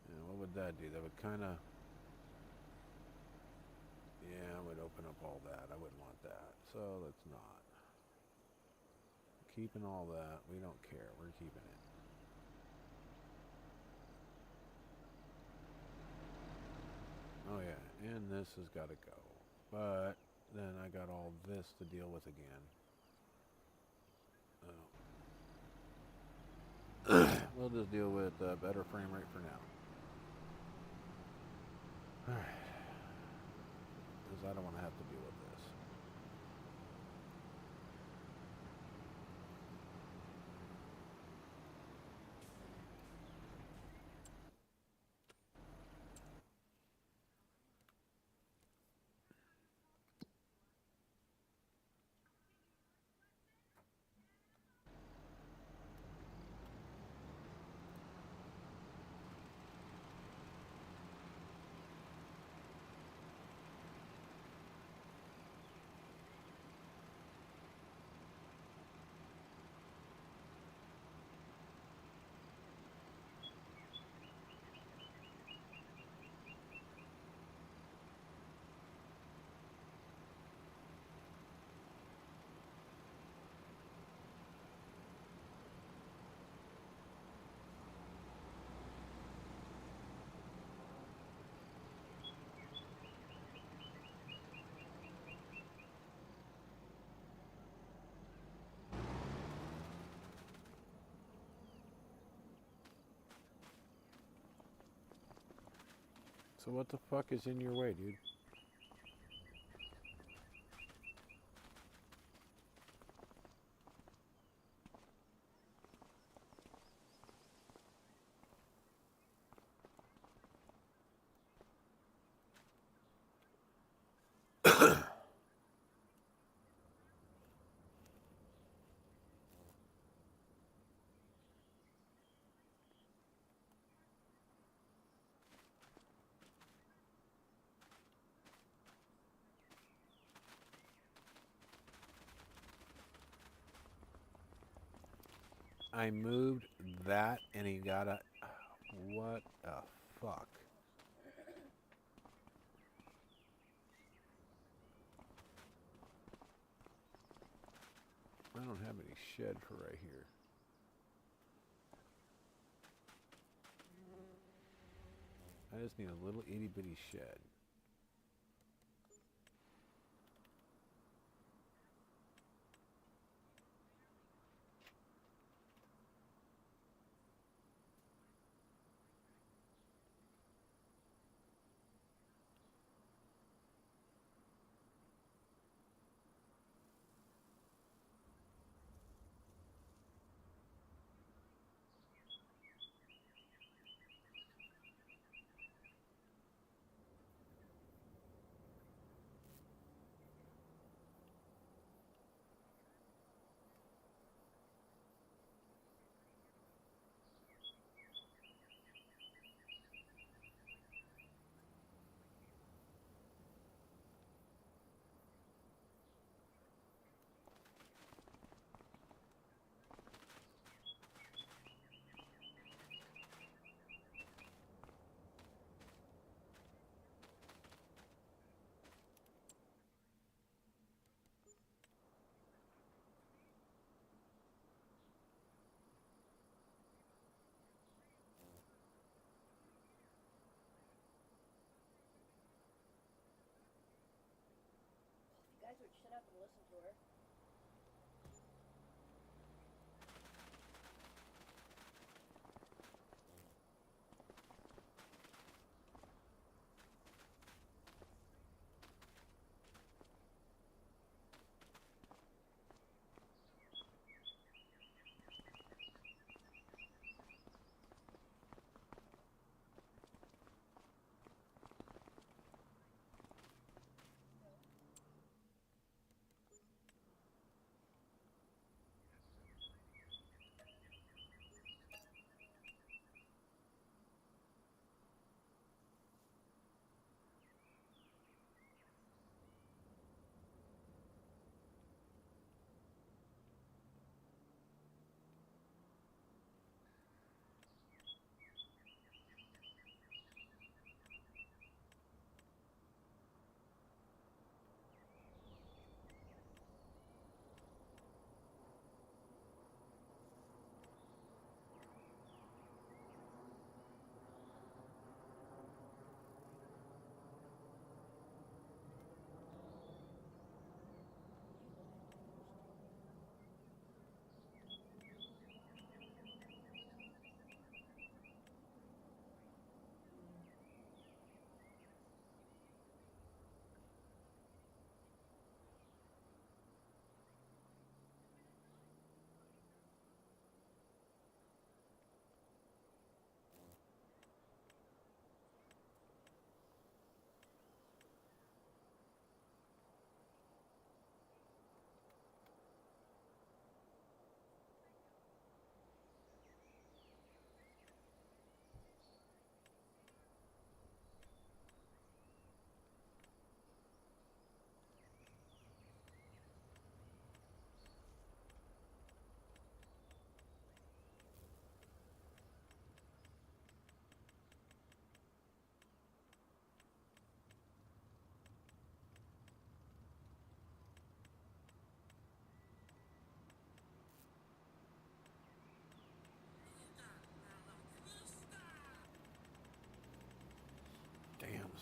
And what would that do? That would kind of. Yeah, I would open up all that. I wouldn't want that. So let's not. Keeping all that. We don't care. We're keeping it. Oh yeah, and this has got to go. But then I got all this to deal with again. We'll just deal with a better frame rate for now. Alright. Because I don't want to have to deal with this. So what the fuck is in your way, dude? I moved that and he got a... What the fuck? I don't have any shed for right here. I just need a little itty bitty shed.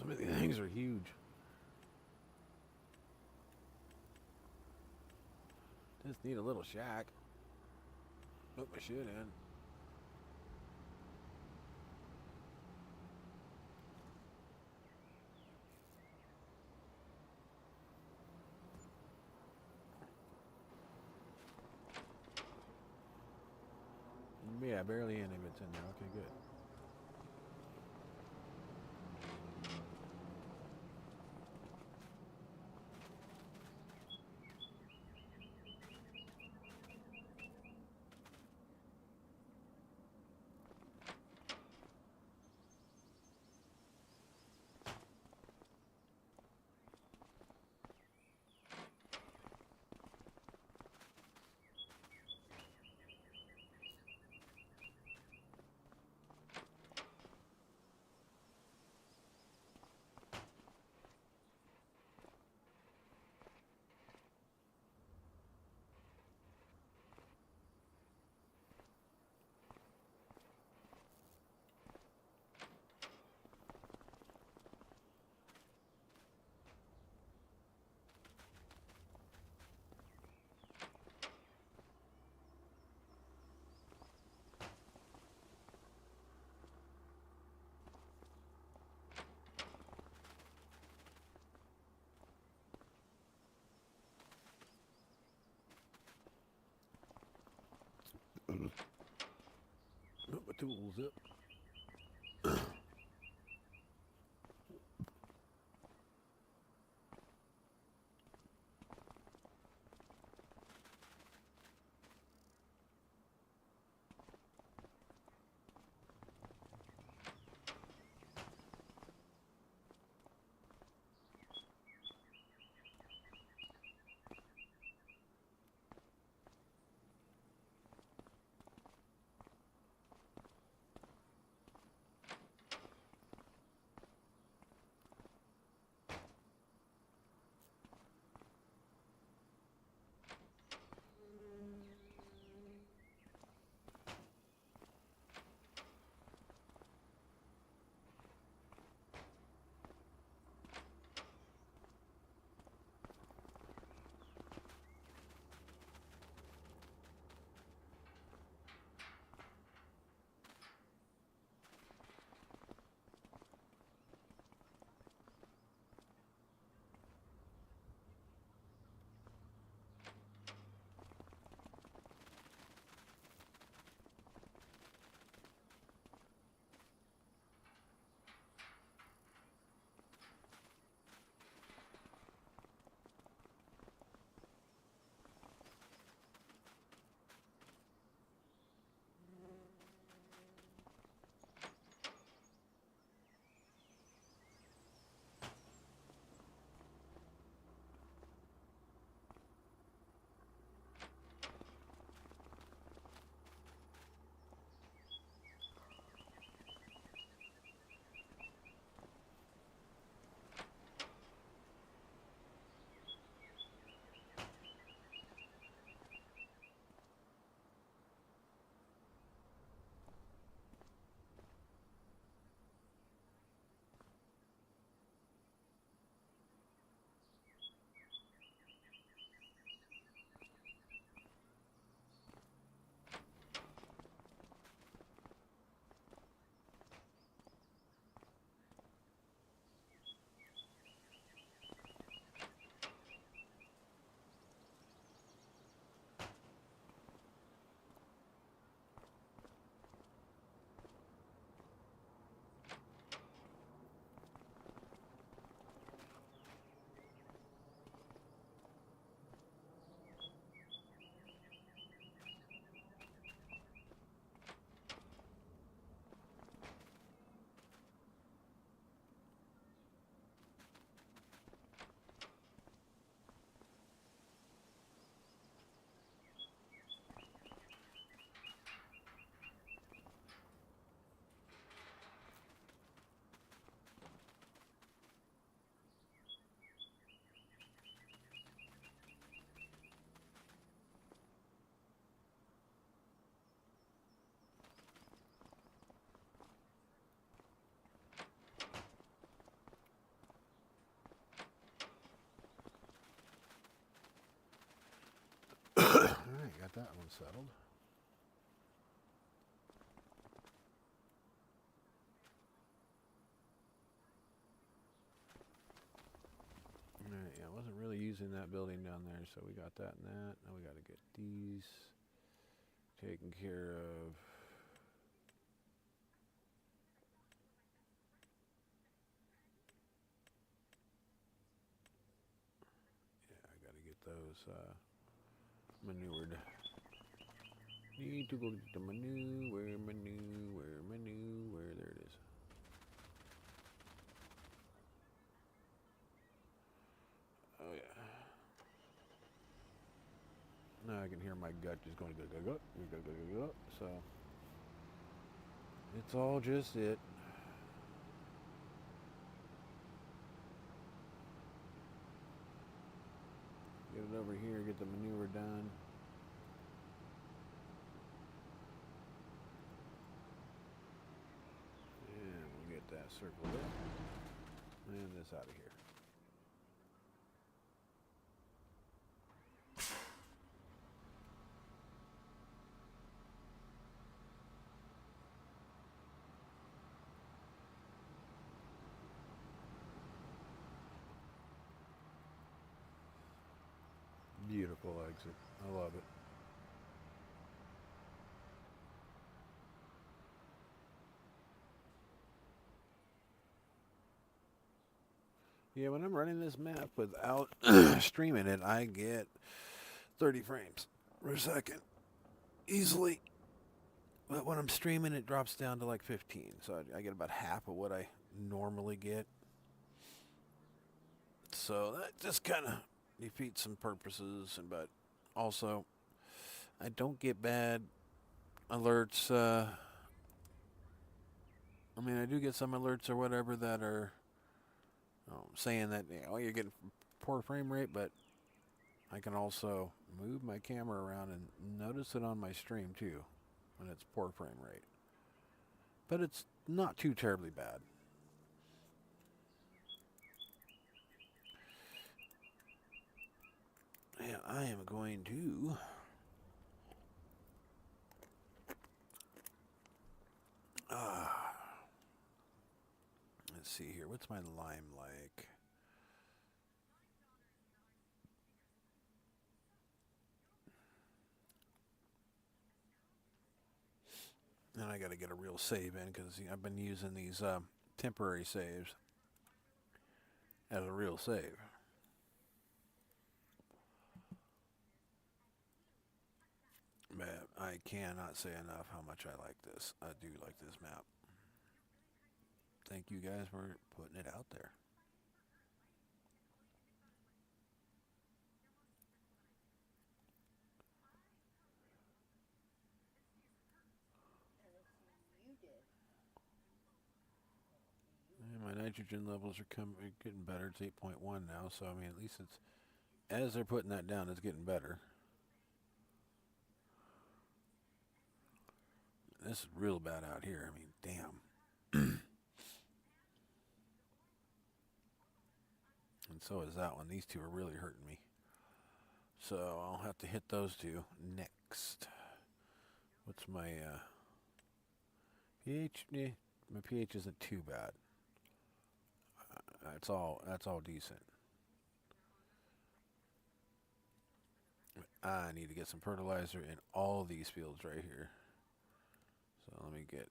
Some of these things are huge. Just need a little shack. Put my shit in. Yeah, barely any of it's in there. Okay, good. Put my tools up. Alright, got that one settled. Alright, yeah, I wasn't really using that building down there, so we got that and that. Now we got to get these taken care of. Yeah, I got to get those manured. Need to go get the menu. Where menu? Where menu? Where? There it is. Oh yeah. Now I can hear my gut just going go go go go go go go. So it's all just it. Get it over here. Get the manure done. And we'll get that circled up. And this out of here. Beautiful exit. I love it. Yeah, when I'm running this map without streaming it, I get 30 frames per second easily. But when I'm streaming, it drops down to like 15. So I get about half of what I normally get. So that just kind of defeats some purposes. But also, I don't get bad alerts. I mean, I do get some alerts or whatever that are saying that, you're getting poor frame rate, but I can also move my camera around and notice it on my stream too when it's poor frame rate. But it's not too terribly bad. And I am going to let's see here. What's my lime like? And I got to get a real save in because I've been using these temporary saves as a real save. But I cannot say enough how much I like this. I do like this map. Thank you guys for putting it out there. And my nitrogen levels are getting better. It's 8.1 now, so I mean, at least it's, as they're putting that down, it's getting better. This is real bad out here. I mean, damn. And so is that one. These two are really hurting me. So I'll have to hit those two next. What's my pH? My pH isn't too bad. That's all decent. I need to get some fertilizer in all these fields right here. So let me get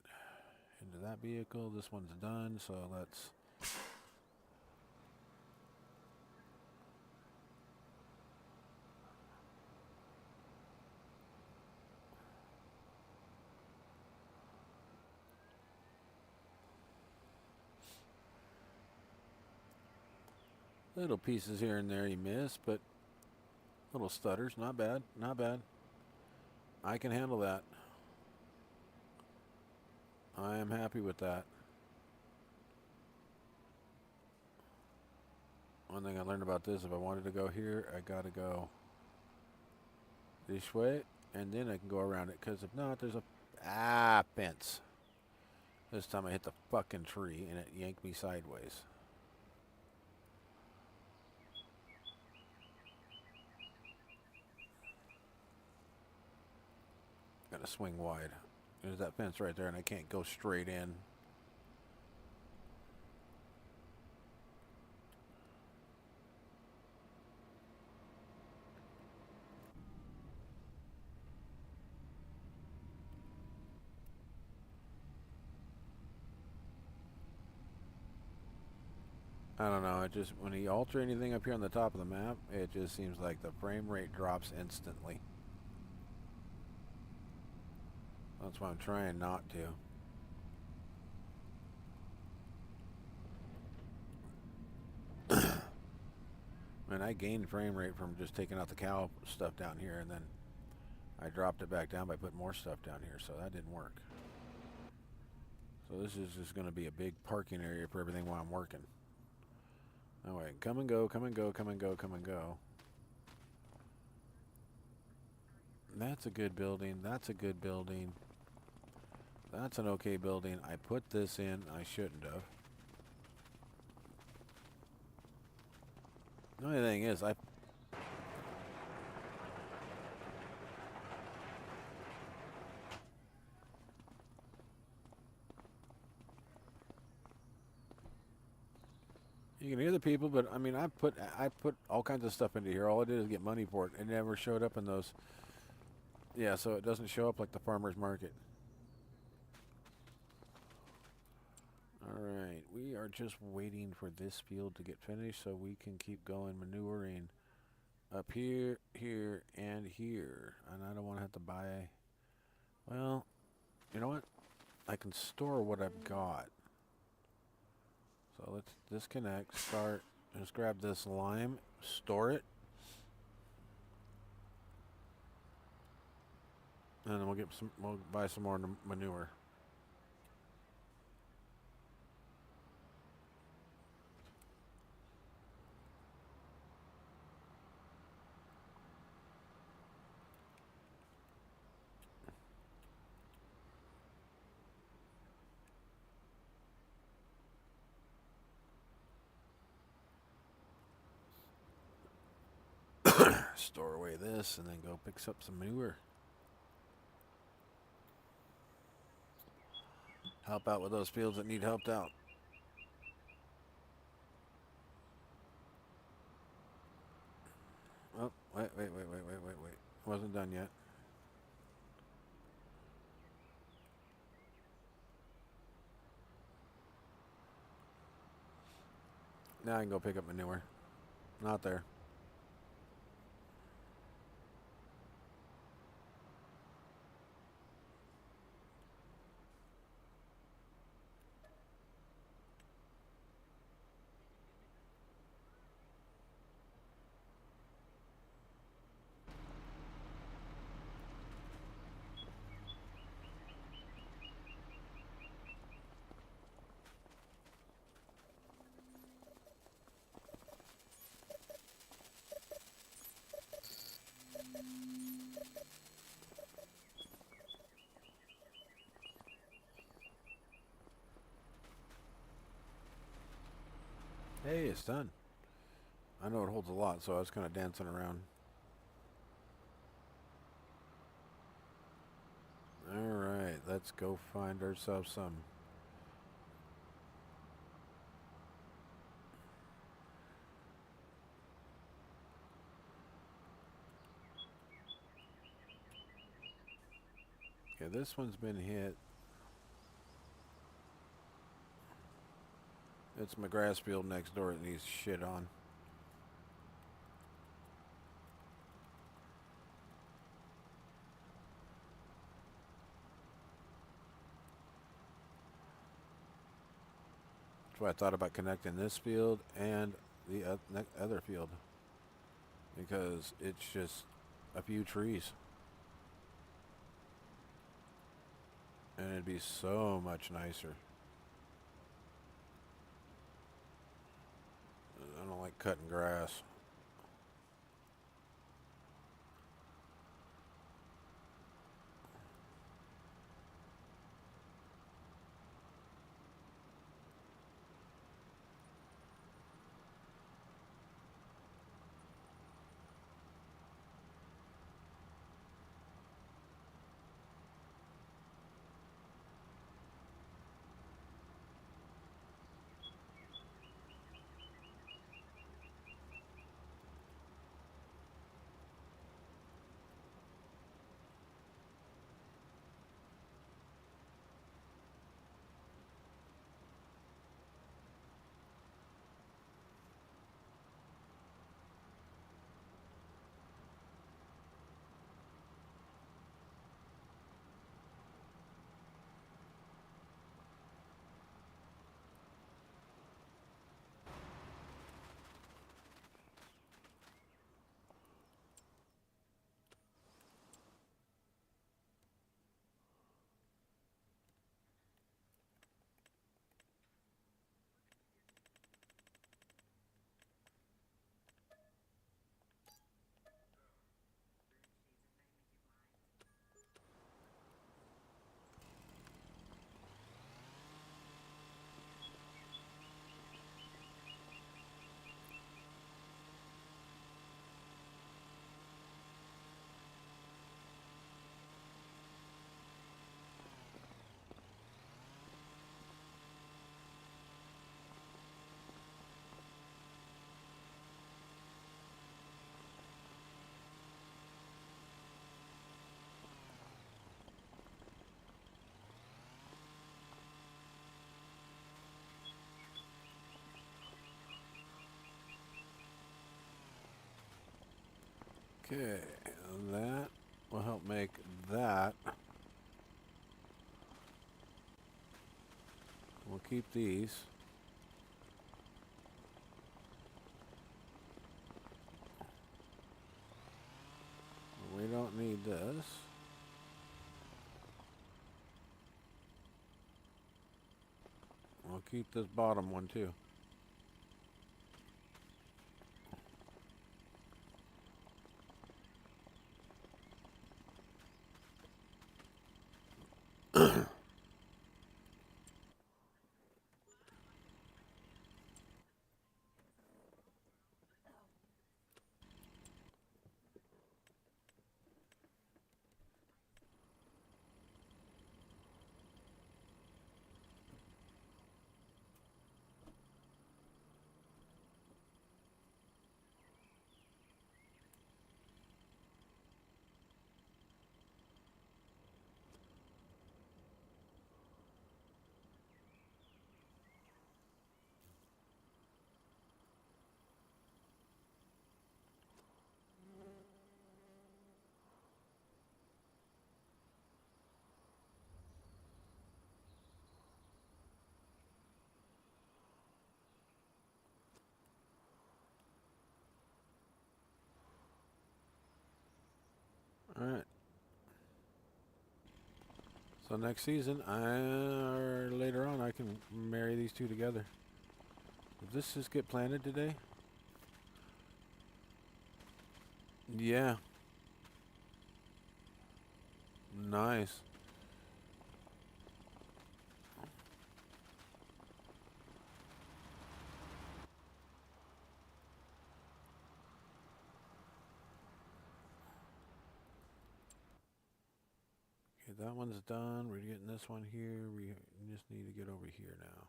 into that vehicle. This one's done, so let's... Little pieces here and there you miss, but little stutters. Not bad. Not bad. I can handle that. I am happy with that. One thing I learned about this, if I wanted to go here, I got to go this way, and then I can go around it, because if not, there's a... fence. This time I hit the fucking tree, and it yanked me sideways. Gotta swing wide. There's that fence right there, and I can't go straight in. I don't know, it just, when you alter anything up here on the top of the map, it just seems like the frame rate drops instantly. That's why I'm trying not to. And I gained frame rate from just taking out the cow stuff down here, and then I dropped it back down by putting more stuff down here, so that didn't work. So this is just going to be a big parking area for everything while I'm working. That way I can come and go, come and go, come and go, come and go. That's a good building. That's a good building. That's an okay building. I put this in. I shouldn't have. The only thing is, you can hear the people, but I mean, I put all kinds of stuff into here. All I did is get money for it. It never showed up in those. Yeah, so it doesn't show up like the farmer's market. Alright, we are just waiting for this field to get finished so we can keep going manuring up here, here, and here. And I don't want to have to buy... Well, you know what? I can store what I've got. So let's disconnect, start, just grab this lime, store it. And then we'll buy some more manure. Store away this and then go pick up some manure. Help out with those fields that need helped out. Oh, wait. Wasn't done yet. Now I can go pick up manure. Not there. Hey, it's done. I know it holds a lot, so I was kind of dancing around. Alright, let's go find ourselves some. Okay, this one's been hit. It's my grass field next door that needs shit on. That's why I thought about connecting this field and the other field. Because it's just a few trees. And it'd be so much nicer. I don't like cutting grass. Okay, that will help make that. We'll keep these. We don't need this. We'll keep this bottom one too. Alright. So next season, or later on, I can marry these two together. Did this just get planted today? Yeah. Nice. Okay, that one's done. We're getting this one here. We just need to get over here now.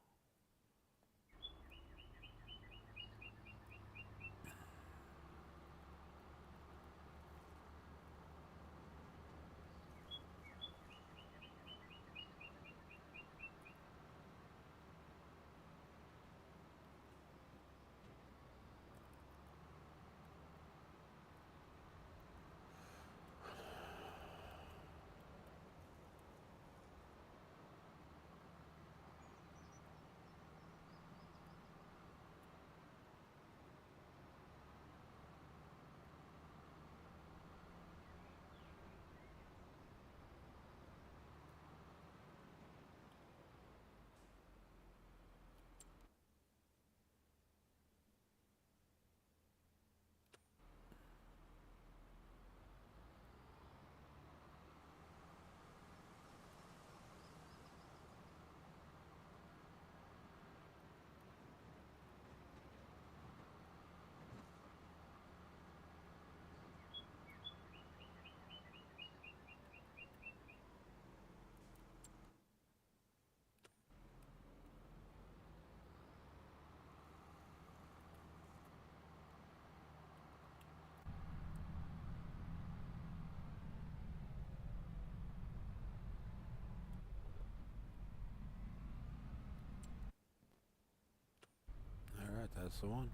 Alright, that's the one.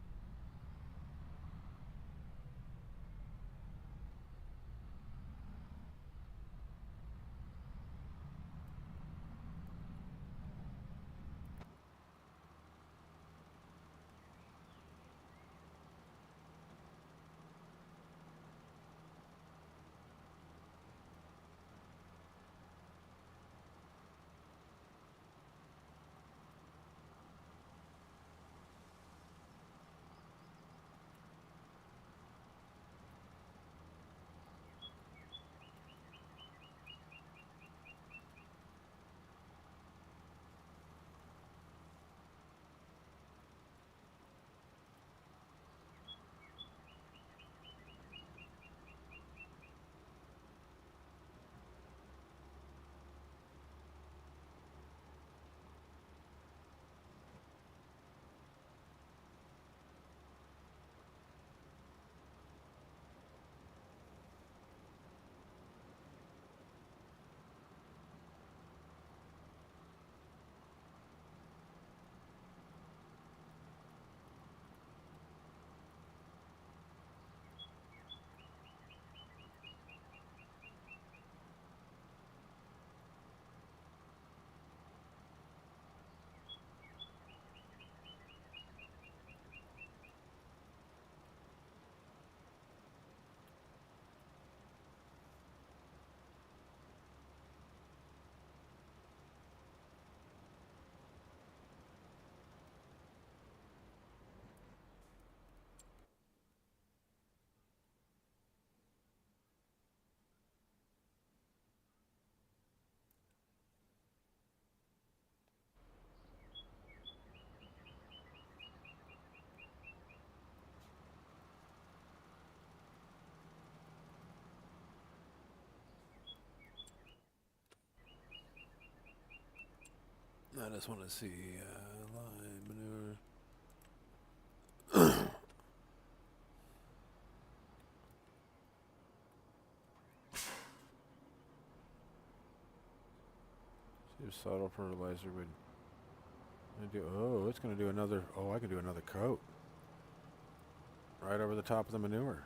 I just want to see line maneuver. See if subtle fertilizer would do. Oh, it's going to do another. Oh, I can do another coat right over the top of the manure.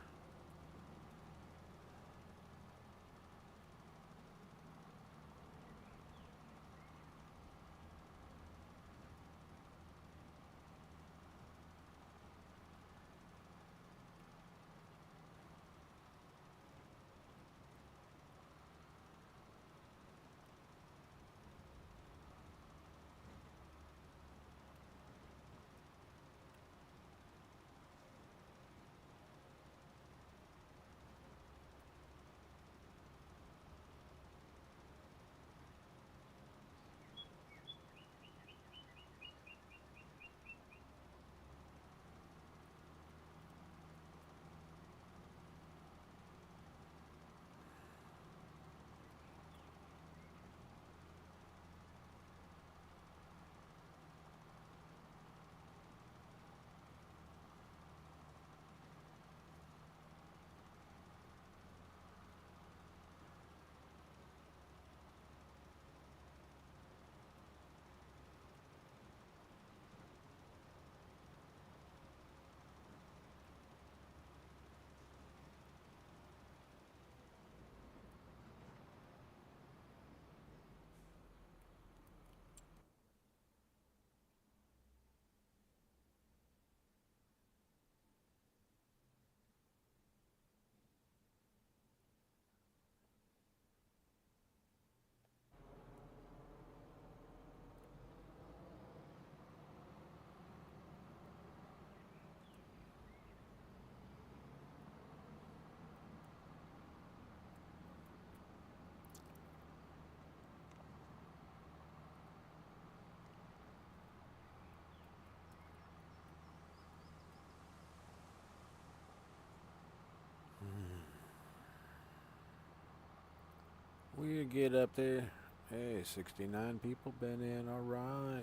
We get up there. Hey, 69 people been in. All right.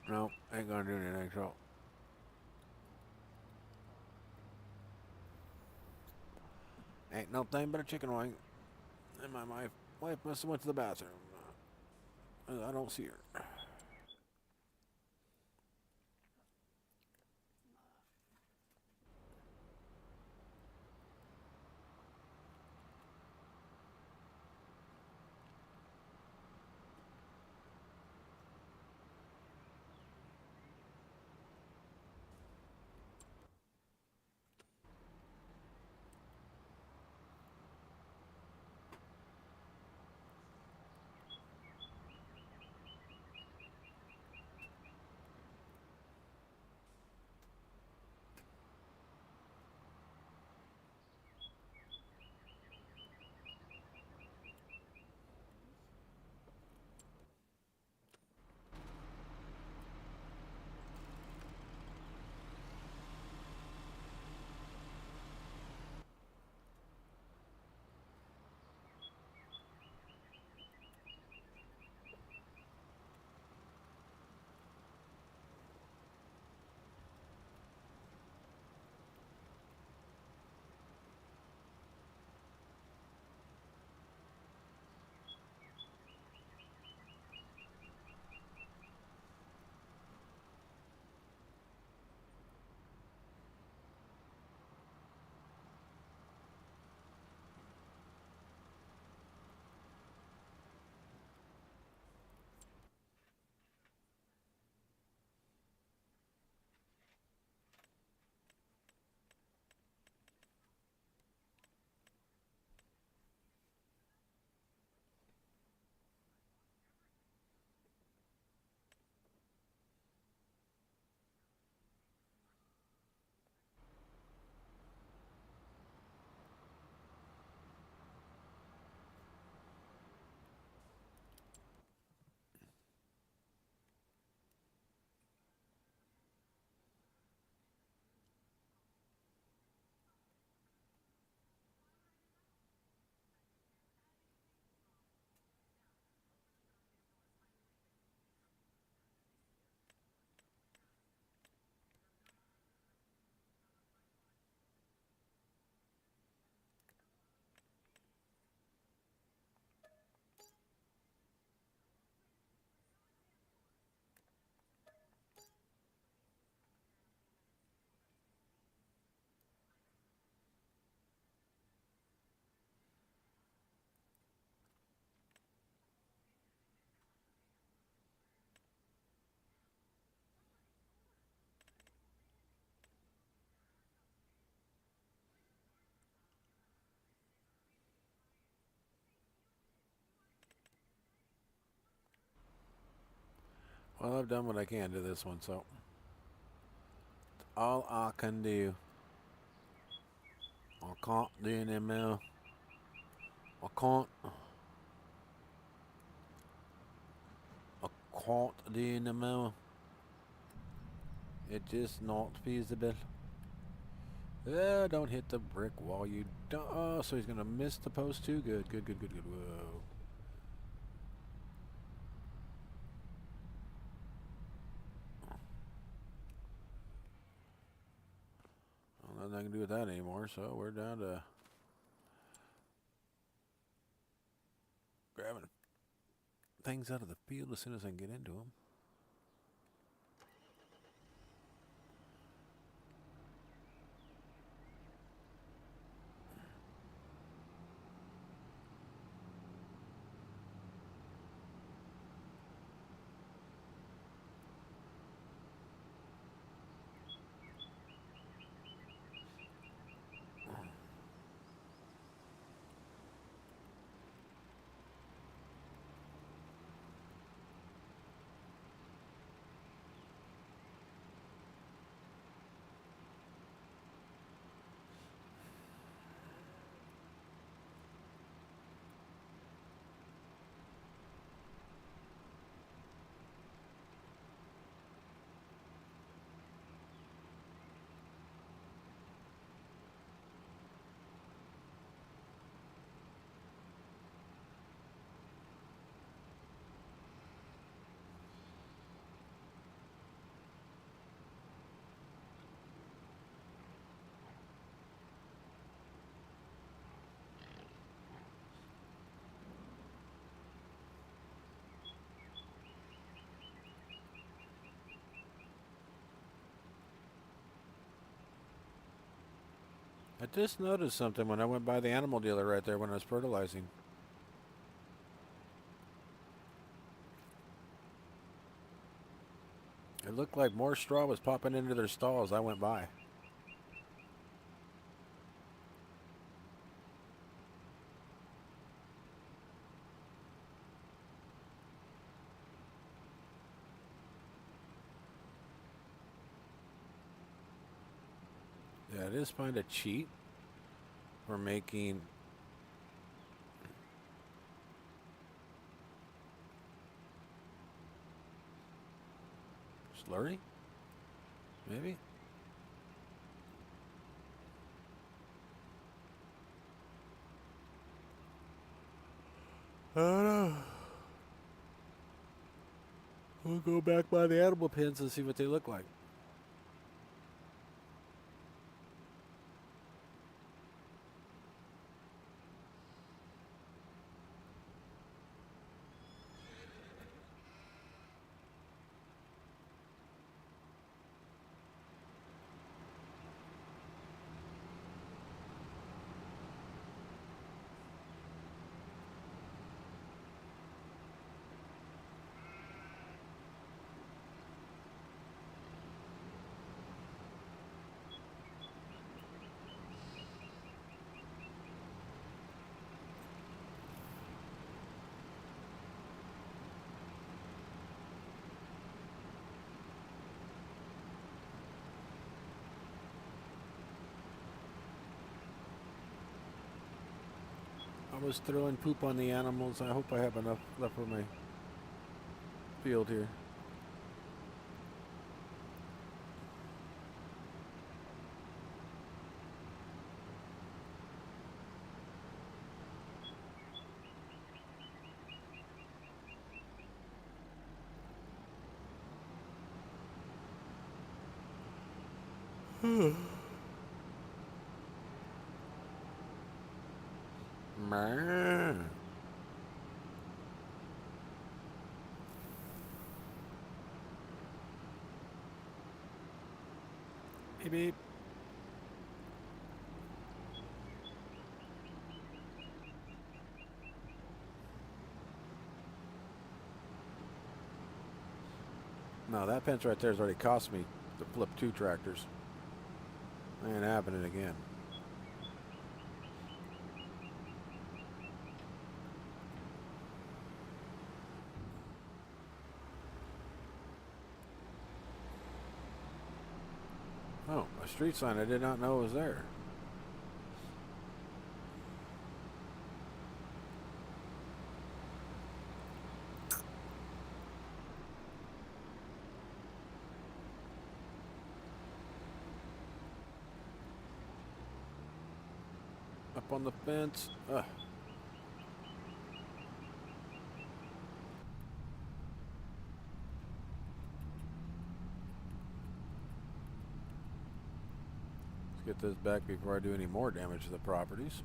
No, ain't gonna do anything, so. Ain't no thing but a chicken wing. And my wife must have went to the bathroom. I don't see her. Well, I've done what I can to this one, so all I can do. I can't do any more. I can't do any more. It's just not feasible. Don't hit the brick wall, you don't. Oh, so he's going to miss the post too? Good, good, good, good, good. Whoa. Well, nothing I can do with that anymore, so we're down to grabbing things out of the field as soon as I can get into them. I just noticed something when I went by the animal dealer right there when I was fertilizing. It looked like more straw was popping into their stall as I went by. Yeah, it is find a cheat for making slurry, maybe? I don't know. We'll go back by the animal pens and see what they look like. I was throwing poop on the animals. I hope I have enough left for my field here. Beep beep. No, that fence right there has already cost me to flip 2 tractors. Ain't happening again. Oh, a street sign I did not know was there. Up on the fence. Ugh. Let's get this back before I do any more damage to the properties.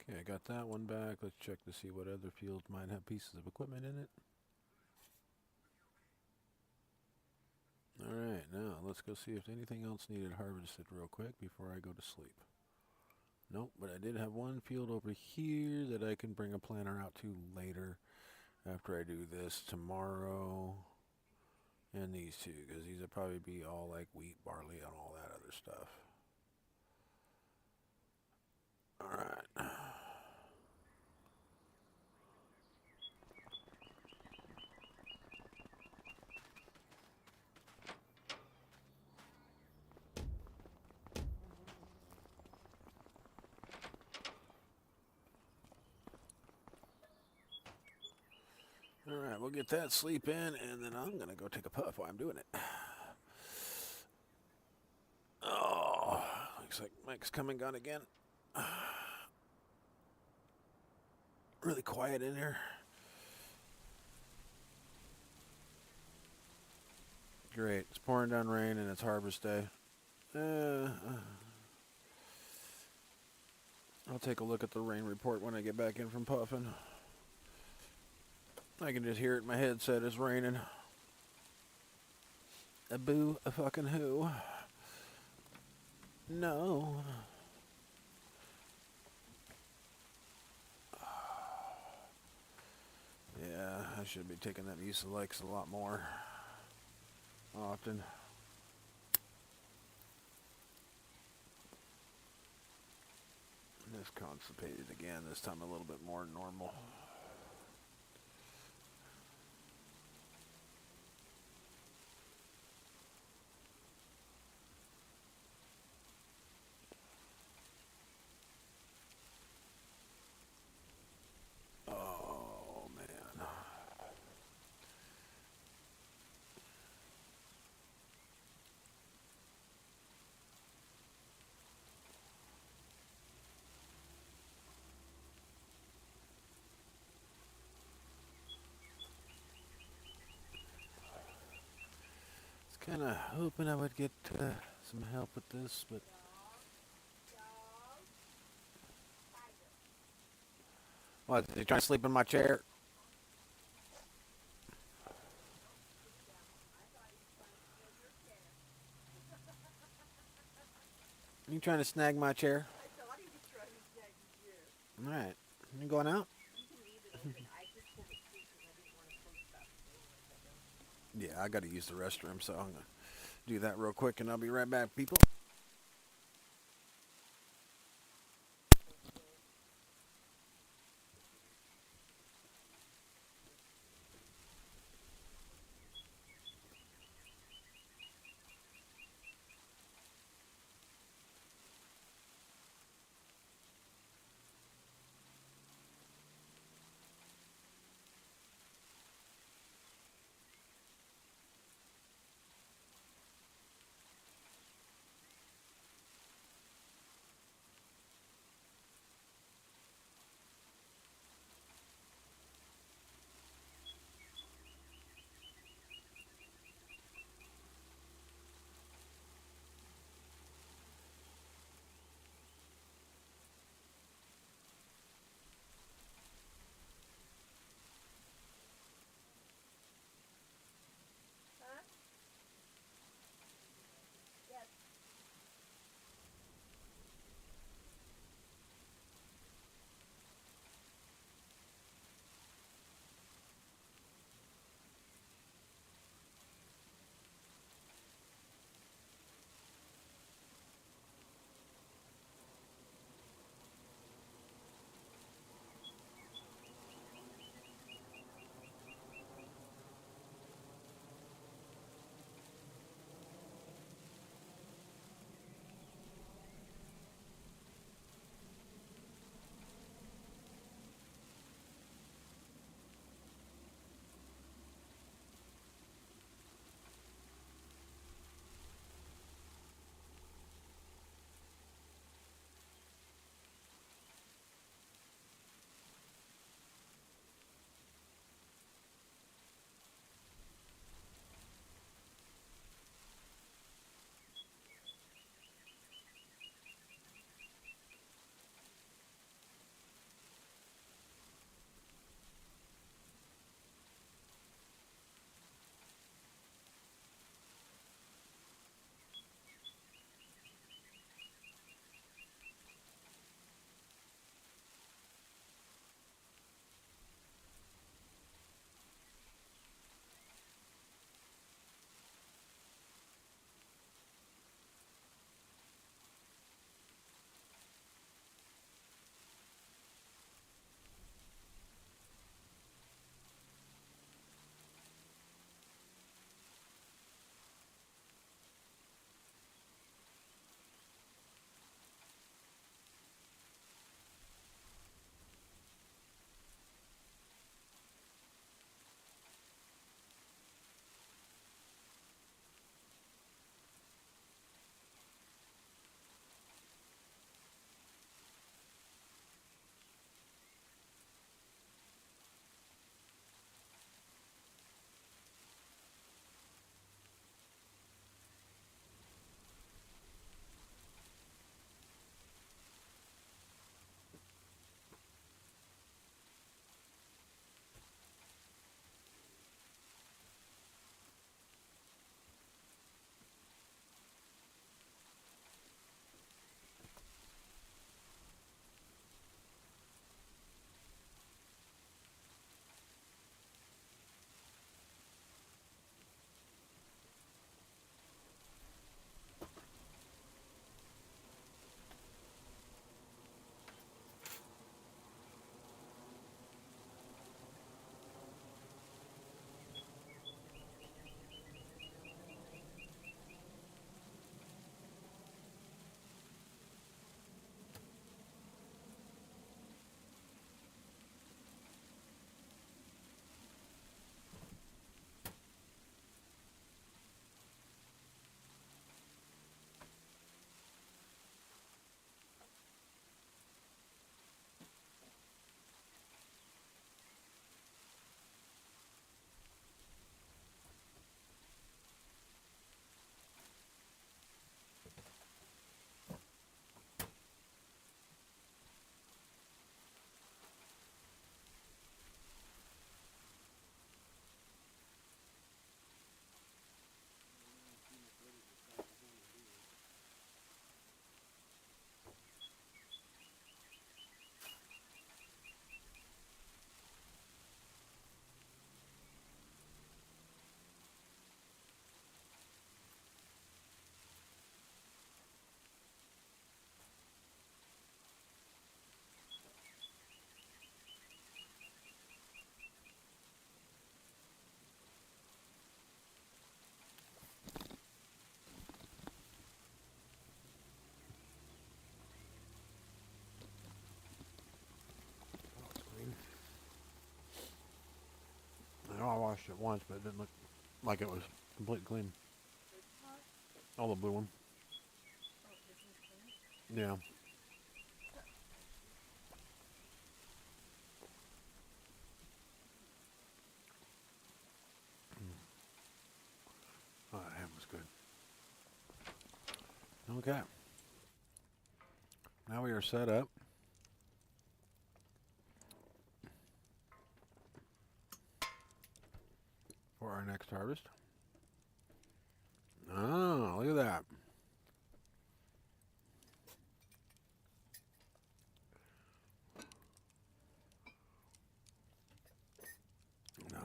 Okay, I got that one back. Let's check to see what other fields might have pieces of equipment in it. Alright, now let's go see if anything else needed harvested real quick before I go to sleep. Nope, but I did have one field over here that I can bring a planter out to later after I do this tomorrow. And these two, because these will probably be all like wheat, barley, and all that other stuff. Alright. Alright, we'll get that sleep in, and then I'm going to go take a puff while I'm doing it. Oh, looks like Mike's come and gone again. Really quiet in here. Great. It's pouring down rain, and it's harvest day. I'll take a look at the rain report when I get back in from puffing. I can just hear it in my headset. It's raining. A boo, a fucking who. No. Yeah, I should be taking that use of likes a lot more often. Just constipated again, this time a little bit more normal. Oh, man. Kind of hoping I would get some help with this, but what? Are you trying to sleep in my chair? Are you trying to snag my chair? All right, you going out? Yeah, I got to use the restroom, so I'm gonna do that real quick, and I'll be right back, people. once, but it didn't look like it was completely clean. All the blue one. Yeah. Oh, that ham was good. Okay. Now we are set up for our next harvest. Oh, look at that. No.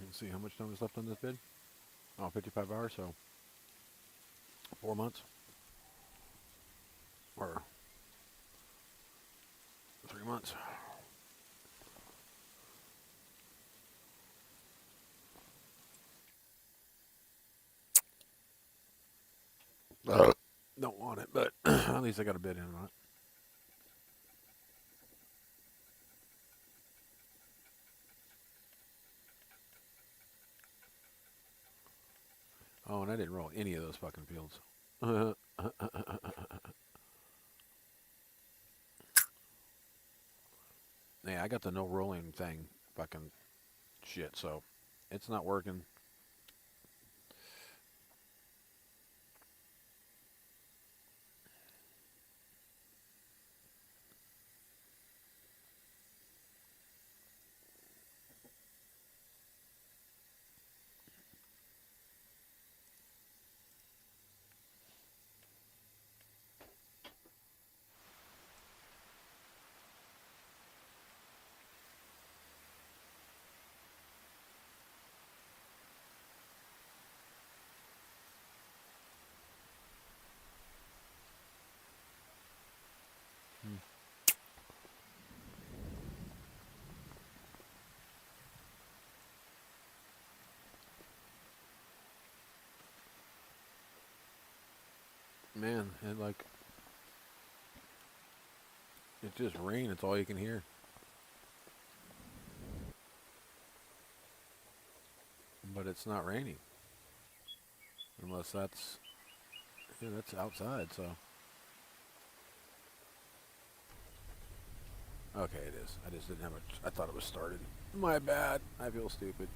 Let's see how much time is left on this bid. Oh, 55 hours, so 4 months. Or 3 months. Don't want it, but at least I got a bid in on it. Oh, and I didn't roll any of those fucking fields. Yeah, I got the no rolling thing fucking shit, so it's not working. Man, it like, it's just rain, it's all you can hear. But it's not raining. Unless that's, yeah, that's outside, so. Okay, it is. I just didn't have a, I thought it was started. My bad. I feel stupid.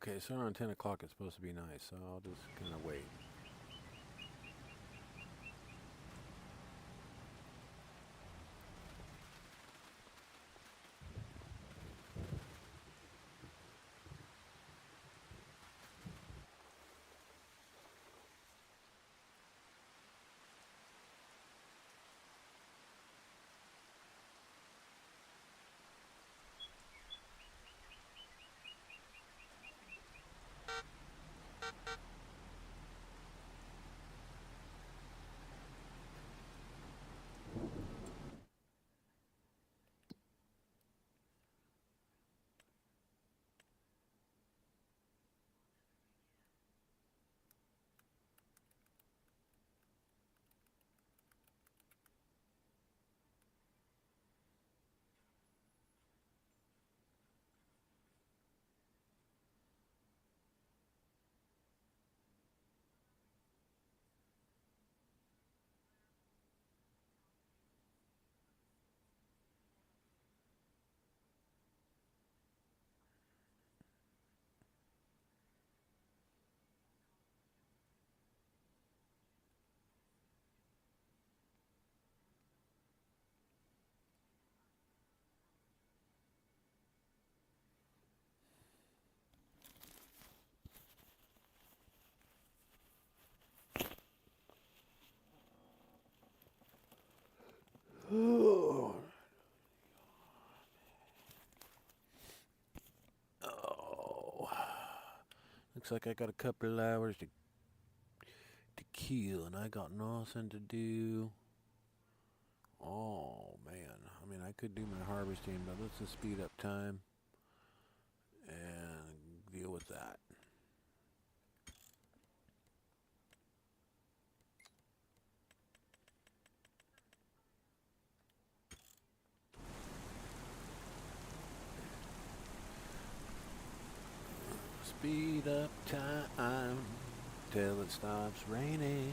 Okay, so around 10 o'clock it's supposed to be nice, so I'll just kind of wait. Oh. Looks like I got a couple of hours to kill, and I got nothing to do. Oh, man. I mean, I could do my harvesting, but let's just speed up time and deal with that. Speed up time till it stops raining.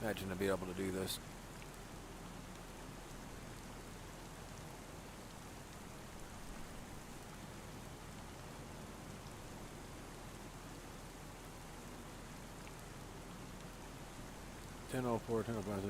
Imagine to be able to do this. Ten 10:04, 10:05.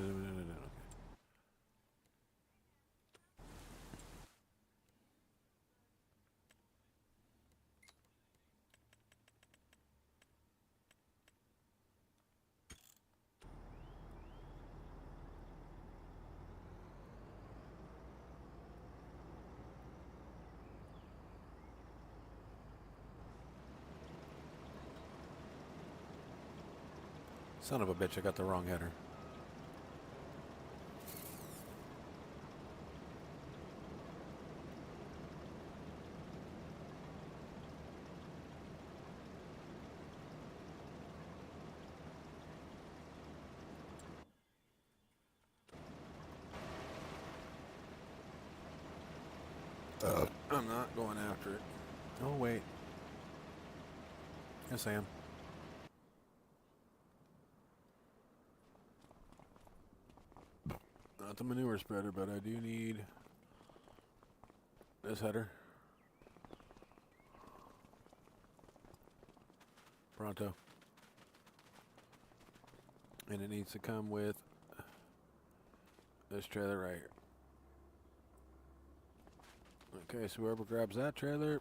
Son of a bitch, I got the wrong header. I'm not going after it. Oh, wait. Yes, I am. Not the manure spreader, but I do need this header. Pronto. And it needs to come with this trailer right here. Okay, so whoever grabs that trailer.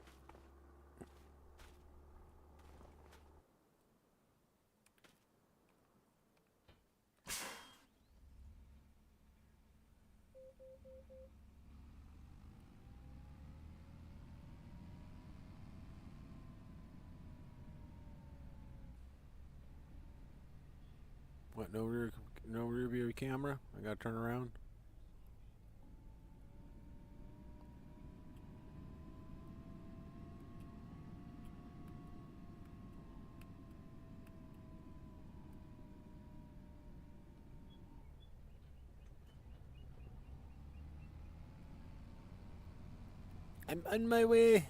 What, no rear view camera? I gotta turn around? I'm on my way.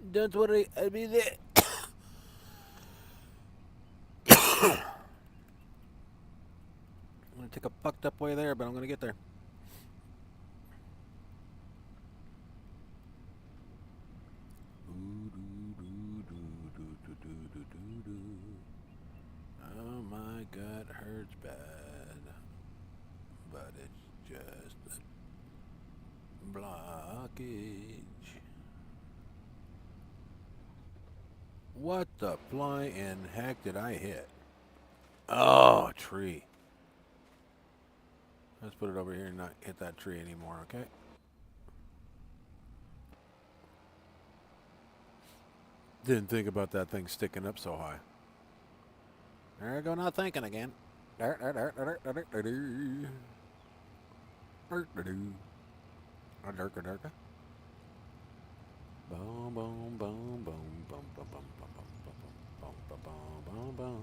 Don't worry, I'll be there. Take a fucked up way there, but I'm gonna get there. Oh, my gut hurts bad, but it's just a blockage. What the flying heck did I hit? Oh, a tree. Let's put it over here and not hit that tree anymore, okay? Didn't think about that thing sticking up so high. There I go, not thinking again. Boom, boom, boom, boom, boom, boom, boom, boom, boom, boom, boom, boom, boom, boom.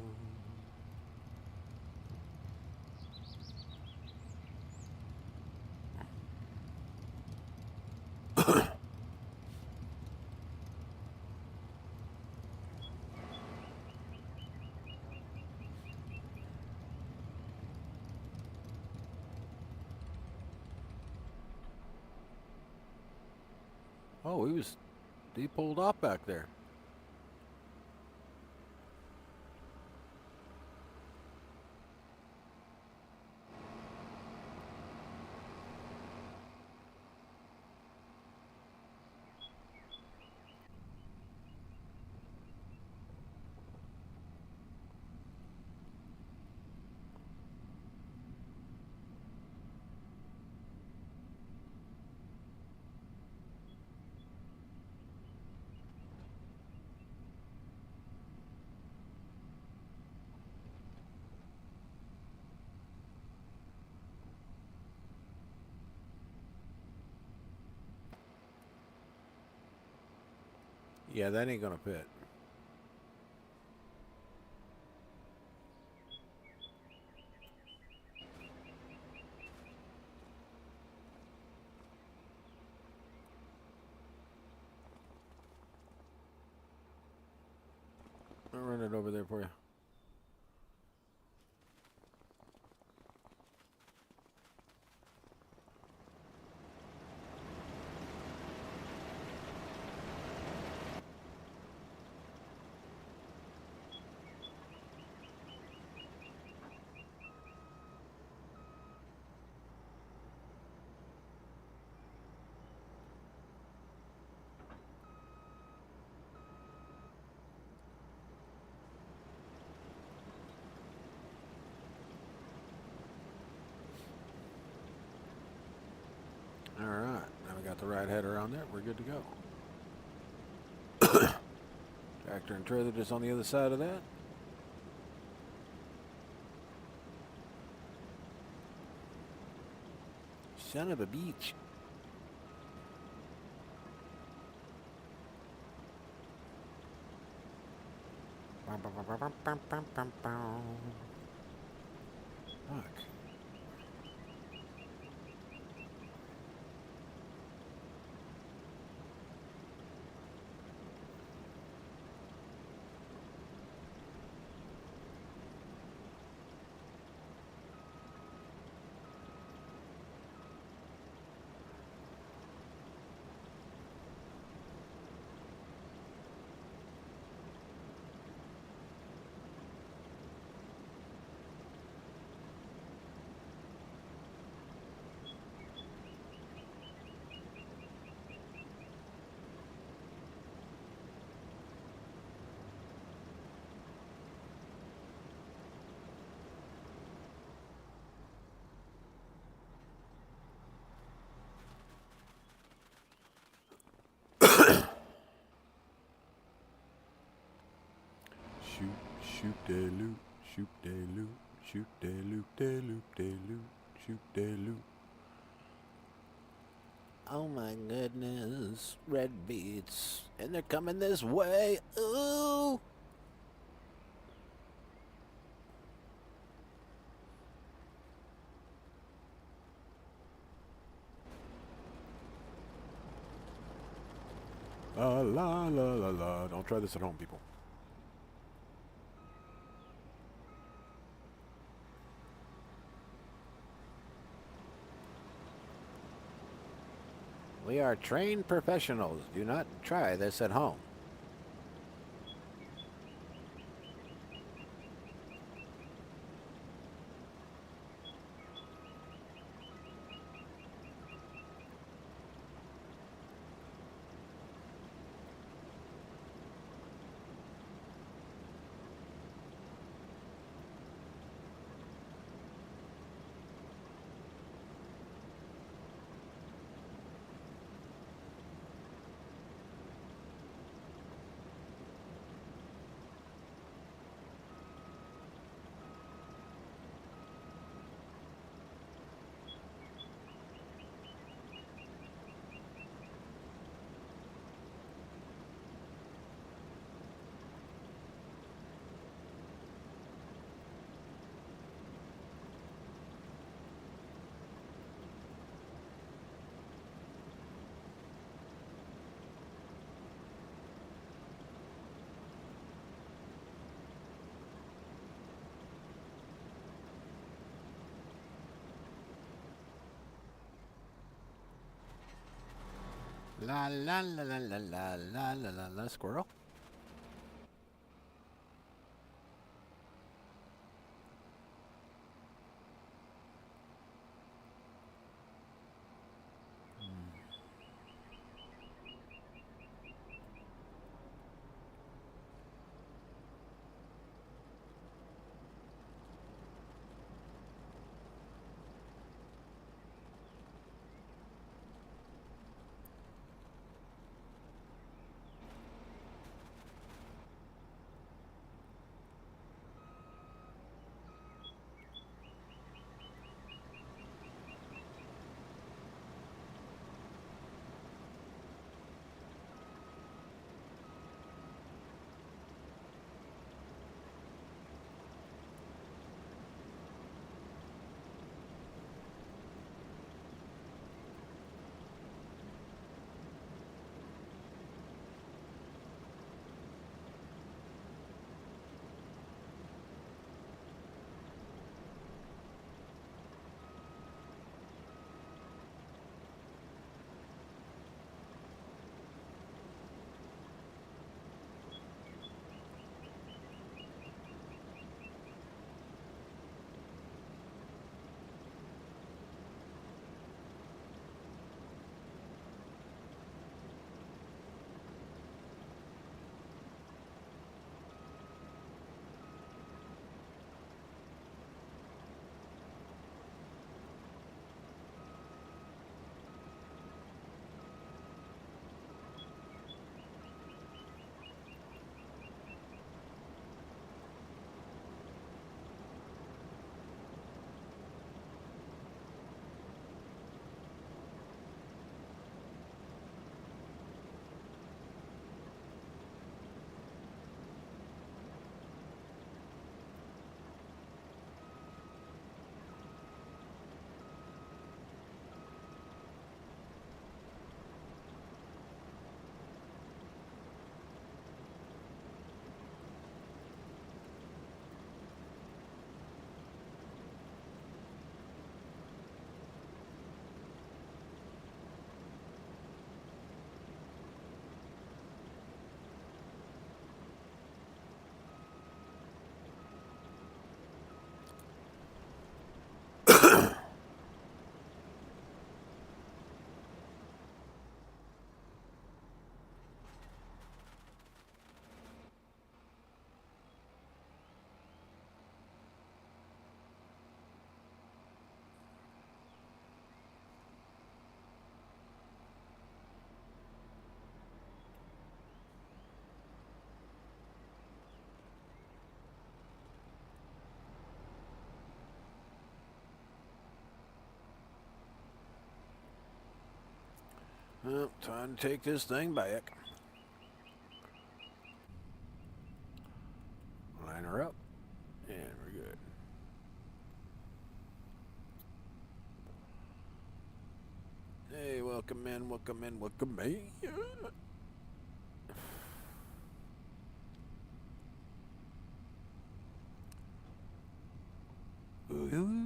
Oh, he pulled off back there. Yeah, that ain't gonna fit. I'll run it over there for you. All right, now we got the right header on there. We're good to go. Tractor and trailer just on the other side of that. Son of a beach. Fuck. Shoot de loot, shoot de loot, shoot de loot, de loot, de loot, shoot de loot. Oh my goodness, red beets, and they're coming this way. Ooh! La la la la la. Don't try this at home, people. We are trained professionals. Do not try this at home. La la la la la la la la la la squirrel. Well, time to take this thing back. Line her up. And we're good. Hey, welcome in, welcome in, welcome in. Ooh.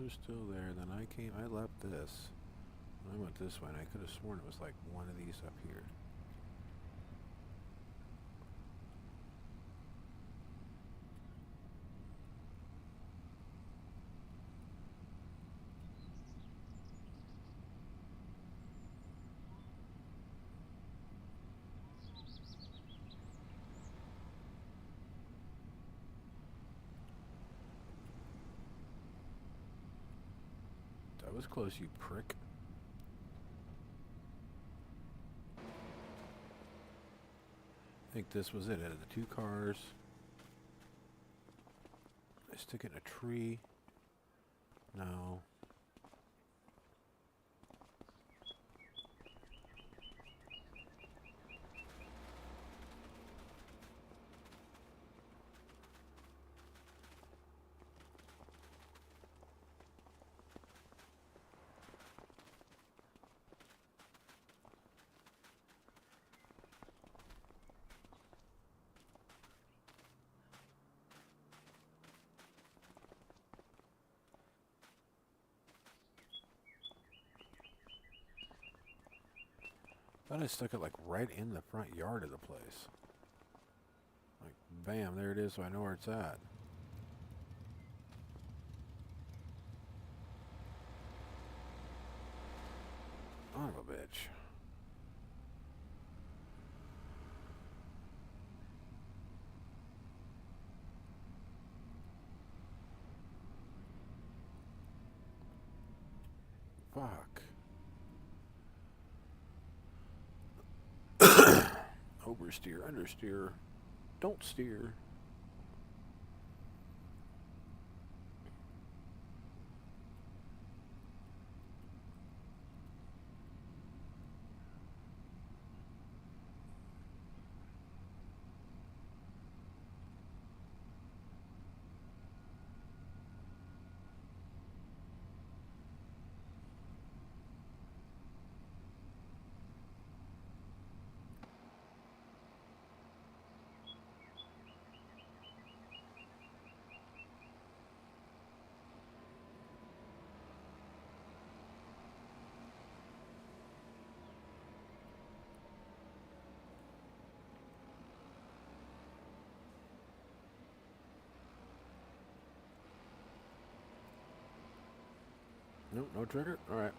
are still there. Then I left this. I went this way, and I could have sworn it was like one of these up here. That was close, you prick. I think this was it. Out of the two cars, I stick it in a tree. No. Thought I stuck it like right in the front yard of the place. Like, bam, there it is, so I know where it's at. Son of a bitch. Fuck. Oversteer, understeer. Don't steer. Nope, no trigger? Alright.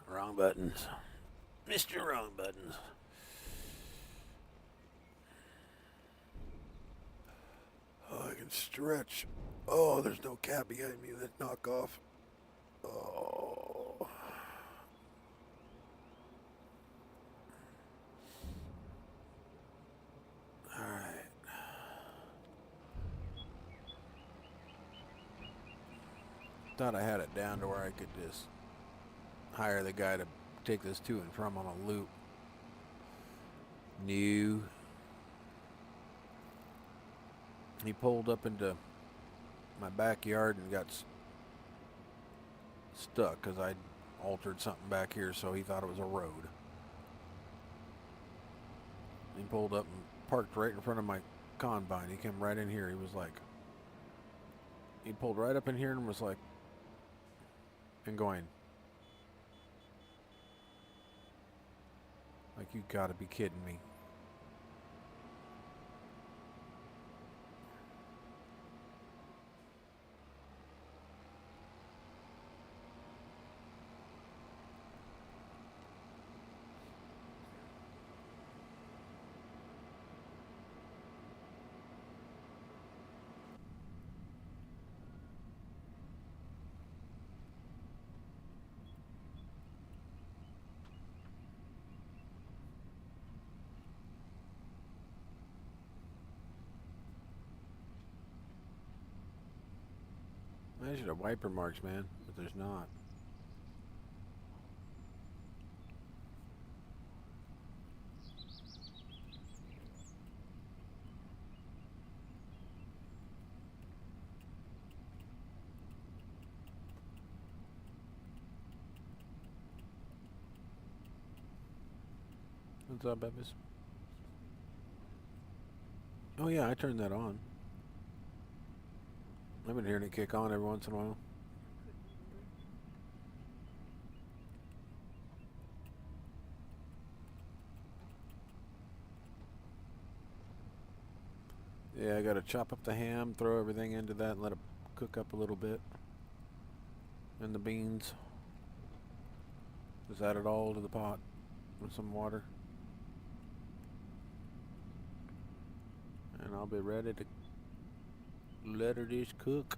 Wrong buttons. Mr. Wrong buttons. Oh, I can stretch. Oh, there's no cat behind me. That knock off. Oh. Alright. Thought I had it down to where I could just hire the guy to take this to and from on a loop. New. He pulled up into my backyard and got stuck because I altered something back here, so he thought it was a road. He pulled up and parked right in front of my combine. He came right in here. He was like, he pulled right up in here and was like, and going, like, you gotta be kidding me. I should have wiper marks, man, but there's not. What's up, Bevis? Oh yeah, I turned that on. I've been hearing it kick on every once in a while. Yeah, I gotta chop up the ham, throw everything into that, and let it cook up a little bit. And the beans. Just add it all to the pot with some water. And I'll be ready to let her dish cook.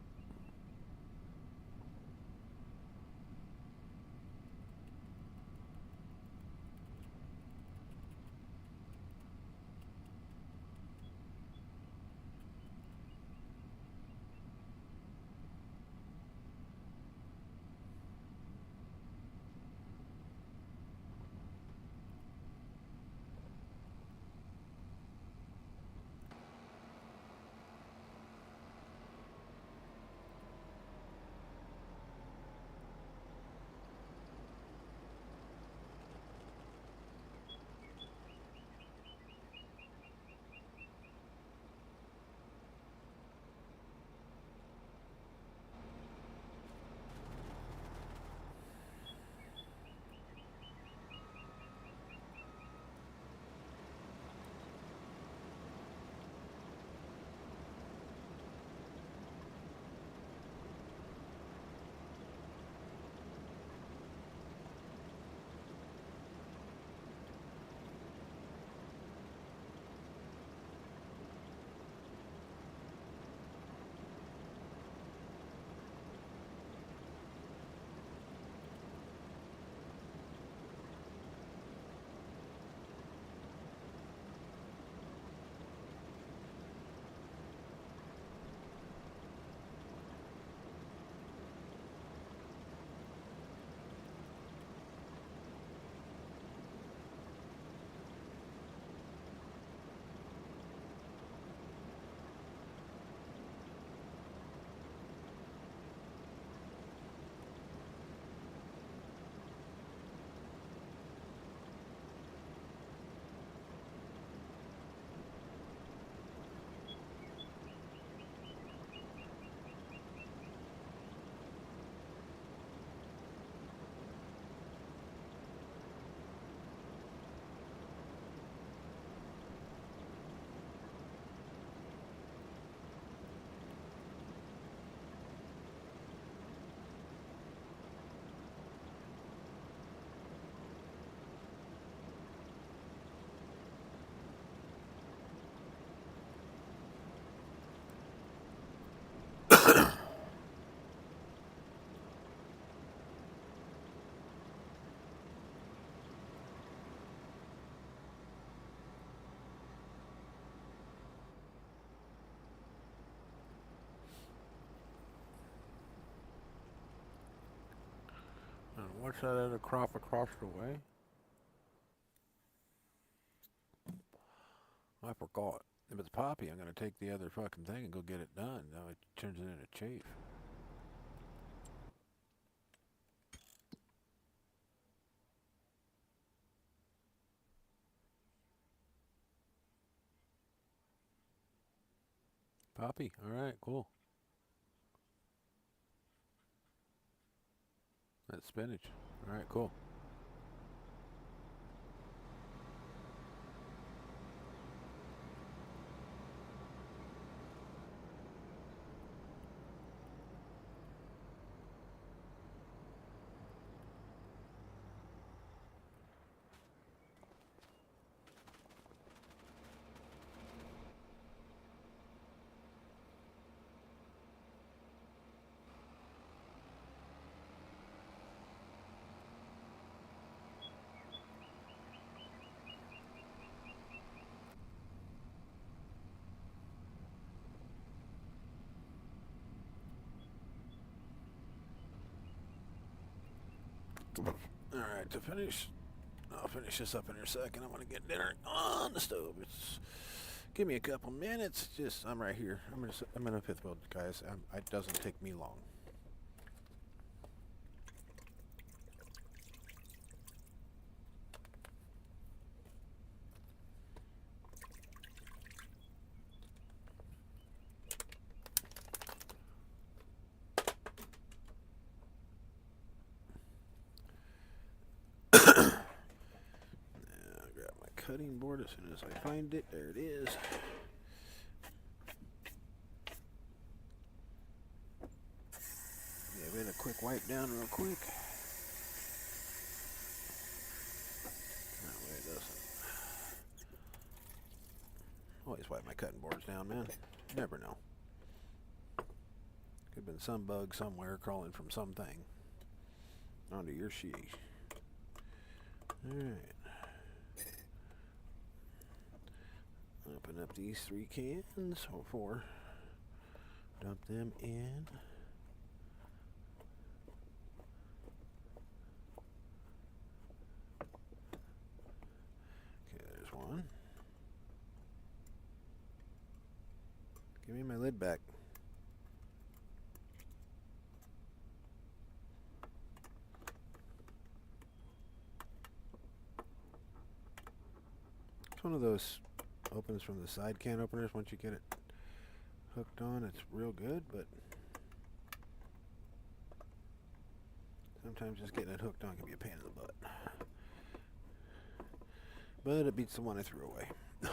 And what's that other crop across the way? I forgot. If it's poppy, I'm gonna take the other fucking thing and go get it done. Now it turns it into chafe. Poppy, alright, cool. That's spinach. Alright, cool. Alright, to finish, I'll finish this up in a second. I'm gonna get dinner on the stove. Give me a couple minutes. I'm right here. I'm in a fifth wheel, guys. It doesn't take me long. cutting board as soon as I find it. There it is. Give it a quick wipe down real quick. That way it doesn't. Always wipe my cutting boards down, man. Never know. Could have been some bug somewhere crawling from something onto your sheet. Alright. Open up these 3 cans, or 4. Dump them in. Okay, there's one. Give me my lid back. It's one of those opens from the side can openers. Once you get it hooked on, it's real good, but sometimes just getting it hooked on can be a pain in the butt. But it beats the one I threw away. That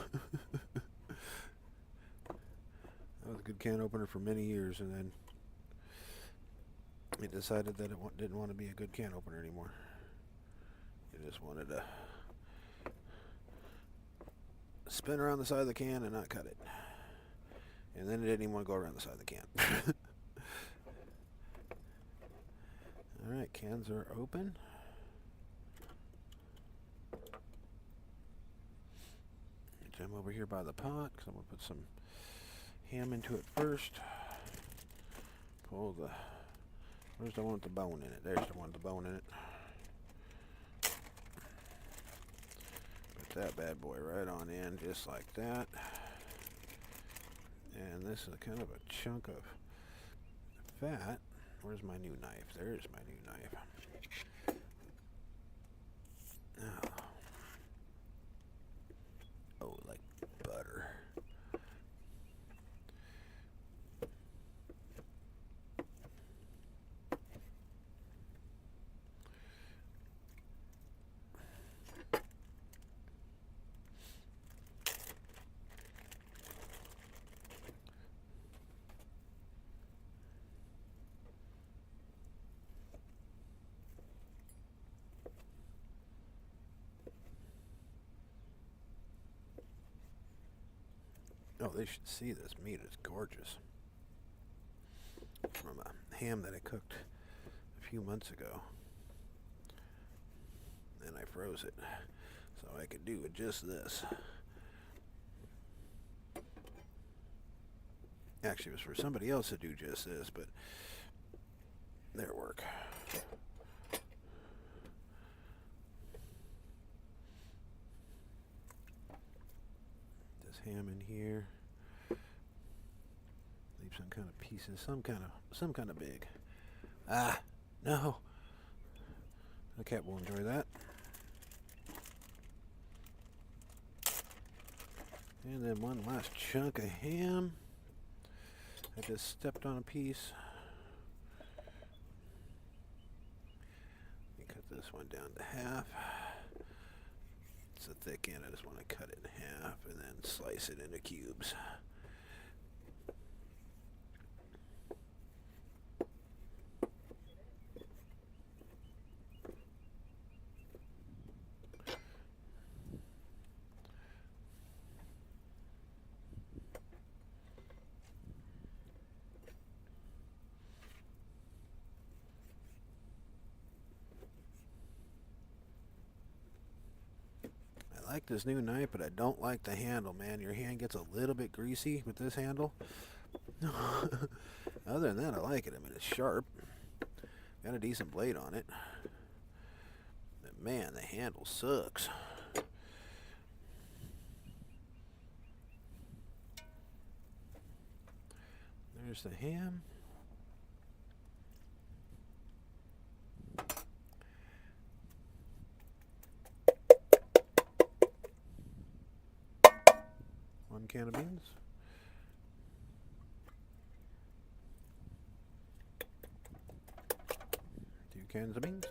was a good can opener for many years, and then it decided that it didn't want to be a good can opener anymore. It just wanted to spin around the side of the can and not cut it. And then it didn't even want to go around the side of the can. Alright, cans are open. Jam over here by the pot, because I'm going to put some ham into it first. Pull the... Where's the one with the bone in it? There's the one with the bone in it. Put that bad boy right on in, just like that. And this is kind of a chunk of fat. Where's my new knife? There's my new knife. Oh, like butter. Oh, they should see this meat. It's gorgeous. From a ham that I cooked a few months ago. And I froze it. So I could do with just this. Actually, it was for somebody else to do just this, but their work. Ham in here. Leave some kind of pieces, some kind of big. Ah, no. The cat will enjoy that. And then one last chunk of ham. I just stepped on a piece. Let me cut this one down to half. It's a thick end. I just want to cut it in half and then slice it into cubes. I like this new knife, but I don't like the handle, man. Your hand gets a little bit greasy with this handle. Other than that, I like it. I mean, it's sharp. Got a decent blade on it. But man, the handle sucks. There's the ham. One can of beans. Two cans of beans.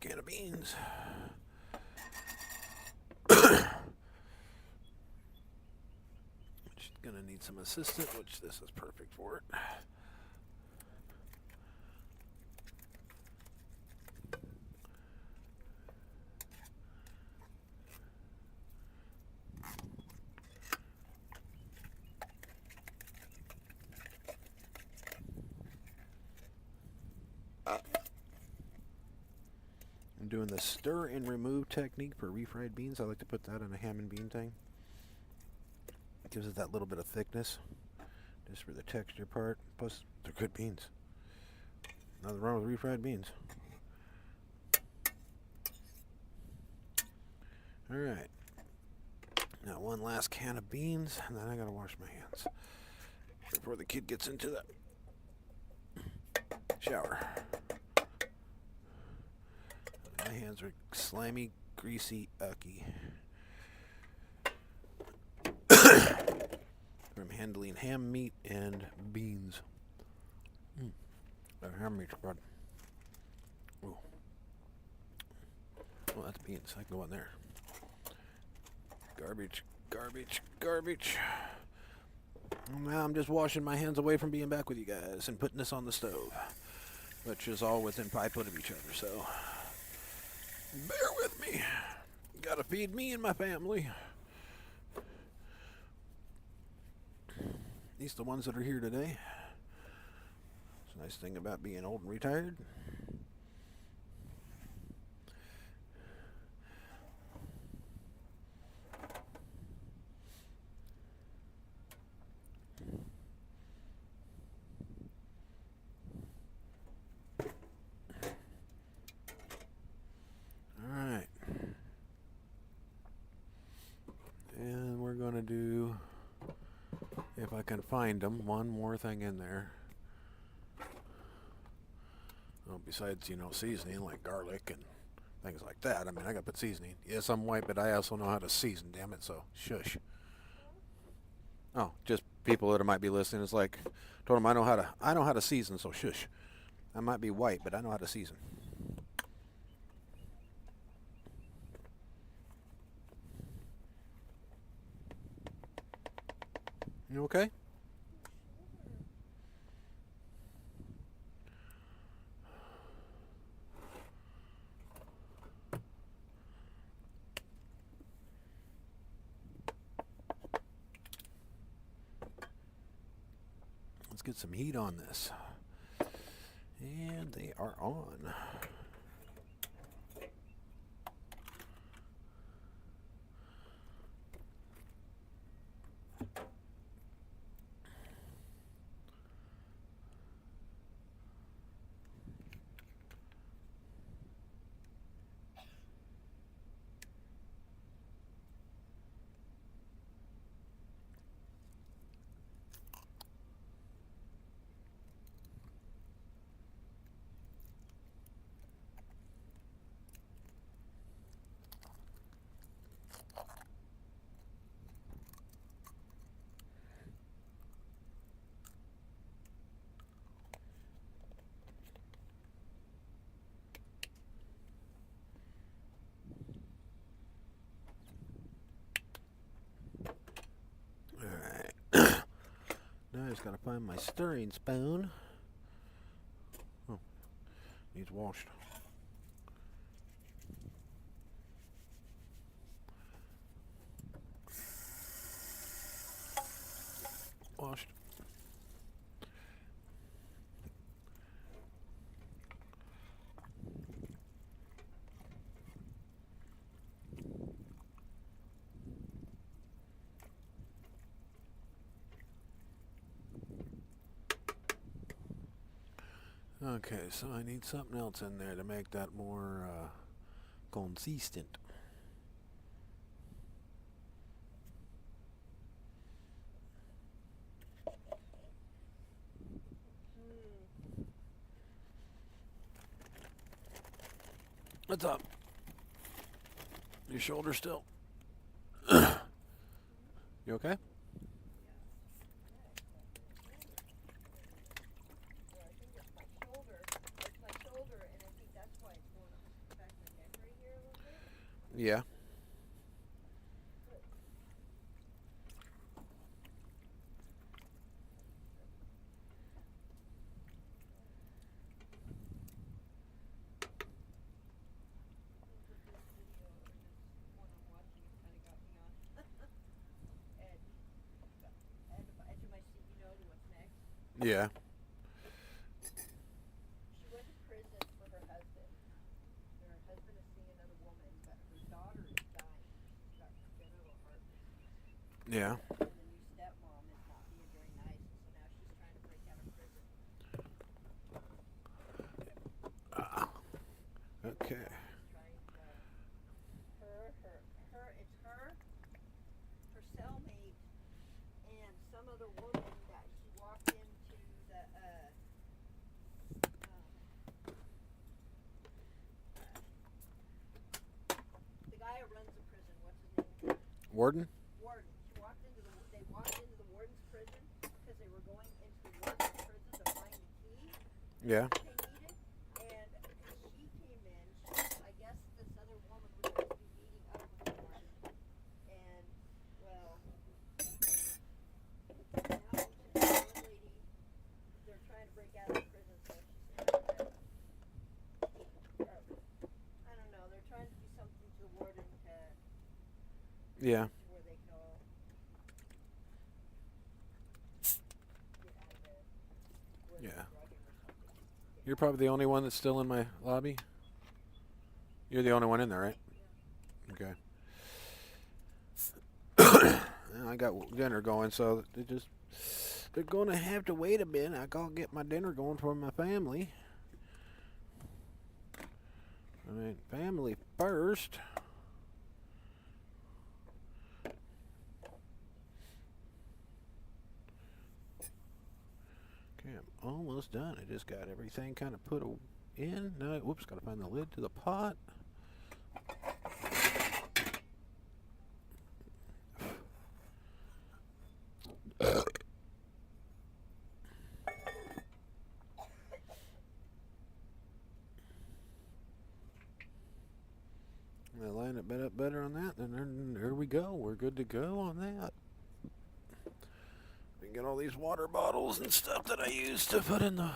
can of beans. Which is gonna need some assistance, which this is perfect for it. I'm doing the stir and remove technique for refried beans. I like to put that in a ham and bean thing. It gives it that little bit of thickness, just for the texture part. Plus, they're good beans. Nothing wrong with refried beans. Alright. Now one last can of beans, and then I gotta wash my hands before the kid gets into the shower. My hands are slimy, greasy, ucky from handling ham meat and beans. The ham meat's good. Ooh. Oh, that's beans. I can go in there. Garbage, garbage, garbage. Now I'm just washing my hands away from being back with you guys and putting this on the stove, which is all within 5 foot of each other, so bear with me. Gotta feed me and my family. At least the ones that are here today. It's a nice thing about being old and retired. Alright. And we're going to do, if I can find them, one more thing in there. Well, besides, seasoning like garlic and things like that. I mean, I got to put seasoning. Yes, I'm white, but I also know how to season, damn it, so shush. Oh, just people that might be listening. It's like, told them I know how to season, so shush. I might be white, but I know how to season. You okay? Let's get some heat on this. And they are on. Now I just gotta find my stirring spoon. Oh, needs washed. Washed. Okay, so I need something else in there to make that more consistent. What's up? Your shoulder still? You okay? Yeah. Yeah. Yeah. Okay. Warden? Yeah. Yeah. Yeah. You're probably the only one that's still in my lobby? You're the only one in there, right? Okay. I got dinner going, so they're going to have to wait a bit. I gotta get my dinner going for my family. I mean, family first. Okay, I'm almost done. I just got everything kind of put in. No, whoops, gotta find the lid to the pot. I line it up better on that, and there we go. We're good to go on that. We get all these water bottles and stuff that I use to put in the...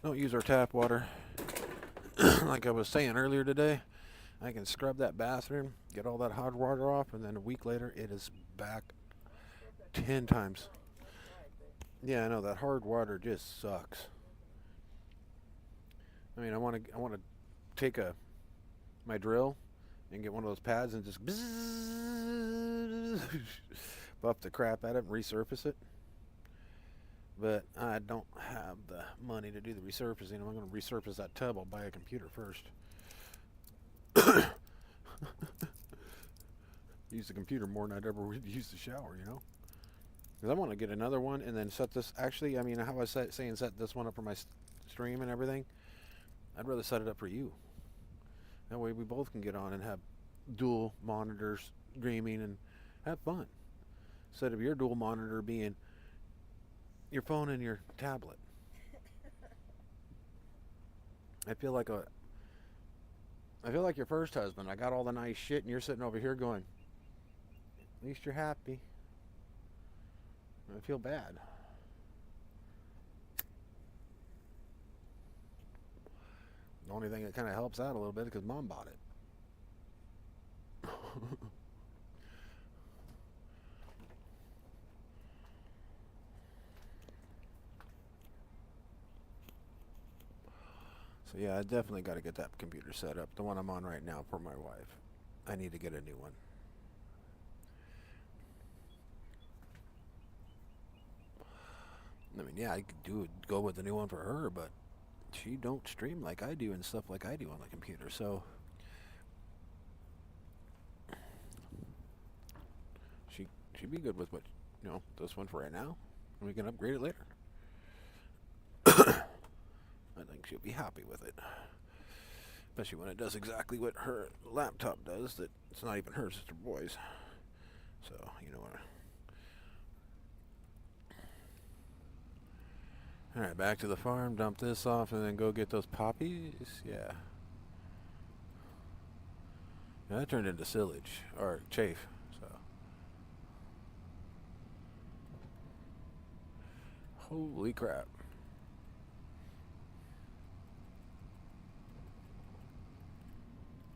Don't use our tap water. Like I was saying earlier today, I can scrub that bathroom, get all that hot water off, and then a week later it is back 10 times. Yeah, I know, that hard water just sucks. I mean, I want to take my drill and get one of those pads and just buff the crap out of it and resurface it. But I don't have the money to do the resurfacing. I'm going to resurface that tub. I'll buy a computer first. Use the computer more than I'd ever would use the shower, you know? Because I want to get another one and then set this. Actually, I mean, how I was saying set this one up for my stream and everything. I'd rather set it up for you. That way we both can get on and have dual monitors streaming and have fun. Instead of your dual monitor being your phone and your tablet. I feel like your first husband. I got all the nice shit and you're sitting over here going, at least you're happy. I feel bad. The only thing that kind of helps out a little bit is because Mom bought it. So yeah, I definitely got to get that computer set up. The one I'm on right now for my wife. I need to get a new one. I mean, yeah, I could go with the new one for her, but she don't stream like I do and stuff like I do on the computer, so she'd be good with what, this one for right now, and we can upgrade it later. I think she'll be happy with it, especially when it does exactly what her laptop does. That it's not even hers, it's her boy's. So you know what. All right, back to the farm. Dump this off, and then go get those poppies. Yeah. And that turned into silage or chafe. So holy crap.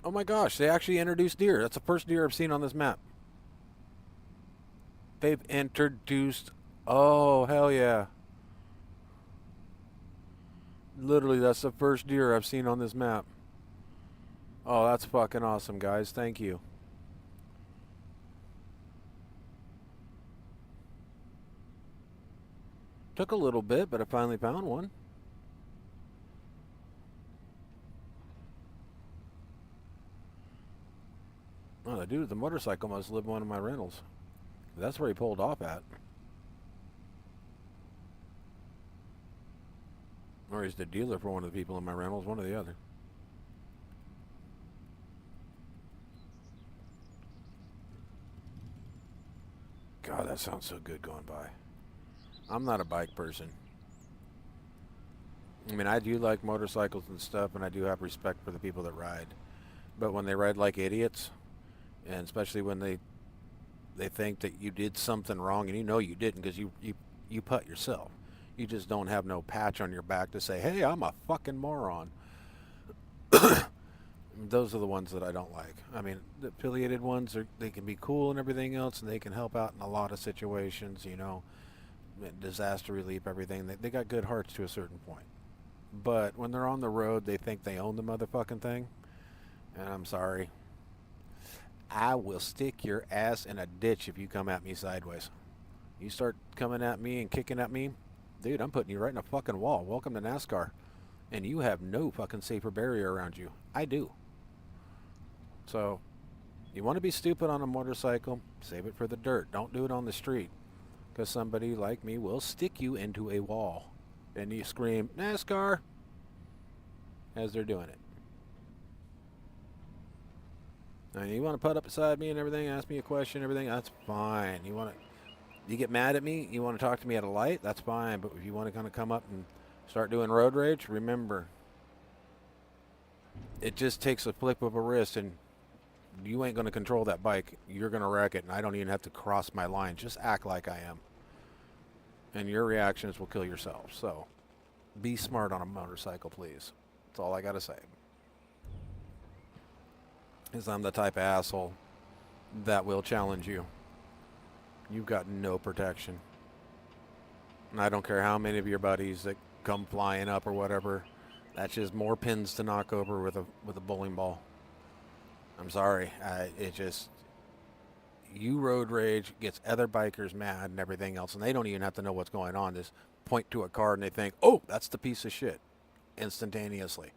Oh my gosh, they actually introduced deer. That's the first deer I've seen on this map. They've introduced... Oh, hell yeah. Literally, that's the first deer I've seen on this map. Oh, that's fucking awesome, guys. Thank you. Took a little bit, but I finally found one. Oh, the dude with the motorcycle must live in one of my rentals. That's where he pulled off at. Or he's the dealer for one of the people in my rentals, one or the other. God, that sounds so good going by. I'm not a bike person. I mean, I do like motorcycles and stuff, and I do have respect for the people that ride. But when they ride like idiots, and especially when they think that you did something wrong, and you know you didn't because you put yourself. You just don't have no patch on your back to say, hey, I'm a fucking moron. Those are the ones that I don't like. I mean, the affiliated ones, they can be cool and everything else, and they can help out in a lot of situations, you know, disaster relief, everything. They got good hearts to a certain point. But when they're on the road, they think they own the motherfucking thing. And I'm sorry. I will stick your ass in a ditch if you come at me sideways. You start coming at me and kicking at me, dude, I'm putting you right in a fucking wall. Welcome to NASCAR. And you have no fucking safer barrier around you. I do. So, you want to be stupid on a motorcycle, save it for the dirt. Don't do it on the street. Because somebody like me will stick you into a wall. And you scream, NASCAR, as they're doing it. Now, you want to put up beside me and everything, ask me a question, everything, that's fine. You get mad at me, you want to talk to me at a light, that's fine. But if you want to kind of come up and start doing road rage, remember, it just takes a flip of a wrist, and you ain't going to control that bike. You're going to wreck it, and I don't even have to cross my line. Just act like I am. And your reactions will kill yourself. So, be smart on a motorcycle, please. That's all I got to say. Because I'm the type of asshole that will challenge you. You've got no protection. And I don't care how many of your buddies that come flying up or whatever. That's just more pins to knock over with a bowling ball. I'm sorry. You road rage gets other bikers mad and everything else, and they don't even have to know what's going on. Just point to a car and they think, oh, that's the piece of shit, instantaneously.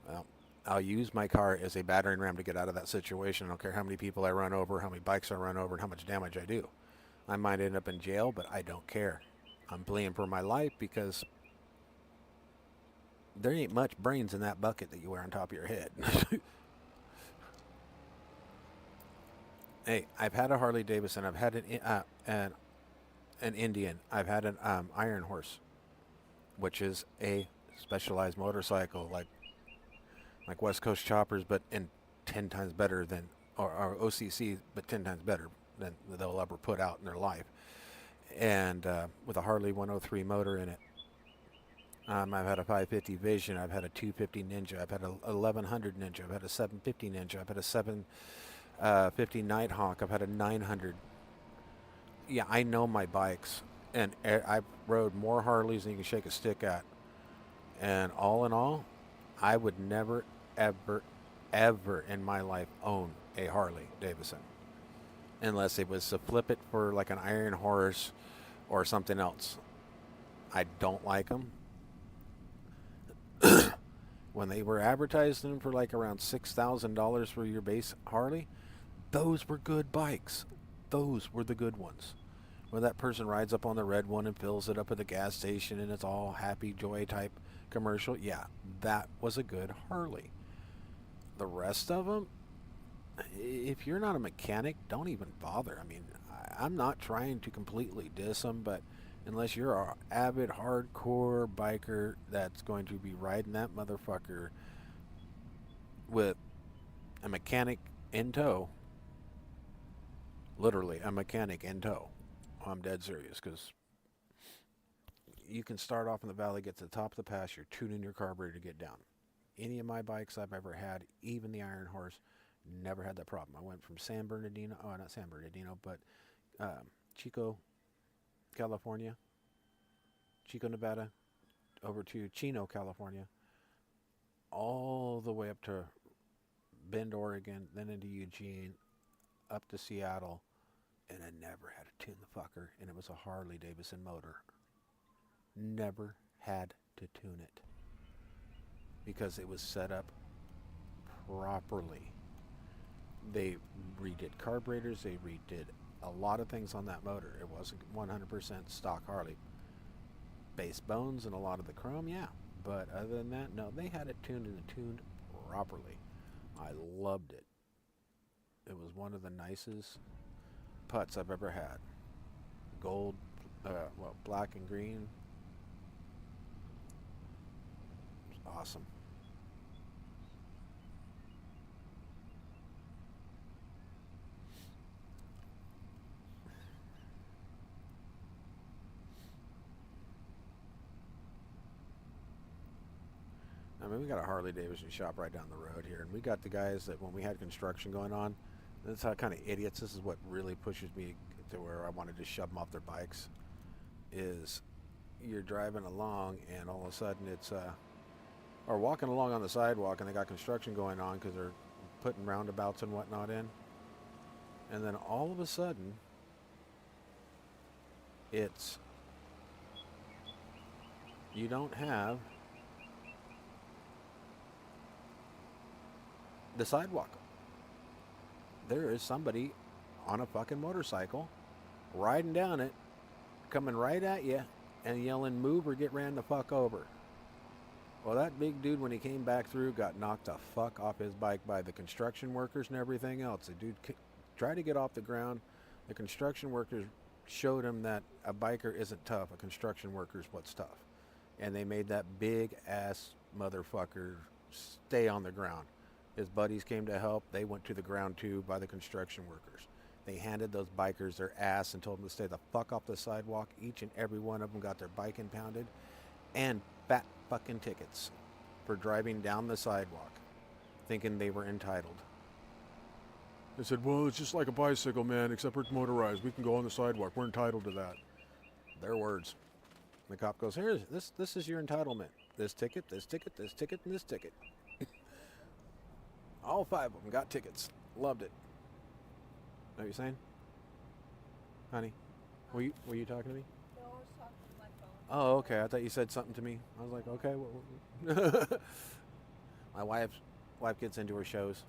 Well, I'll use my car as a battering ram to get out of that situation. I don't care how many people I run over, how many bikes I run over, and how much damage I do. I might end up in jail, but I don't care. I'm playing for my life because there ain't much brains in that bucket that you wear on top of your head. Hey, I've had a Harley Davidson. I've had an Indian. I've had an Iron Horse, which is a specialized motorcycle, like West Coast choppers, but in 10 times better than, or OCC, but 10 times better than they'll ever put out in their life. And with a Harley 103 motor in it. I've had a 550 Vision. I've had a 250 Ninja. I've had a 1100 Ninja. I've had a 750 Ninja. I've had a 750 Nighthawk. I've had a 900. Yeah, I know my bikes. And I've rode more Harleys than you can shake a stick at. And all in all, I would never, ever, ever in my life own a Harley Davidson. Unless it was to flip it for like an Iron Horse or something else. I don't like them. When they were advertising for like around $6,000 for your base Harley, those were good bikes. Those were the good ones. When that person rides up on the red one and fills it up at the gas station and it's all happy joy type commercial, yeah, that was a good Harley. The rest of them, if you're not a mechanic, don't even bother. I mean, I'm not trying to completely diss them, but unless you're an avid hardcore biker that's going to be riding that motherfucker with a mechanic in tow. Literally, a mechanic in tow. I'm dead serious, because you can start off in the valley, get to the top of the pass, you're tuning your carburetor to get down. Any of my bikes I've ever had, even the Iron Horse, never had that problem. I went from San Bernardino, oh, not San Bernardino, but Chico, California, Chico, Nevada, over to Chino, California, all the way up to Bend, Oregon, then into Eugene, up to Seattle, and I never had to tune the fucker, and it was a Harley Davidson motor. Never had to tune it because it was set up properly. They redid carburetors, they redid a lot of things on that motor. It wasn't 100% stock Harley. Base bones and a lot of the chrome, yeah. But other than that, no, they had it tuned and tuned properly. I loved it. It was one of the nicest putts I've ever had. Gold, black and green. It was awesome. I mean, we got a Harley Davidson shop right down the road here, and we got the guys that when we had construction going on, that's how kind of idiots. This is what really pushes me to where I want to just shove them off their bikes. Is you're driving along and all of a sudden it's or walking along on the sidewalk and they got construction going on because they're putting roundabouts and whatnot in, and then all of a sudden it's you don't have the sidewalk. There is somebody on a fucking motorcycle riding down it, coming right at you and yelling, "Move or get ran the fuck over." Well, that big dude, when he came back through, got knocked the fuck off his bike by the construction workers and everything else. The dude tried to get off the ground. The construction workers showed him that a biker isn't tough. A construction worker's what's tough. And they made that big ass motherfucker stay on the ground. His buddies came to help. They went to the ground too by the construction workers. They handed those bikers their ass and told them to stay the fuck off the sidewalk. Each and every one of them got their bike impounded and fat fucking tickets for driving down the sidewalk thinking they were entitled. They said, "Well, it's just like a bicycle, man, except it's motorized. We can go on the sidewalk. We're entitled to that." Their words. The cop goes, "Here, this is your entitlement. This ticket, this ticket, this ticket, and this ticket." All 5 of them got tickets. Loved it. Know what you're saying? Honey, were you talking to me? No, I was talking to my phone. Oh, okay. I thought you said something to me. I was like, okay. Well, my wife gets into her shows.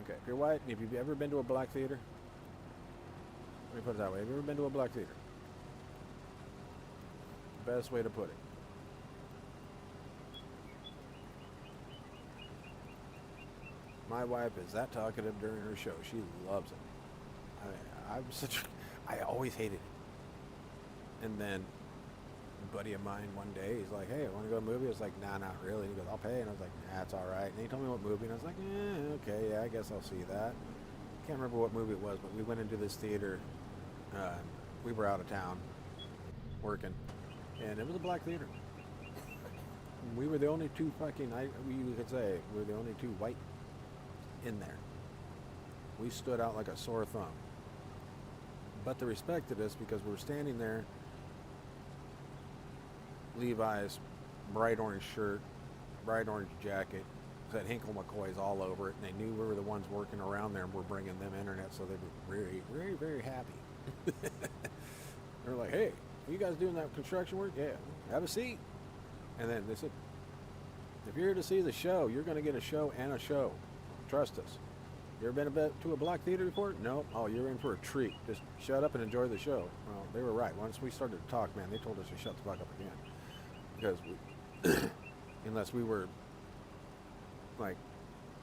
Okay, if you're white, have you ever been to a black theater? Let me put it that way. Have you ever been to a black theater? Best way to put it. My wife is that talkative during her show. She loves it. I always hated it. And then a buddy of mine one day, he's like, "Hey, I want to go to a movie." I was like, "Nah, not really." And he goes, "I'll pay." And I was like, "Nah, it's all right." And he told me what movie, and I was like, okay, yeah, I guess I'll see that. Can't remember what movie it was, but we went into this theater. We were out of town working, and it was a black theater. We were the only two you could say, we were the only two white in there. We stood out like a sore thumb. But they respected us because we were standing there. Levi's bright orange shirt, bright orange jacket, said Hinkle McCoy's all over it, and they knew we were the ones working around there and we're bringing them internet, so they were very, very, very happy. They were like, "Hey, are you guys doing that construction work?" "Yeah." "Have a seat." And then they said, "If you're here to see the show, you're going to get a show and a show. Trust us. You ever been to a black theater before?" "No." "Oh, you're in for a treat. Just shut up and enjoy the show." Well, they were right. Once we started to talk, man, they told us to shut the fuck up again. Because unless we were like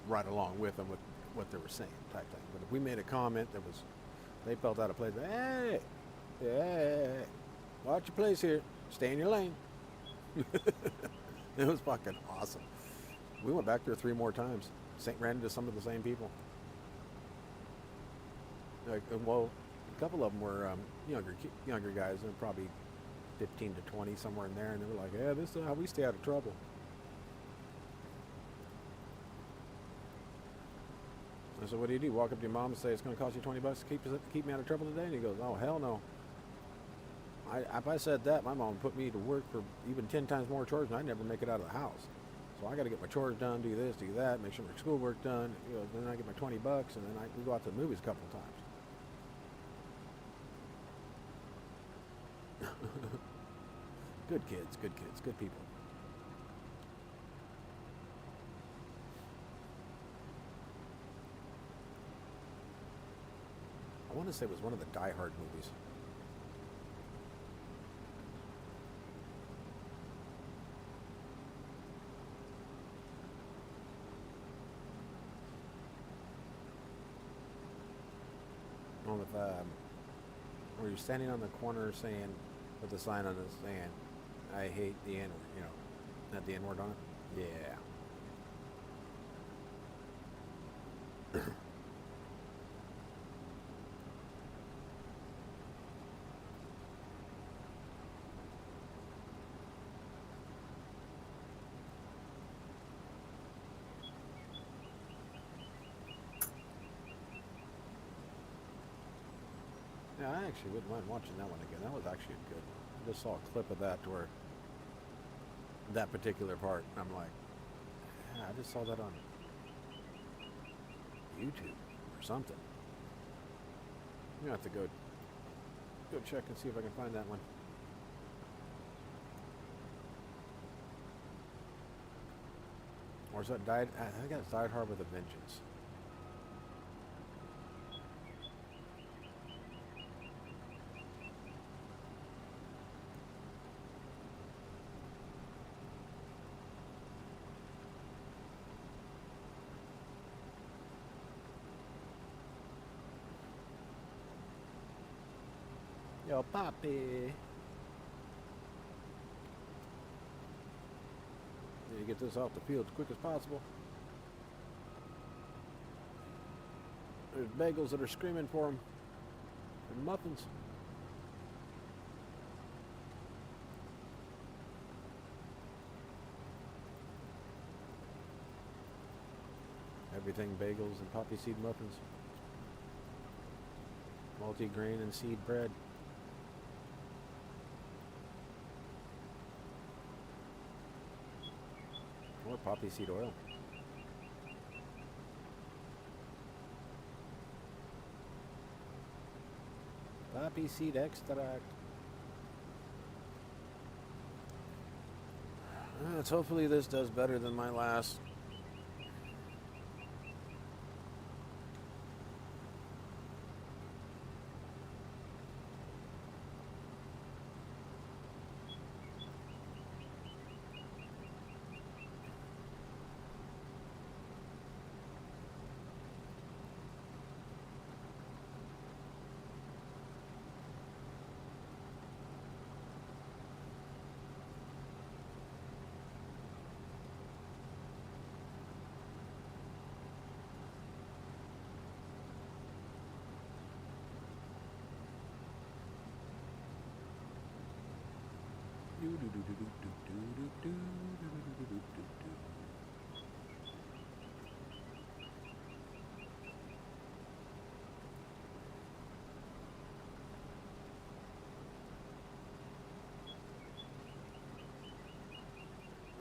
right along with them with what they were saying type thing. But if we made a comment that was, they felt out of place, "Hey, hey, watch your place here. Stay in your lane." It was fucking awesome. We went back there 3 more times. Ran into some of the same people. Like, well, a couple of them were younger guys. They're probably 15 to 20, somewhere in there, and they were like, "Yeah, this is how we stay out of trouble." I said, "What do? Walk up to your mom and say it's going to cost you $20 to keep me out of trouble today?" And he goes, "Oh, hell no. If I said that, my mom would put me to work for even 10 times more chores, and I'd never make it out of the house. So I got to get my chores done, do this, do that, make sure my schoolwork done. Then I get my $20, and then we go out to the movies a couple of times." Good kids, good people. I want to say it was one of the Die Hard movies. One with where you're standing on the corner saying, with a sign on it saying, "I hate the N," not the N word on it. Yeah. Yeah, I actually wouldn't mind watching that one again. That was actually a good one. I just saw a clip of that where that particular part, and I'm like, yeah, I just saw that on YouTube or something. I'm gonna have to go check and see if I can find that one. Or is that Died? I think that's Died Hard with a Vengeance. Yo, Poppy. Need to get this off the field as quick as possible. There's bagels that are screaming for them. And muffins. Everything bagels and poppy seed muffins. Multi-grain and seed bread. Or poppy seed oil. Poppy seed extract. Hopefully this does better than my last.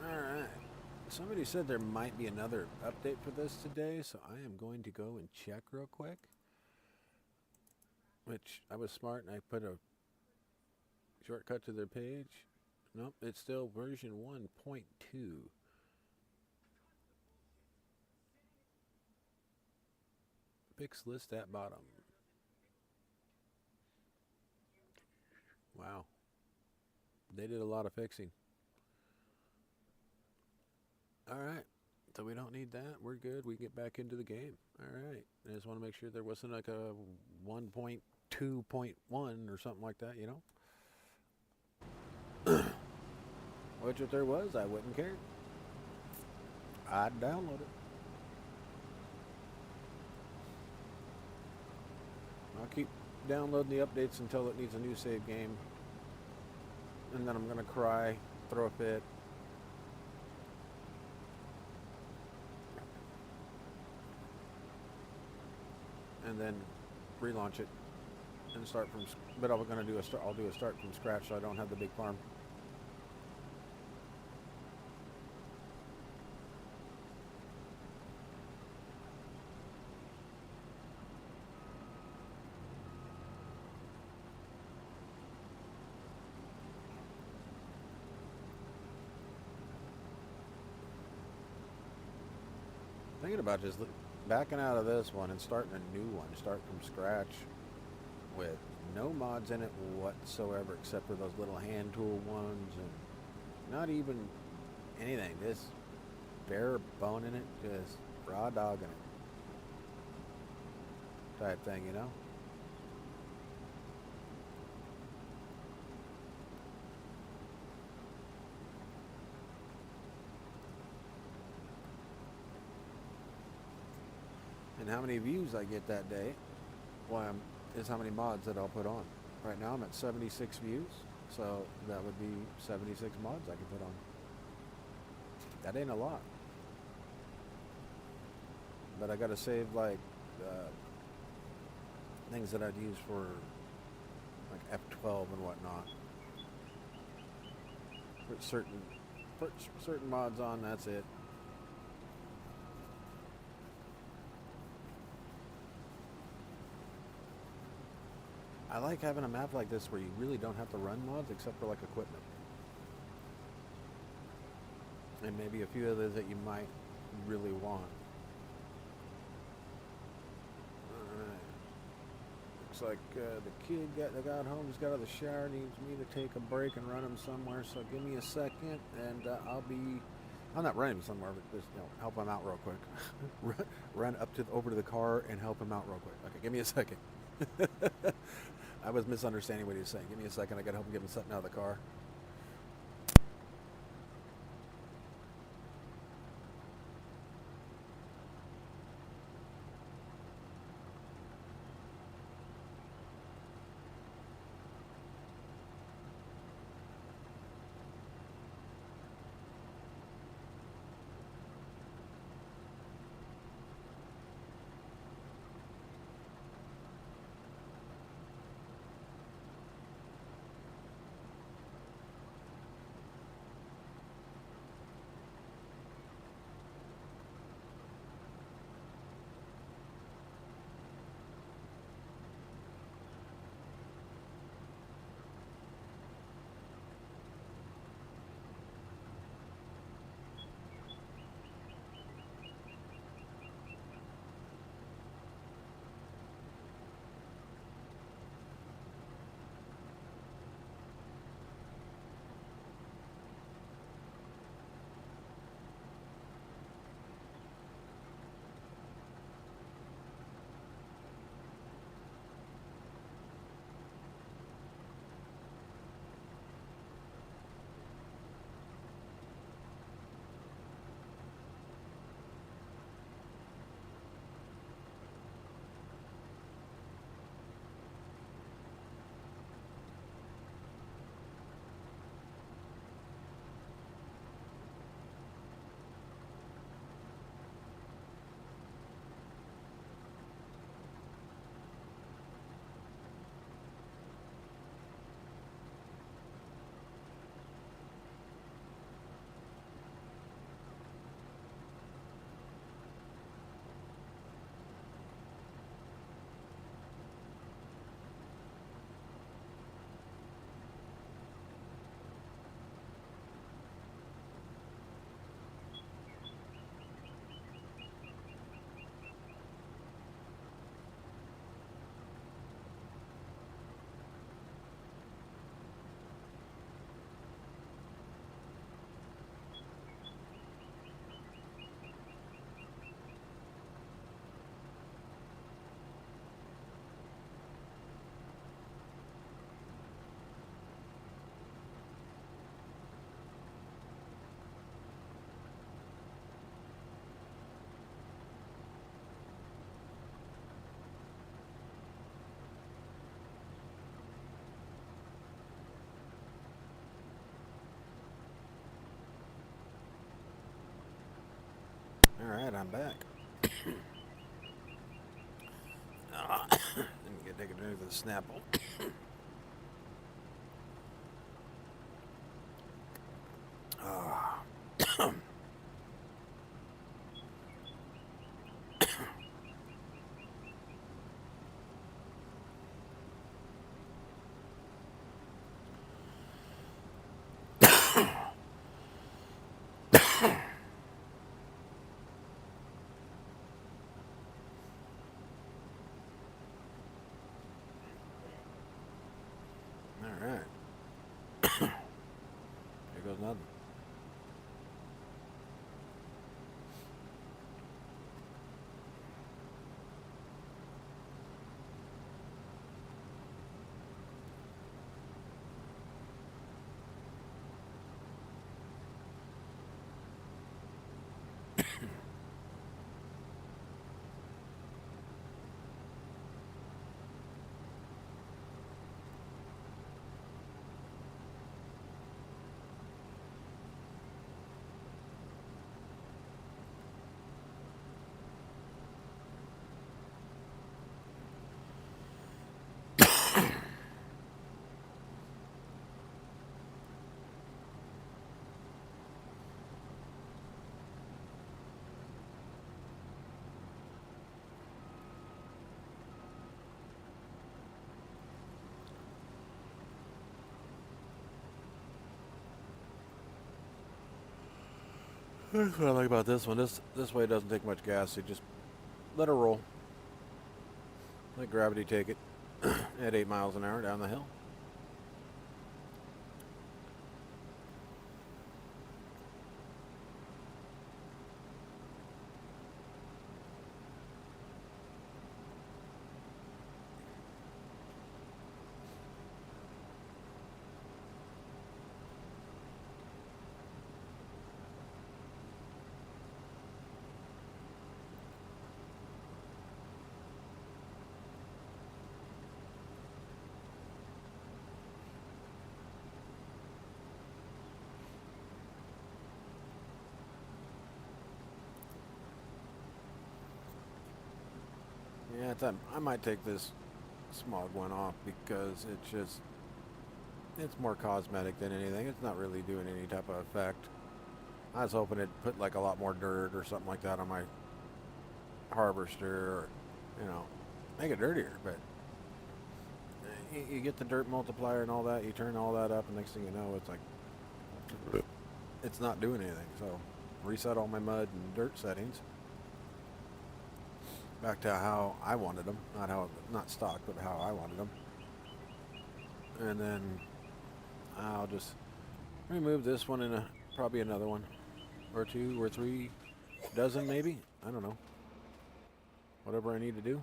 Alright. Somebody said there might be another update for this today, so I am going to go and check real quick. Which, I was smart and I put a shortcut to their page. Nope, it's still version 1.2. Fix list at bottom. Wow. They did a lot of fixing. Alright. So we don't need that. We're good. We get back into the game. Alright. I just want to make sure there wasn't like a 1.2.1 or something like that, Which if there was, I wouldn't care. I'd download it. I'll keep downloading the updates until it needs a new save game. And then I'm going to cry, throw a fit. And then relaunch it and start from. But I'm going to do I'll do a start from scratch, so I don't have the big farm. Thinking about just backing out of this one and starting a new one, start from scratch with no mods in it whatsoever except for those little hand tool ones and not even anything, just bare bone in it, just raw dogging it type thing, you know? And how many views I get that day, well, is how many mods that I'll put on. Right now I'm at 76 views, so that would be 76 mods I can put on. That ain't a lot. But I gotta save like things that I'd use for like F12 and whatnot. Put certain mods on, that's it. I like having a map like this where you really don't have to run mods except for like equipment. And maybe a few others that you might really want. Alright. Looks like the kid that got home, just got out of the shower, needs me to take a break and run him somewhere. So give me a second and I'm not running him somewhere, but just help him out real quick. run up over to the car and help him out real quick. Okay, give me a second. I was misunderstanding what he was saying. Give me a second. I gotta help him get him something out of the car. I'm back. Let me take a drink of the Snapple. All right. Here goes nothing. That's what I like about this one. This way it doesn't take much gas. You just let it roll. Let gravity take it at 8 miles an hour down the hill. Yeah, I might take this smog one off because it's more cosmetic than anything. It's not really doing any type of effect. I was hoping it'd put like a lot more dirt or something like that on my harvester, or make it dirtier. But you get the dirt multiplier and all that. You turn all that up, and next thing you know, it's like it's not doing anything. So reset all my mud and dirt settings back to how I wanted them, not stock, but how I wanted them. And then I'll just remove this one and probably another one or 2 or 3 dozen maybe. I don't know. Whatever I need to do.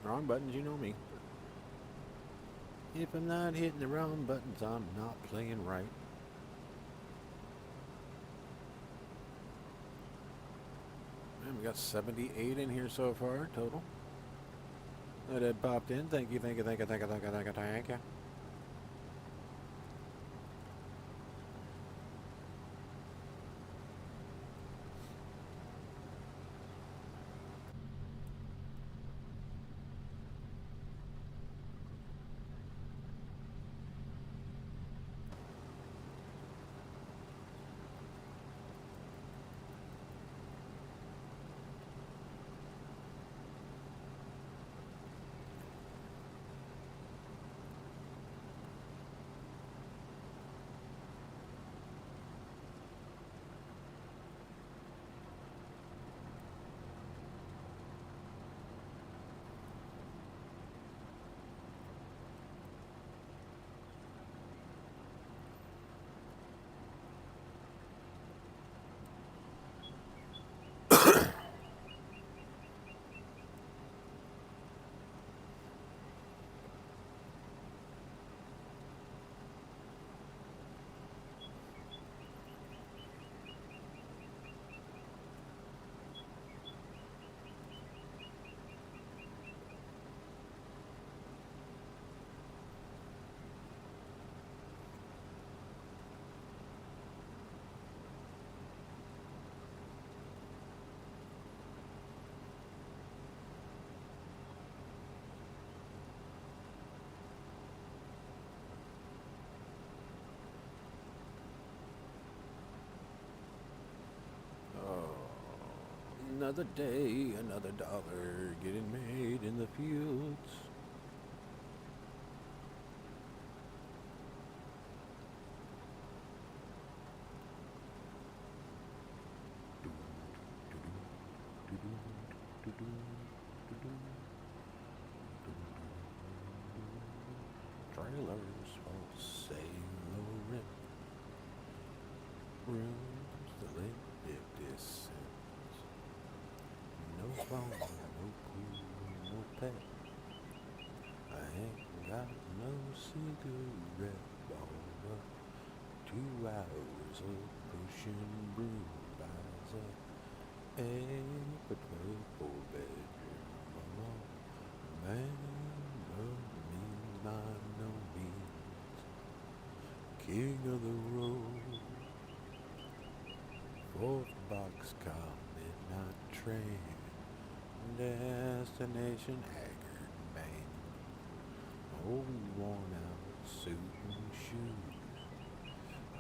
Wrong buttons, you know me. If I'm not hitting the wrong buttons, I'm not playing right. And we got 78 in here so far total. That had popped in. Thank you. Another day, another dollar getting made in the fields. Trailers for sale, rooms to live 50 cents. No phone, no pool, no pet. I ain't got no cigarette over 2 hours of pushing broom buys a eight for 12 4-bedroom mama. Man, no means by no means king of the road. 4th boxcar midnight train, destination Haggard, Maine. Old worn out suit and shoes.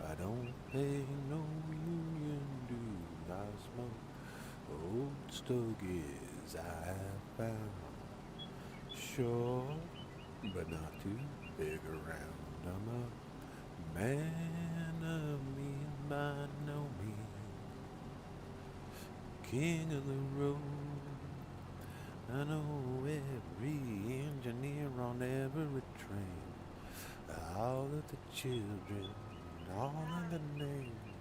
I don't pay no union dues. I smoke old stogies I have found. Short, but not too big around. I'm a man of means by no means, king of the road. I know every engineer on every train, all of the children, all of the names,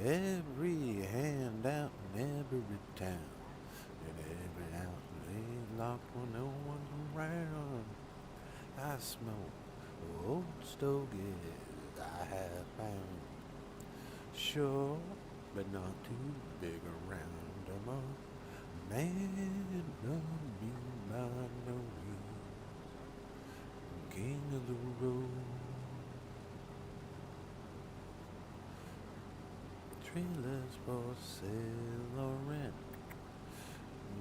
every handout in every town, and every outlet locked when no one's around. I smoke old stogies I have found. Sure, but not too big around. I'm a man of means by no means, king of the road. Trailers for sale or rent,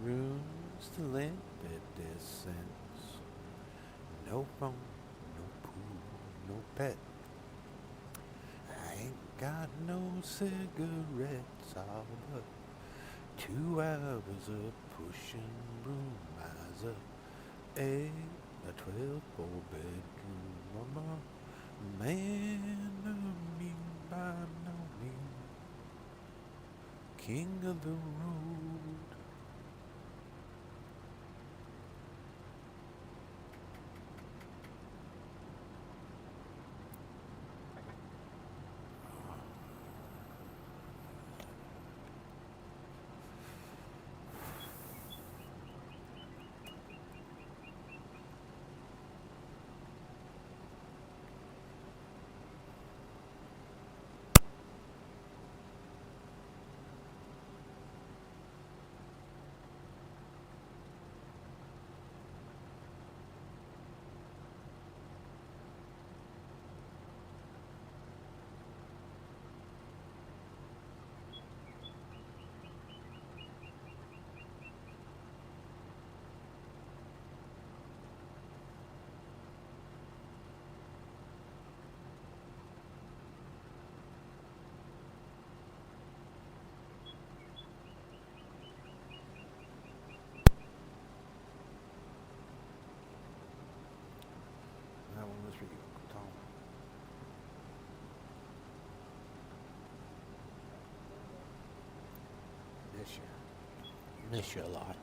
rooms to let 50 cents. No phone, no pool, no pet. I ain't got no cigarettes, all but 2 hours of pushing broom eyes up. A 12 4-bedroom mama. Man of means by no means, king of the road. That one was for you, Uncle Tom. Miss you a lot.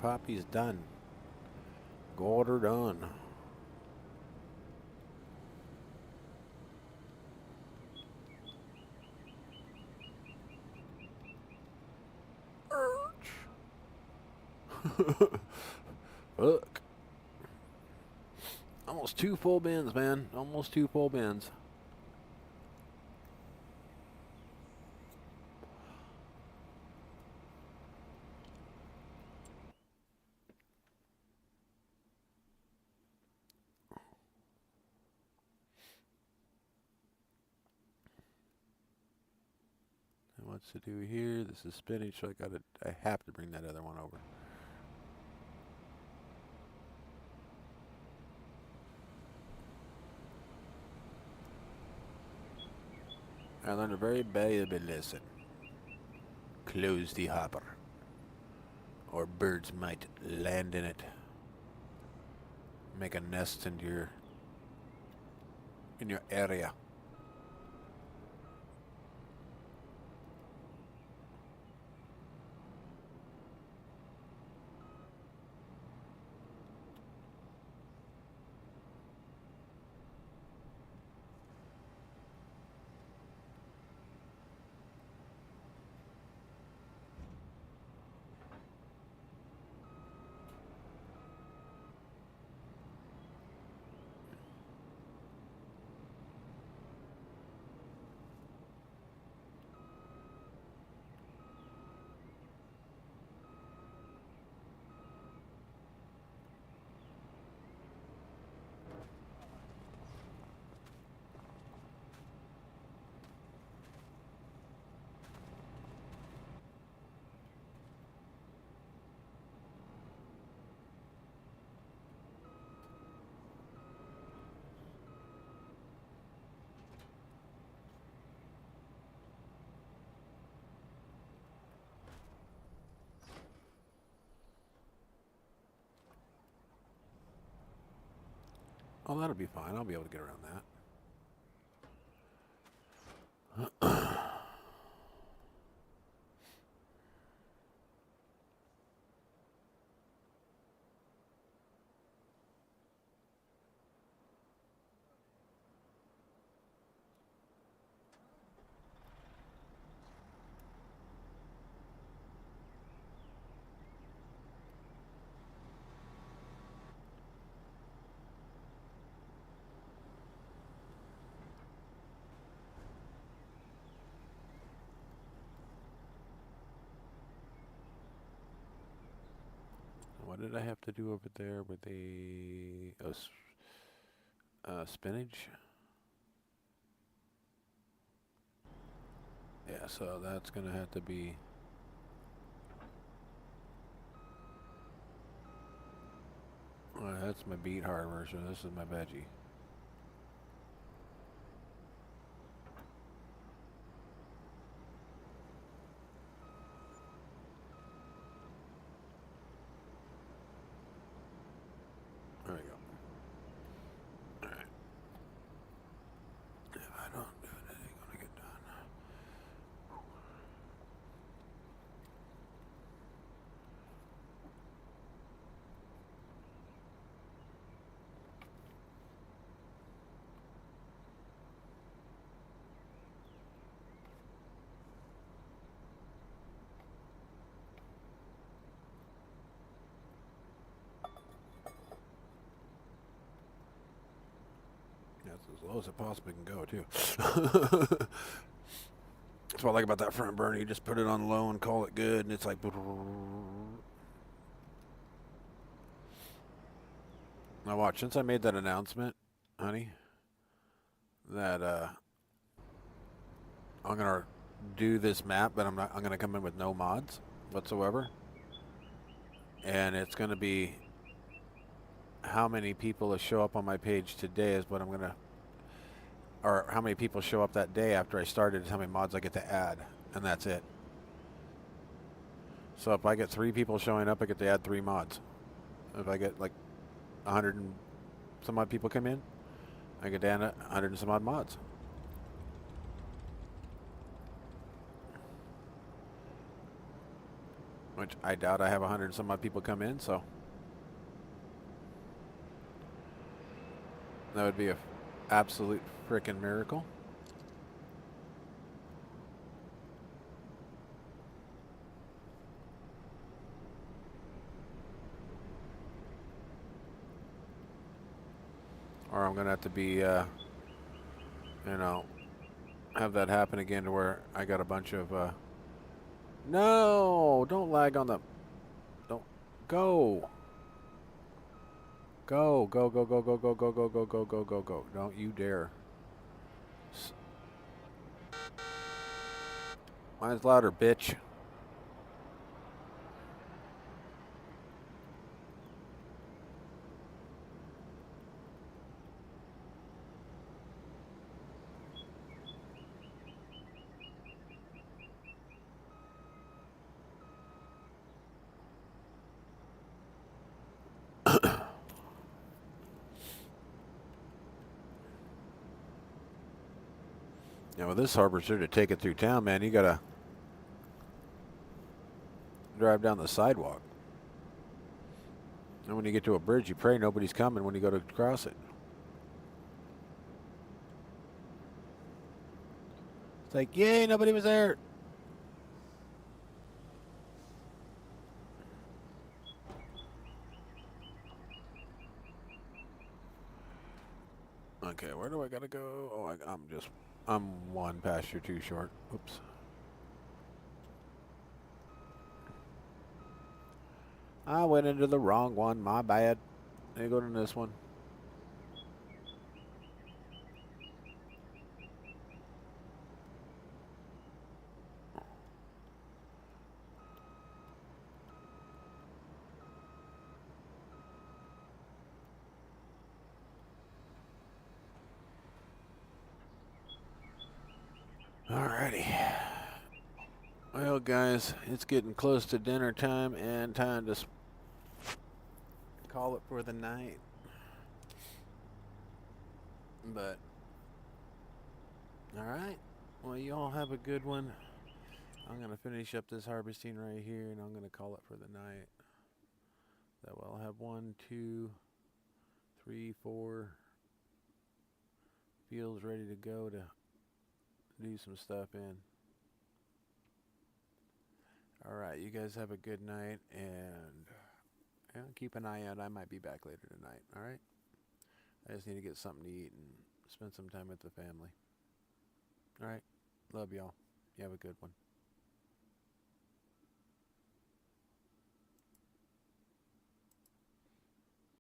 Poppy's done. Got her done. Look. Almost 2 full bins, man. Almost 2 full bins. And what's to do here? This is spinach, so I have to bring that other one over. I learned a very valuable lesson. Close the hopper, or birds might land in it. Make a nest in your area. Oh, that'll be fine. I'll be able to get around that. What did I have to do over there with the spinach? Yeah, so that's gonna have to be. That's my beet hard version. This is my veggie. There we go. Alright. If I don't do it, it ain't gonna get done. That's as low as it possibly can go, too. That's what I like about that front burner. You just put it on low and call it good, and it's like. Now watch, since I made that announcement, honey, that I'm gonna do this map, but I'm gonna come in with no mods whatsoever, and it's gonna be how many people show up on my page today is what I'm gonna, or how many people show up that day after I started is how many mods I get to add, and that's it. So if I get 3 people showing up, I get to add 3 mods. If I get like 100 and some odd people come in, I get to add 100 and some odd mods. which I doubt I have 100 and some odd people come in, so that would be a absolute freaking miracle. Or I'm gonna have to be, you know, have that happen again to where I got a bunch of, no, don't lag on the, don't, go. Go, go, go, go, go, go, go, go, go, go, go, go, go. Don't you dare. Mine's louder, bitch. Yeah, with this harvester to take it through town, man, you gotta drive down the sidewalk. And when you get to a bridge, you pray nobody's coming when you go to cross it. It's like, yay, nobody was there. Okay, where do I gotta go? Oh, I'm one pasture too short. Oops. I went into the wrong one. My bad. Let me go to this one. Alrighty. Well, guys, it's getting close to dinner time and time to call it for the night. But, alright. Well, you all have a good one. I'm going to finish up this harvesting right here, and I'm going to call it for the night. That way I'll have 1, 2, 3, 4 fields ready to go to do some stuff in. Alright, you guys have a good night, and keep an eye out. I might be back later tonight, alright? I just need to get something to eat and spend some time with the family. Alright, love y'all. You have a good one.